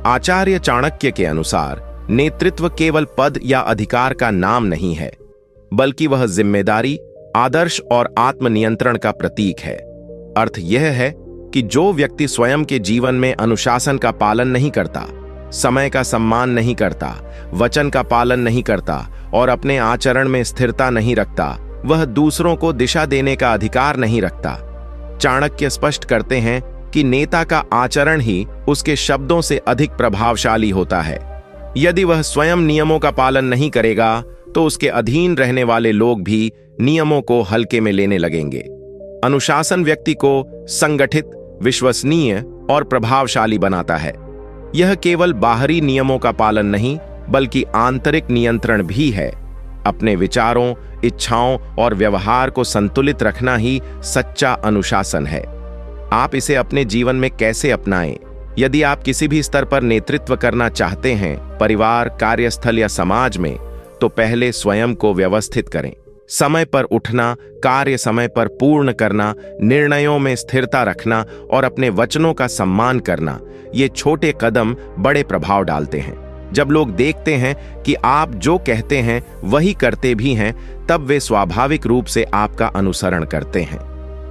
आचार्य चाणक्य के अनुसार नेतृत्व केवल पद या अधिकार का नाम नहीं है, बल्कि वह जिम्मेदारी, आदर्श और आत्मनियंत्रण का प्रतीक है। अर्थ यह है कि जो व्यक्ति स्वयं के जीवन में अनुशासन का पालन नहीं करता, समय का सम्मान नहीं करता, वचन का पालन नहीं करता और अपने आचरण में स्थिरता नहीं रखता, वह दूसरों को दिशा देने का अधिकार नहीं रखता। चाणक्य स्पष्ट करते हैं कि नेता का आचरण ही उसके शब्दों से अधिक प्रभावशाली होता है। यदि वह स्वयं नियमों का पालन नहीं करेगा तो उसके अधीन रहने वाले लोग भी नियमों को हल्के में लेने लगेंगे। अनुशासन व्यक्ति को संगठित, विश्वसनीय और प्रभावशाली बनाता है। यह केवल बाहरी नियमों का पालन नहीं, बल्कि आंतरिक नियंत्रण भी है। अपने विचारों, इच्छाओं और व्यवहार को संतुलित रखना ही सच्चा अनुशासन है। आप इसे अपने जीवन में कैसे अपनाएं? यदि आप किसी भी स्तर पर नेतृत्व करना चाहते हैं, परिवार, कार्यस्थल या समाज में, तो पहले स्वयं को व्यवस्थित करें। समय पर उठना, कार्य समय पर पूर्ण करना, निर्णयों में स्थिरता रखना और अपने वचनों का सम्मान करना, ये छोटे कदम बड़े प्रभाव डालते हैं। जब लोग देखते हैं कि आप जो कहते हैं वही करते भी हैं, तब वे स्वाभाविक रूप से आपका अनुसरण करते हैं।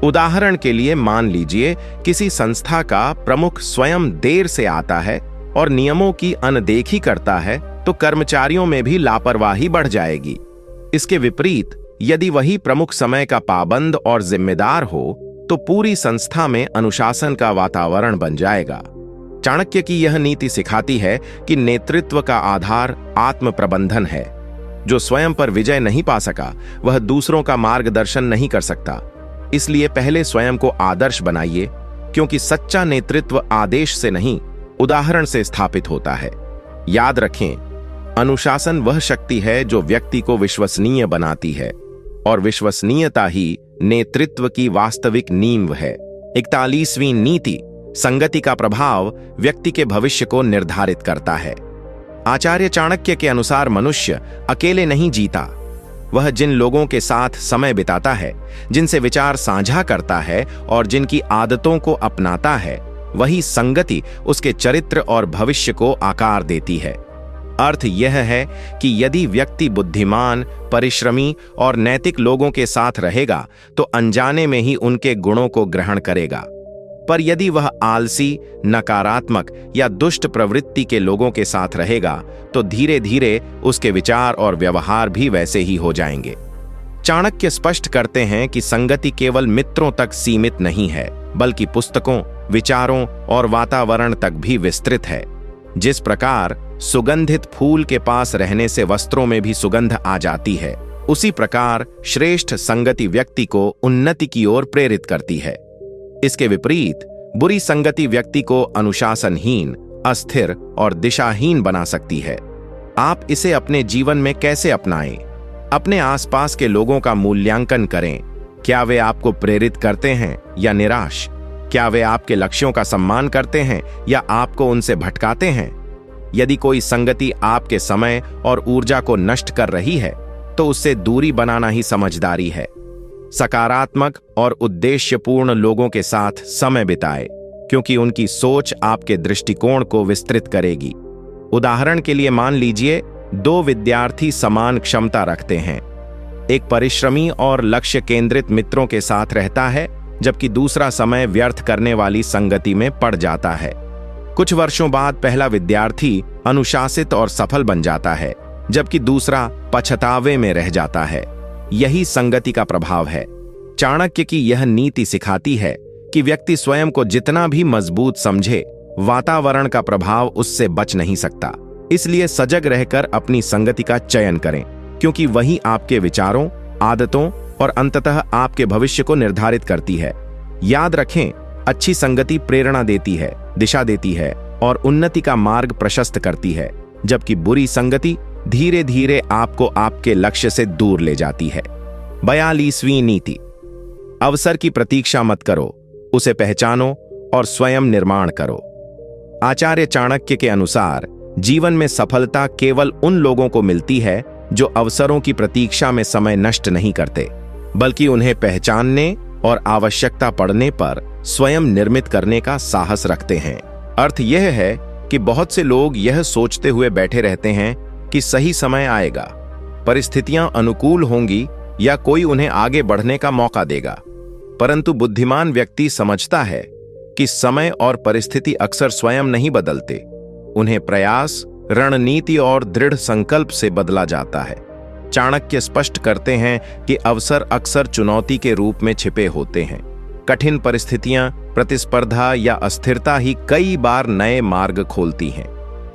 उदाहरण के लिए मान लीजिए किसी संस्था का प्रमुख स्वयं देर से आता है और नियमों की अनदेखी करता है, तो कर्मचारियों में भी लापरवाही बढ़ जाएगी। इसके विपरीत यदि वही प्रमुख समय का पाबंद और जिम्मेदार हो, तो पूरी संस्था में अनुशासन का वातावरण बन जाएगा। चाणक्य की यह नीति सिखाती है कि नेतृत्व का आधार आत्म प्रबंधन है। जो स्वयं पर विजय नहीं पा सका, वह दूसरों का मार्गदर्शन नहीं कर सकता। इसलिए पहले स्वयं को आदर्श बनाइए, क्योंकि सच्चा नेतृत्व आदेश से नहीं, उदाहरण से स्थापित होता है। याद रखें, अनुशासन वह शक्ति है जो व्यक्ति को विश्वसनीय बनाती है, और विश्वसनीयता ही नेतृत्व की वास्तविक नींव है। 41वीं नीति, संगति का प्रभाव व्यक्ति के भविष्य को निर्धारित करता है। आचार्य चाणक्य के अनुसार मनुष्य अकेले नहीं जीता। वह जिन लोगों के साथ समय बिताता है, जिनसे विचार साझा करता है और जिनकी आदतों को अपनाता है, वही संगति उसके चरित्र और भविष्य को आकार देती है। अर्थ यह है कि यदि व्यक्ति बुद्धिमान, परिश्रमी और नैतिक लोगों के साथ रहेगा, तो अनजाने में ही उनके गुणों को ग्रहण करेगा। पर यदि वह आलसी, नकारात्मक या दुष्ट प्रवृत्ति के लोगों के साथ रहेगा, तो धीरे धीरे उसके विचार और व्यवहार भी वैसे ही हो जाएंगे। चाणक्य स्पष्ट करते हैं कि संगति केवल मित्रों तक सीमित नहीं है, बल्कि पुस्तकों, विचारों और वातावरण तक भी विस्तृत है। जिस प्रकार सुगंधित फूल के पास रहने से वस्त्रों में भी सुगंध आ जाती है, उसी प्रकार श्रेष्ठ संगति व्यक्ति को उन्नति की ओर प्रेरित करती है। इसके विपरीत बुरी संगति व्यक्ति को अनुशासनहीन, अस्थिर और दिशाहीन बना सकती है। आप इसे अपने जीवन में कैसे अपनाएं? अपने आसपास के लोगों का मूल्यांकन करें। क्या वे आपको प्रेरित करते हैं या निराश? क्या वे आपके लक्ष्यों का सम्मान करते हैं या आपको उनसे भटकाते हैं? यदि कोई संगति आपके समय और ऊर्जा को नष्ट कर रही है, तो उससे दूरी बनाना ही समझदारी है। सकारात्मक और उद्देश्यपूर्ण लोगों के साथ समय बिताएं, क्योंकि उनकी सोच आपके दृष्टिकोण को विस्तृत करेगी। उदाहरण के लिए मान लीजिए 2 विद्यार्थी समान क्षमता रखते हैं। एक परिश्रमी और लक्ष्य केंद्रित मित्रों के साथ रहता है, जबकि दूसरा समय व्यर्थ करने वाली संगति में पड़ जाता है। कुछ वर्षों बाद पहला विद्यार्थी अनुशासित और सफल बन जाता है, जबकि दूसरा पछतावे में रह जाता है। यही संगति का प्रभाव है। चाणक्य की यह नीति सिखाती है कि व्यक्ति स्वयं को जितना भी मजबूत समझे, वातावरण का प्रभाव उससे बच नहीं सकता। इसलिए सजग रहकर अपनी संगति का चयन करें, क्योंकि वही आपके विचारों, आदतों और अंततः आपके भविष्य को निर्धारित करती है। याद रखें, अच्छी संगति प्रेरणा देती है, दिशा देती है और उन्नति का मार्ग प्रशस्त करती है, जबकि बुरी संगति धीरे धीरे आपको आपके लक्ष्य से दूर ले जाती है। 42वीं नीति, अवसर की प्रतीक्षा मत करो, उसे पहचानो और स्वयं निर्माण करो। आचार्य चाणक्य के अनुसार जीवन में सफलता केवल उन लोगों को मिलती है जो अवसरों की प्रतीक्षा में समय नष्ट नहीं करते, बल्कि उन्हें पहचानने और आवश्यकता पड़ने पर स्वयं निर्मित करने का साहस रखते हैं। अर्थ यह है कि बहुत से लोग यह सोचते हुए बैठे रहते हैं कि सही समय आएगा, परिस्थितियां अनुकूल होंगी या कोई उन्हें आगे बढ़ने का मौका देगा। परंतु बुद्धिमान व्यक्ति समझता है कि समय और परिस्थिति अक्सर स्वयं नहीं बदलते, उन्हें प्रयास, रणनीति और दृढ़ संकल्प से बदला जाता है। चाणक्य स्पष्ट करते हैं कि अवसर अक्सर चुनौती के रूप में छिपे होते हैं। कठिन परिस्थितियां, प्रतिस्पर्धा या अस्थिरता ही कई बार नए मार्ग खोलती हैं।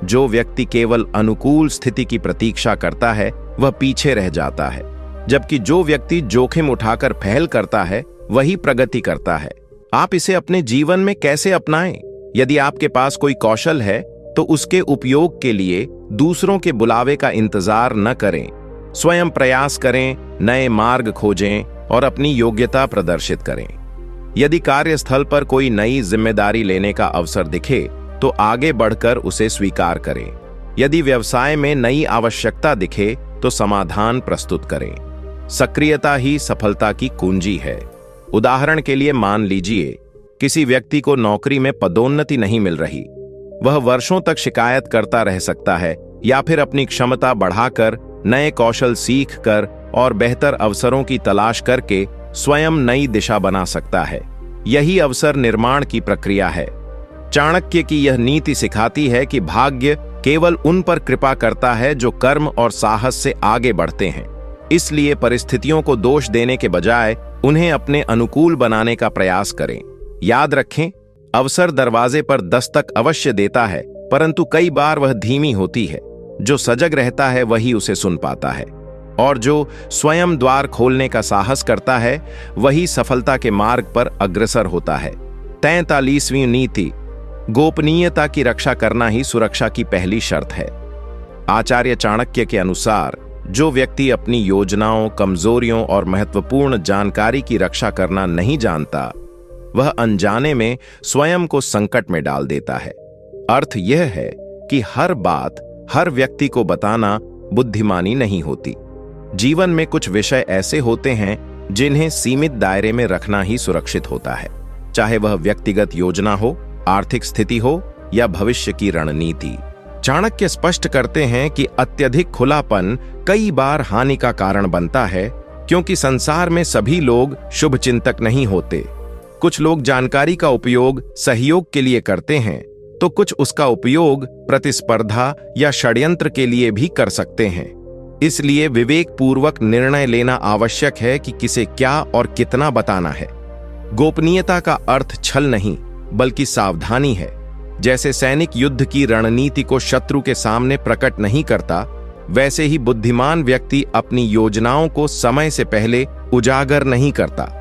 जो व्यक्ति केवल अनुकूल स्थिति की प्रतीक्षा करता है वह पीछे रह जाता है, जबकि जो व्यक्ति जोखिम उठाकर पहल करता है वही प्रगति करता है। आप इसे अपने जीवन में कैसे अपनाएं? यदि आपके पास कोई कौशल है तो उसके उपयोग के लिए दूसरों के बुलावे का इंतजार न करें। स्वयं प्रयास करें, नए मार्ग खोजें और अपनी योग्यता प्रदर्शित करें। यदि कार्यस्थल पर कोई नई जिम्मेदारी लेने का अवसर दिखे तो आगे बढ़कर उसे स्वीकार करें। यदि व्यवसाय में नई आवश्यकता दिखे तो समाधान प्रस्तुत करें। सक्रियता ही सफलता की कुंजी है। उदाहरण के लिए मान लीजिए किसी व्यक्ति को नौकरी में पदोन्नति नहीं मिल रही। वह वर्षों तक शिकायत करता रह सकता है या फिर अपनी क्षमता बढ़ाकर, नए कौशल सीख कर और बेहतर अवसरों की तलाश करके स्वयं नई दिशा बना सकता है। यही अवसर निर्माण की प्रक्रिया है। चाणक्य की यह नीति सिखाती है कि भाग्य केवल उन पर कृपा करता है जो कर्म और साहस से आगे बढ़ते हैं। इसलिए परिस्थितियों को दोष देने के बजाय उन्हें अपने अनुकूल बनाने का प्रयास करें। याद रखें, अवसर दरवाजे पर दस्तक अवश्य देता है, परंतु कई बार वह धीमी होती है। जो सजग रहता है वही उसे सुन पाता है, और जो स्वयं द्वार खोलने का साहस करता है वही सफलता के मार्ग पर अग्रसर होता है। 43वीं नीति, गोपनीयता की रक्षा करना ही सुरक्षा की पहली शर्त है। आचार्य चाणक्य के अनुसार जो व्यक्ति अपनी योजनाओं, कमजोरियों और महत्वपूर्ण जानकारी की रक्षा करना नहीं जानता, वह अनजाने में स्वयं को संकट में डाल देता है। अर्थ यह है कि हर बात हर व्यक्ति को बताना बुद्धिमानी नहीं होती। जीवन में कुछ विषय ऐसे होते हैं जिन्हें सीमित दायरे में रखना ही सुरक्षित होता है, चाहे वह व्यक्तिगत योजना हो, आर्थिक स्थिति हो या भविष्य की रणनीति। चाणक्य स्पष्ट करते हैं कि अत्यधिक खुलापन कई बार हानि का कारण बनता है, क्योंकि संसार में सभी लोग शुभचिंतक नहीं होते। कुछ लोग जानकारी का उपयोग सहयोग के लिए करते हैं, तो कुछ उसका उपयोग प्रतिस्पर्धा या षड्यंत्र के लिए भी कर सकते हैं। इसलिए विवेकपूर्वक निर्णय लेना आवश्यक है कि किसे क्या और कितना बताना है। गोपनीयता का अर्थ छल नहीं, बल्कि सावधानी है। जैसे सैनिक युद्ध की रणनीति को शत्रु के सामने प्रकट नहीं करता, वैसे ही बुद्धिमान व्यक्ति अपनी योजनाओं को समय से पहले उजागर नहीं करता।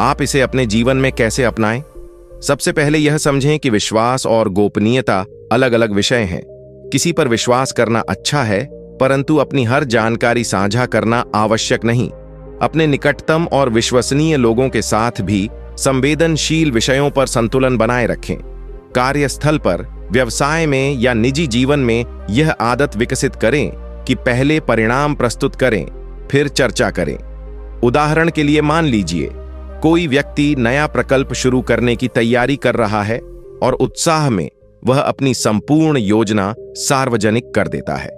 आप इसे अपने जीवन में कैसे अपनाएं? सबसे पहले यह समझें कि विश्वास और गोपनीयता अलग अलग विषय हैं। किसी पर विश्वास करना अच्छा है, परंतु अपनी हर जानकारी साझा करना आवश्यक नहीं। अपने निकटतम और विश्वसनीय लोगों के साथ भी संवेदनशील विषयों पर संतुलन बनाए रखें। कार्यस्थल पर, व्यवसाय में या निजी जीवन में यह आदत विकसित करें कि पहले परिणाम प्रस्तुत करें, फिर चर्चा करें। उदाहरण के लिए मान लीजिए कोई व्यक्ति नया प्रकल्प शुरू करने की तैयारी कर रहा है और उत्साह में वह अपनी संपूर्ण योजना सार्वजनिक कर देता है।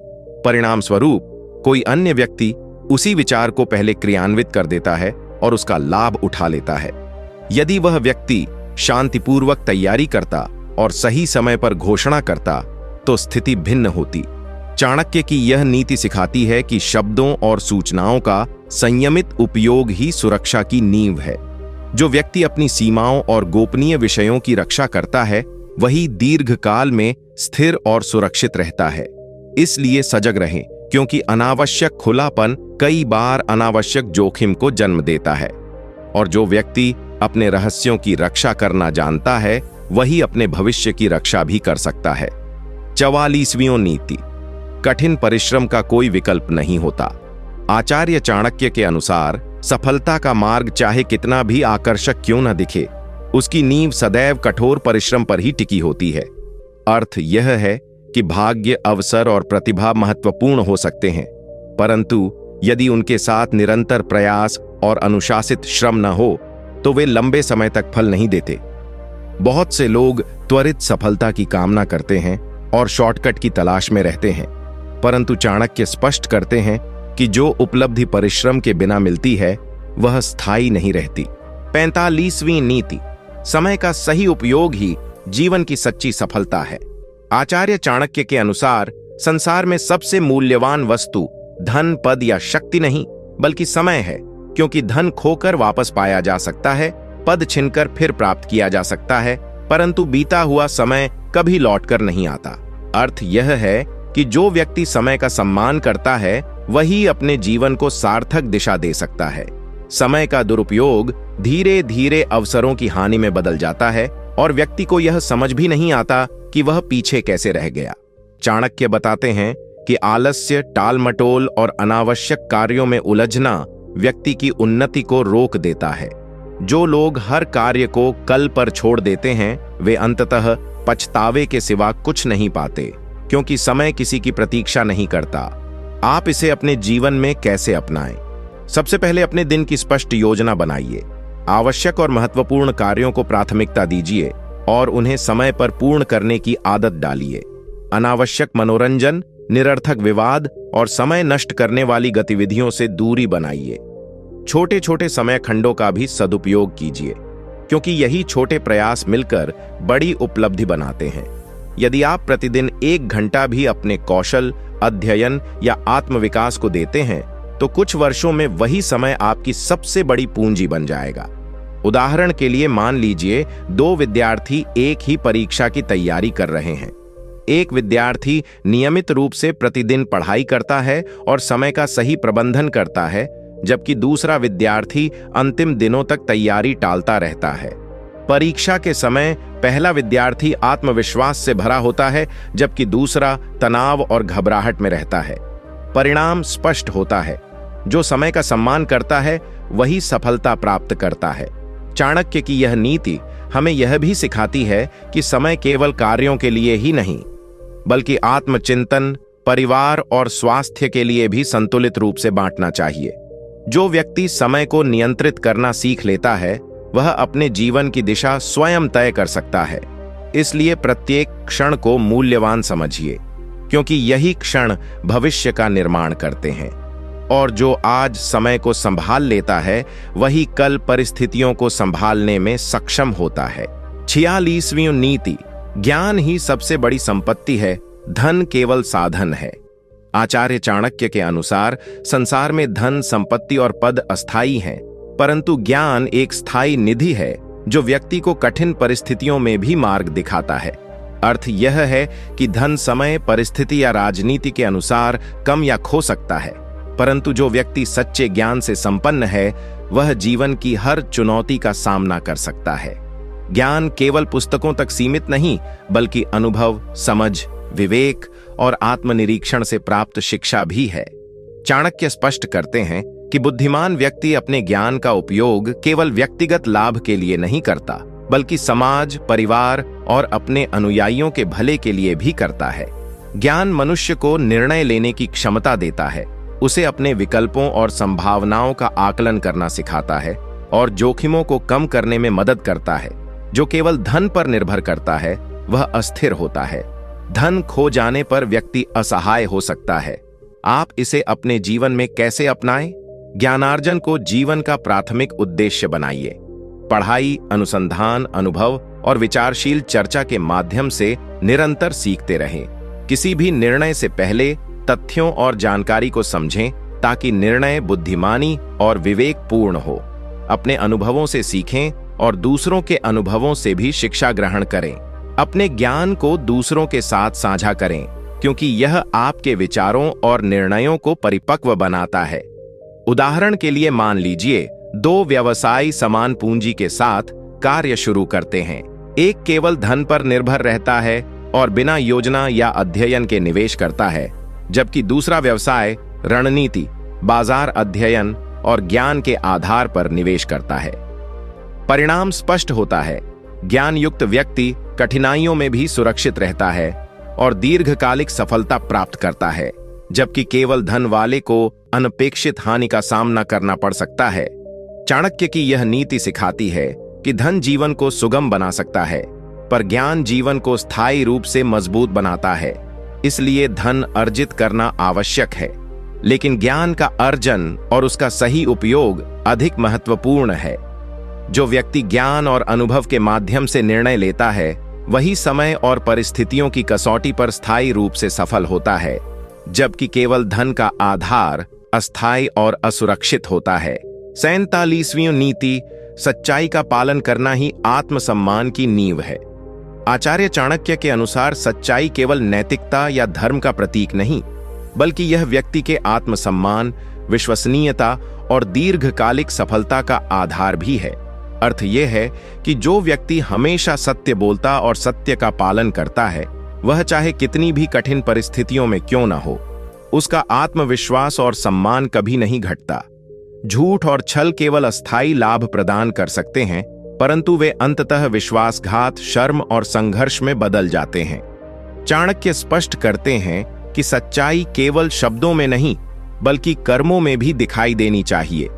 परिणाम स्वरूप कोई अन्य व्यक्ति उसी विचार को पहले क्रियान्वित कर देता है और उसका लाभ उठा लेता है। यदि वह व्यक्ति शांतिपूर्वक तैयारी करता और सही समय पर घोषणा करता तो स्थिति भिन्न होती। चाणक्य की यह नीति सिखाती है कि शब्दों और सूचनाओं का संयमित उपयोग ही सुरक्षा की नींव है। जो व्यक्ति अपनी सीमाओं और गोपनीय विषयों की रक्षा करता है वही दीर्घकाल में स्थिर और सुरक्षित रहता है। इसलिए सजग रहें, क्योंकि अनावश्यक खुलापन कई बार अनावश्यक जोखिम को जन्म देता है। और जो व्यक्ति अपने रहस्यों की रक्षा करना जानता है वही अपने भविष्य की रक्षा भी कर सकता है। 44वीं नीति, कठिन परिश्रम का कोई विकल्प नहीं होता। आचार्य चाणक्य के अनुसार सफलता का मार्ग चाहे कितना भी आकर्षक क्यों न दिखे, उसकी नींव सदैव कठोर परिश्रम पर ही टिकी होती है। अर्थ यह है कि भाग्य, अवसर और प्रतिभा महत्वपूर्ण हो सकते हैं, परंतु यदि उनके साथ निरंतर प्रयास और अनुशासित श्रम न हो तो वे लंबे समय तक फल नहीं देते। बहुत से लोग त्वरित सफलता की कामना करते हैं और शॉर्टकट की तलाश में रहते हैं, परंतु चाणक्य स्पष्ट करते हैं कि जो उपलब्धि परिश्रम के बिना मिलती है वह स्थायी नहीं रहती। 45वीं नीति, समय का सही उपयोग ही जीवन की सच्ची सफलता है। आचार्य चाणक्य के अनुसार संसार में सबसे मूल्यवान वस्तु धन, पद या शक्ति नहीं बल्कि समय है, क्योंकि धन खोकर वापस पाया जा सकता है, पद छिनकर फिर प्राप्त किया जा सकता है, परंतु बीता हुआ समय कभी लौटकर नहीं आता। अर्थ यह है कि जो व्यक्ति समय का सम्मान करता है वही अपने जीवन को सार्थक दिशा दे सकता है। समय का दुरुपयोग धीरे धीरे अवसरों की हानि में बदल जाता है और व्यक्ति को यह समझ भी नहीं आता कि वह पीछे कैसे रह गया। चाणक्य बताते हैं कि आलस्य, टालमटोल और अनावश्यक कार्यों में उलझना व्यक्ति की उन्नति को रोक देता है। जो लोग हर कार्य को कल पर छोड़ देते हैं वे अंततः पछतावे के सिवा कुछ नहीं पाते, क्योंकि समय किसी की प्रतीक्षा नहीं करता। आप इसे अपने जीवन में कैसे अपनाएं? सबसे पहले अपने दिन की स्पष्ट योजना बनाइए। आवश्यक और महत्वपूर्ण कार्यों को प्राथमिकता दीजिए और उन्हें समय पर पूर्ण करने की आदत डालिए। अनावश्यक मनोरंजन, निरर्थक विवाद और समय नष्ट करने वाली गतिविधियों से दूरी बनाइए। छोटे छोटे समय खंडों का भी सदुपयोग कीजिए, क्योंकि यही छोटे प्रयास मिलकर बड़ी उपलब्धि बनाते हैं। यदि आप प्रतिदिन 1 घंटा भी अपने कौशल, अध्ययन या आत्मविकास को देते हैं तो कुछ वर्षों में वही समय आपकी सबसे बड़ी पूंजी बन जाएगा। उदाहरण के लिए मान लीजिए 2 विद्यार्थी एक ही परीक्षा की तैयारी कर रहे हैं। एक विद्यार्थी नियमित रूप से प्रतिदिन पढ़ाई करता है और समय का सही प्रबंधन करता है, जबकि दूसरा विद्यार्थी अंतिम दिनों तक तैयारी टालता रहता है। परीक्षा के समय पहला विद्यार्थी आत्मविश्वास से भरा होता है, जबकि दूसरा तनाव और घबराहट में रहता है। परिणाम स्पष्ट होता है। जो समय का सम्मान करता है वही सफलता प्राप्त करता है। चाणक्य की यह नीति हमें यह भी सिखाती है कि समय केवल कार्यों के लिए ही नहीं बल्कि आत्मचिंतन, परिवार और स्वास्थ्य के लिए भी संतुलित रूप से बांटना चाहिए। जो व्यक्ति समय को नियंत्रित करना सीख लेता है वह अपने जीवन की दिशा स्वयं तय कर सकता है। इसलिए प्रत्येक क्षण को मूल्यवान समझिए, क्योंकि यही क्षण भविष्य का निर्माण करते हैं। और जो आज समय को संभाल लेता है वही कल परिस्थितियों को संभालने में सक्षम होता है। 46वीं नीति, ज्ञान ही सबसे बड़ी संपत्ति है, धन केवल साधन है। आचार्य चाणक्य के अनुसार संसार में धन, संपत्ति और पद अस्थायी हैं, परंतु ज्ञान एक स्थायी निधि है जो व्यक्ति को कठिन परिस्थितियों में भी मार्ग दिखाता है। अर्थ यह है कि धन समय, परिस्थिति या राजनीति के अनुसार कम या खो सकता है, परंतु जो व्यक्ति सच्चे ज्ञान से संपन्न है वह जीवन की हर चुनौती का सामना कर सकता है। ज्ञान केवल पुस्तकों तक सीमित नहीं बल्कि अनुभव, समझ, विवेक और आत्मनिरीक्षण से प्राप्त शिक्षा भी है। चाणक्य स्पष्ट करते हैं कि बुद्धिमान व्यक्ति अपने ज्ञान का उपयोग केवल व्यक्तिगत लाभ के लिए नहीं करता बल्कि समाज, परिवार और अपने अनुयायियों के भले के लिए भी करता है। ज्ञान मनुष्य को निर्णय लेने की क्षमता देता है, उसे अपने विकल्पों और संभावनाओं का आकलन करना सिखाता है और जोखिमों को कम करने में मदद करता है। जो केवल धन पर निर्भर करता है वह अस्थिर होता है। धन खो जाने पर व्यक्ति असहाय हो सकता है। आप इसे अपने जीवन में कैसे अपनाएं? ज्ञानार्जन को जीवन का प्राथमिक उद्देश्य बनाइए। पढ़ाई, अनुसंधान, अनुभव और विचारशील चर्चा के माध्यम से निरंतर सीखते रहें। किसी भी निर्णय से पहले तथ्यों और जानकारी को समझें ताकि निर्णय बुद्धिमानी और विवेकपूर्ण हो। अपने अनुभवों से सीखें और दूसरों के अनुभवों से भी शिक्षा ग्रहण करें। अपने ज्ञान को दूसरों के साथ साझा करें, क्योंकि यह आपके विचारों और निर्णयों को परिपक्व बनाता है। उदाहरण के लिए मान लीजिए 2 व्यवसायी समान पूंजी के साथ कार्य शुरू करते हैं। एक केवल धन पर निर्भर रहता है और बिना योजना या अध्ययन के निवेश करता है, जबकि दूसरा व्यवसाय रणनीति, बाजार अध्ययन और ज्ञान के आधार पर निवेश करता है। परिणाम स्पष्ट होता है। ज्ञान युक्त व्यक्ति कठिनाइयों में भी सुरक्षित रहता है और दीर्घकालिक सफलता प्राप्त करता है, जबकि केवल धन वाले को अनपेक्षित हानि का सामना करना पड़ सकता है। चाणक्य की यह नीति सिखाती है कि धन जीवन को सुगम बना सकता है, पर ज्ञान जीवन को स्थायी रूप से मजबूत बनाता है। इसलिए धन अर्जित करना आवश्यक है, लेकिन ज्ञान का अर्जन और उसका सही उपयोग अधिक महत्वपूर्ण है। जो व्यक्ति ज्ञान और अनुभव के माध्यम से निर्णय लेता है, वही समय और परिस्थितियों की कसौटी पर स्थायी रूप से सफल होता है, जबकि केवल धन का आधार अस्थायी और असुरक्षित होता है। 47वीं नीति, सच्चाई का पालन करना ही आत्मसम्मान की नींव है। आचार्य चाणक्य के अनुसार सच्चाई केवल नैतिकता या धर्म का प्रतीक नहीं, बल्कि यह व्यक्ति के आत्मसम्मान, विश्वसनीयता और दीर्घकालिक सफलता का आधार भी है। अर्थ यह है कि जो व्यक्ति हमेशा सत्य बोलता और सत्य का पालन करता है, वह चाहे कितनी भी कठिन परिस्थितियों में क्यों न हो, उसका आत्मविश्वास और सम्मान कभी नहीं घटता। झूठ और छल केवल अस्थायी लाभ प्रदान कर सकते हैं, परंतु वे अंततः विश्वासघात, शर्म और संघर्ष में बदल जाते हैं। चाणक्य स्पष्ट करते हैं कि सच्चाई केवल शब्दों में नहीं, बल्कि कर्मों में भी दिखाई देनी चाहिए।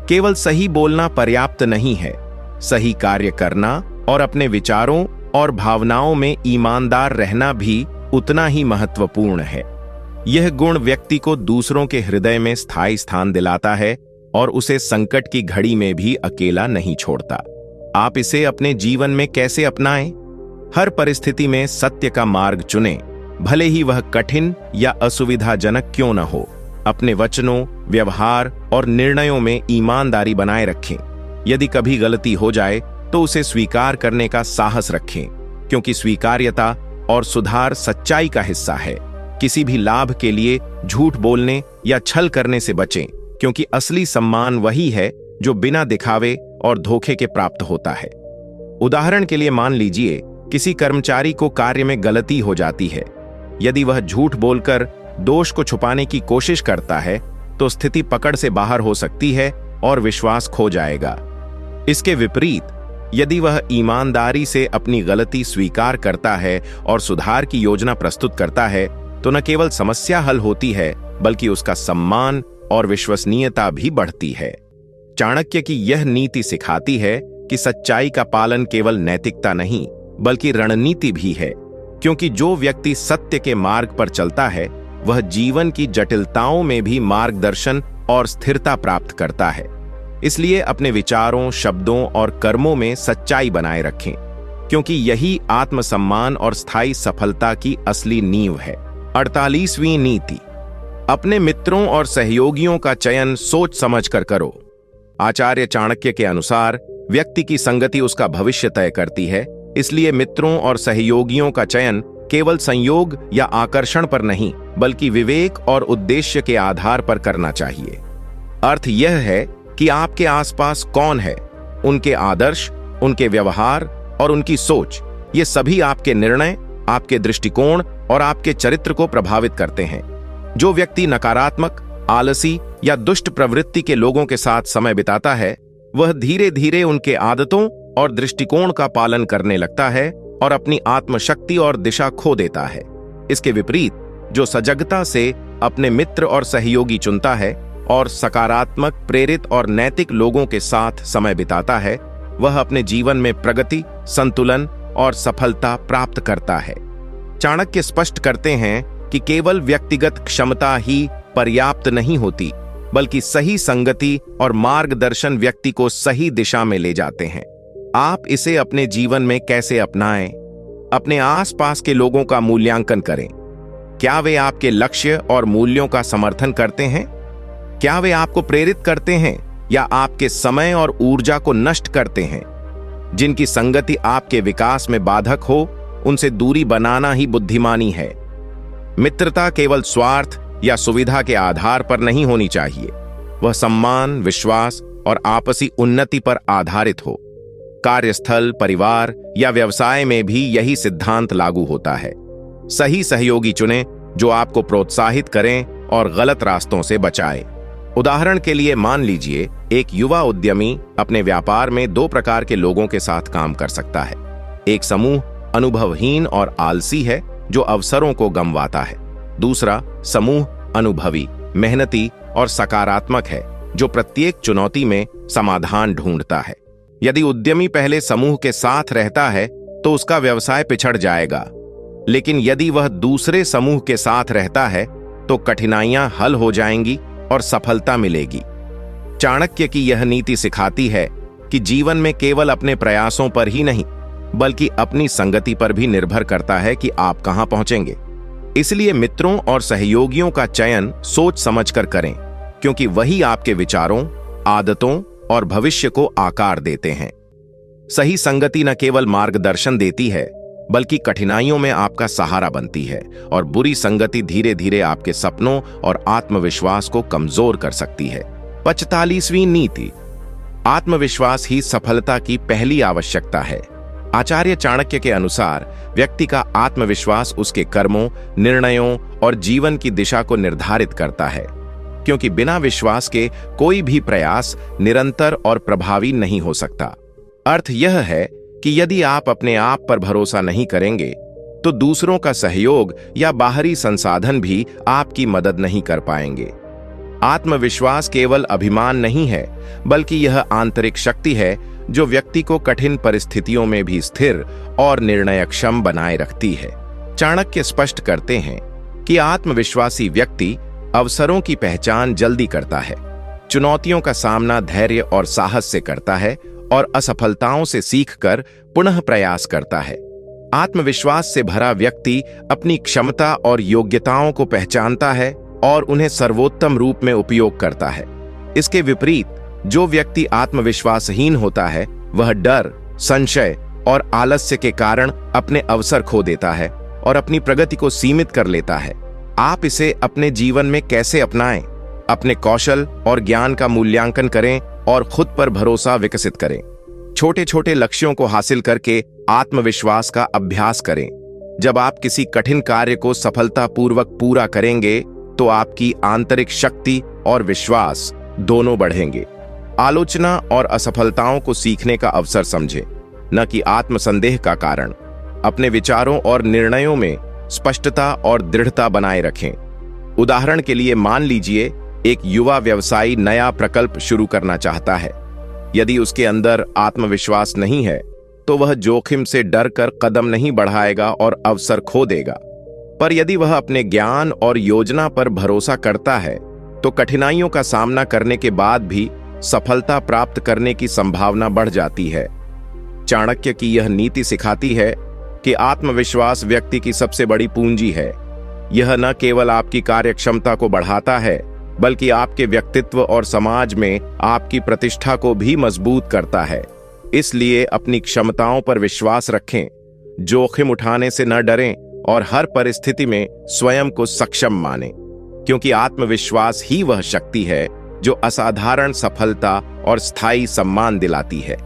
केवल सही बोलना पर्याप्त नहीं है, सही कार्य करना और अपने विचारों और भावनाओं में ईमानदार रहना भी उतना ही महत्वपूर्ण है। यह गुण व्यक्ति को दूसरों के हृदय में स्थायी स्थान दिलाता है और उसे संकट की घड़ी में भी अकेला नहीं छोड़ता। आप इसे अपने जीवन में कैसे अपनाएं? हर परिस्थिति में सत्य का मार्ग चुनें, भले ही वह कठिन या असुविधाजनक क्यों न हो। अपने वचनों, व्यवहार और निर्णयों में ईमानदारी बनाए रखें। यदि कभी गलती हो जाए तो उसे स्वीकार करने का साहस रखें, क्योंकि स्वीकार्यता और सुधार सच्चाई का हिस्सा है। किसी भी लाभ के लिए झूठ बोलने या छल करने से बचें, क्योंकि असली सम्मान वही है जो बिना दिखावे और धोखे के प्राप्त होता है। उदाहरण के लिए मान लीजिए किसी कर्मचारी को कार्य में गलती हो जाती है। यदि वह झूठ बोलकर दोष को छुपाने की कोशिश करता है, तो स्थिति पकड़ से बाहर हो सकती है और विश्वास खो जाएगा। इसके विपरीत, यदि वह ईमानदारी से अपनी गलती स्वीकार करता है और सुधार की योजना प्रस्तुत करता है, तो न केवल समस्या हल होती है, बल्कि उसका सम्मान और विश्वसनीयता भी बढ़ती है। चाणक्य की यह नीति सिखाती है कि सच्चाई का पालन केवल नैतिकता नहीं, बल्कि रणनीति भी है, क्योंकि जो व्यक्ति सत्य के मार्ग पर चलता है, वह जीवन की जटिलताओं में भी मार्गदर्शन और स्थिरता प्राप्त करता है। इसलिए अपने विचारों, शब्दों और कर्मों में सच्चाई बनाए रखें, क्योंकि यही आत्मसम्मान और स्थायी सफलता की असली नींव है। 48वीं नीति, अपने मित्रों और सहयोगियों का चयन सोच समझकर करो। आचार्य चाणक्य के अनुसार व्यक्ति की संगति उसका भविष्य तय करती है, इसलिए मित्रों और सहयोगियों का चयन केवल संयोग या आकर्षण पर नहीं, बल्कि विवेक और उद्देश्य के आधार पर करना चाहिए। अर्थ यह है कि आपके आसपास कौन है, उनके आदर्श, उनके व्यवहार और उनकी सोच, ये सभी आपके निर्णय, आपके दृष्टिकोण और आपके चरित्र को प्रभावित करते हैं। जो व्यक्ति नकारात्मक, आलसी या दुष्ट प्रवृत्ति के लोगों के साथ समय बिताता है, वह धीरे धीरे उनके आदतों और दृष्टिकोण का पालन करने लगता है और अपनी आत्मशक्ति और दिशा खो देता है। इसके विपरीत, जो सजगता से अपने मित्र और सहयोगी चुनता है और सकारात्मक, प्रेरित और नैतिक लोगों के साथ समय बिताता है, वह अपने जीवन में प्रगति, संतुलन और सफलता प्राप्त करता है। चाणक्य स्पष्ट करते हैं कि केवल व्यक्तिगत क्षमता ही पर्याप्त नहीं होती, बल्कि सही संगति और मार्गदर्शन व्यक्ति को सही दिशा में ले जाते हैं। आप इसे अपने जीवन में कैसे अपनाएं? अपने आसपास के लोगों का मूल्यांकन करें। क्या वे आपके लक्ष्य और मूल्यों का समर्थन करते हैं? क्या वे आपको प्रेरित करते हैं या आपके समय और ऊर्जा को नष्ट करते हैं? जिनकी संगति आपके विकास में बाधक हो, उनसे दूरी बनाना ही बुद्धिमानी है। मित्रता केवल स्वार्थ या सुविधा के आधार पर नहीं होनी चाहिए, वह सम्मान, विश्वास और आपसी उन्नति पर आधारित हो। कार्यस्थल, परिवार या व्यवसाय में भी यही सिद्धांत लागू होता है। सही सहयोगी चुनें जो आपको प्रोत्साहित करें और गलत रास्तों से बचाए। उदाहरण के लिए मान लीजिए एक युवा उद्यमी अपने व्यापार में 2 प्रकार के लोगों के साथ काम कर सकता है। एक समूह अनुभवहीन और आलसी है जो अवसरों को गंवाता है। दूसरा समूह अनुभवी, मेहनती और सकारात्मक है, जो प्रत्येक चुनौती में समाधान ढूंढता है। यदि उद्यमी पहले समूह के साथ रहता है तो उसका व्यवसाय पिछड़ जाएगा, लेकिन यदि वह दूसरे समूह के साथ रहता है तो कठिनाइयां हल हो जाएंगी और सफलता मिलेगी। चाणक्य की यह नीति सिखाती है कि जीवन में केवल अपने प्रयासों पर ही नहीं, बल्कि अपनी संगति पर भी निर्भर करता है कि आप कहां पहुंचेंगे। इसलिए मित्रों और सहयोगियों का चयन सोच समझकर करें, क्योंकि वही आपके विचारों, आदतों और भविष्य को आकार देते हैं। सही संगति न केवल मार्गदर्शन देती है, बल्कि कठिनाइयों में आपका सहारा बनती है, और बुरी संगति धीरे धीरे आपके सपनों और आत्मविश्वास को कमजोर कर सकती है। 45वीं नीति, आत्मविश्वास ही सफलता की पहली आवश्यकता है। आचार्य चाणक्य के अनुसार व्यक्ति का आत्मविश्वास उसके कर्मों, निर्णयों और जीवन की दिशा को निर्धारित करता है, क्योंकि बिना विश्वास के कोई भी प्रयास निरंतर और प्रभावी नहीं हो सकता। अर्थ यह है कि यदि आप अपने आप पर भरोसा नहीं करेंगे तो दूसरों का सहयोग या बाहरी संसाधन भी आपकी मदद नहीं कर पाएंगे। आत्मविश्वास केवल अभिमान नहीं है, बल्कि यह आंतरिक शक्ति है जो व्यक्ति को कठिन परिस्थितियों में भी स्थिर और निर्णयक्षम बनाए रखती है। चाणक्य स्पष्ट करते हैं कि आत्मविश्वासी व्यक्ति अवसरों की पहचान जल्दी करता है, चुनौतियों का सामना धैर्य और साहस से करता है और असफलताओं से सीखकर पुनः प्रयास करता है। आत्मविश्वास से भरा व्यक्ति अपनी क्षमता और योग्यताओं को पहचानता है और उन्हें सर्वोत्तम रूप में उपयोग करता है। इसके विपरीत जो व्यक्ति आत्मविश्वासहीन होता है वह डर, संशय और आलस्य के कारण अपने अवसर खो देता है और अपनी प्रगति को सीमित कर लेता है। आप इसे अपने जीवन में कैसे अपनाएं? अपने कौशल और ज्ञान का मूल्यांकन करें और खुद पर भरोसा विकसित करें। छोटे छोटे लक्ष्यों को हासिल करके आत्मविश्वास का अभ्यास करें। जब आप किसी कठिन कार्य को सफलतापूर्वक पूरा करेंगे तो आपकी आंतरिक शक्ति और विश्वास दोनों बढ़ेंगे। आलोचना और असफलताओं को सीखने का अवसर समझें, न कि आत्मसंदेह का कारण। अपने विचारों और निर्णयों में स्पष्टता और दृढ़ता बनाए रखें। उदाहरण के लिए मान लीजिए एक युवा व्यवसायी नया प्रकल्प शुरू करना चाहता है। यदि उसके अंदर आत्मविश्वास नहीं है तो वह जोखिम से डरकर कदम नहीं बढ़ाएगा और अवसर खो देगा। पर यदि वह अपने ज्ञान और योजना पर भरोसा करता है तो कठिनाइयों का सामना करने के बाद भी सफलता प्राप्त करने की संभावना बढ़ जाती है। चाणक्य की यह नीति सिखाती है कि आत्मविश्वास व्यक्ति की सबसे बड़ी पूंजी है। यह न केवल आपकी कार्यक्षमता को बढ़ाता है, बल्कि आपके व्यक्तित्व और समाज में आपकी प्रतिष्ठा को भी मजबूत करता है। इसलिए अपनी क्षमताओं पर विश्वास रखें, जोखिम उठाने से न डरें और हर परिस्थिति में स्वयं को सक्षम मानें, क्योंकि आत्मविश्वास ही वह शक्ति है जो असाधारण सफलता और स्थायी सम्मान दिलाती है।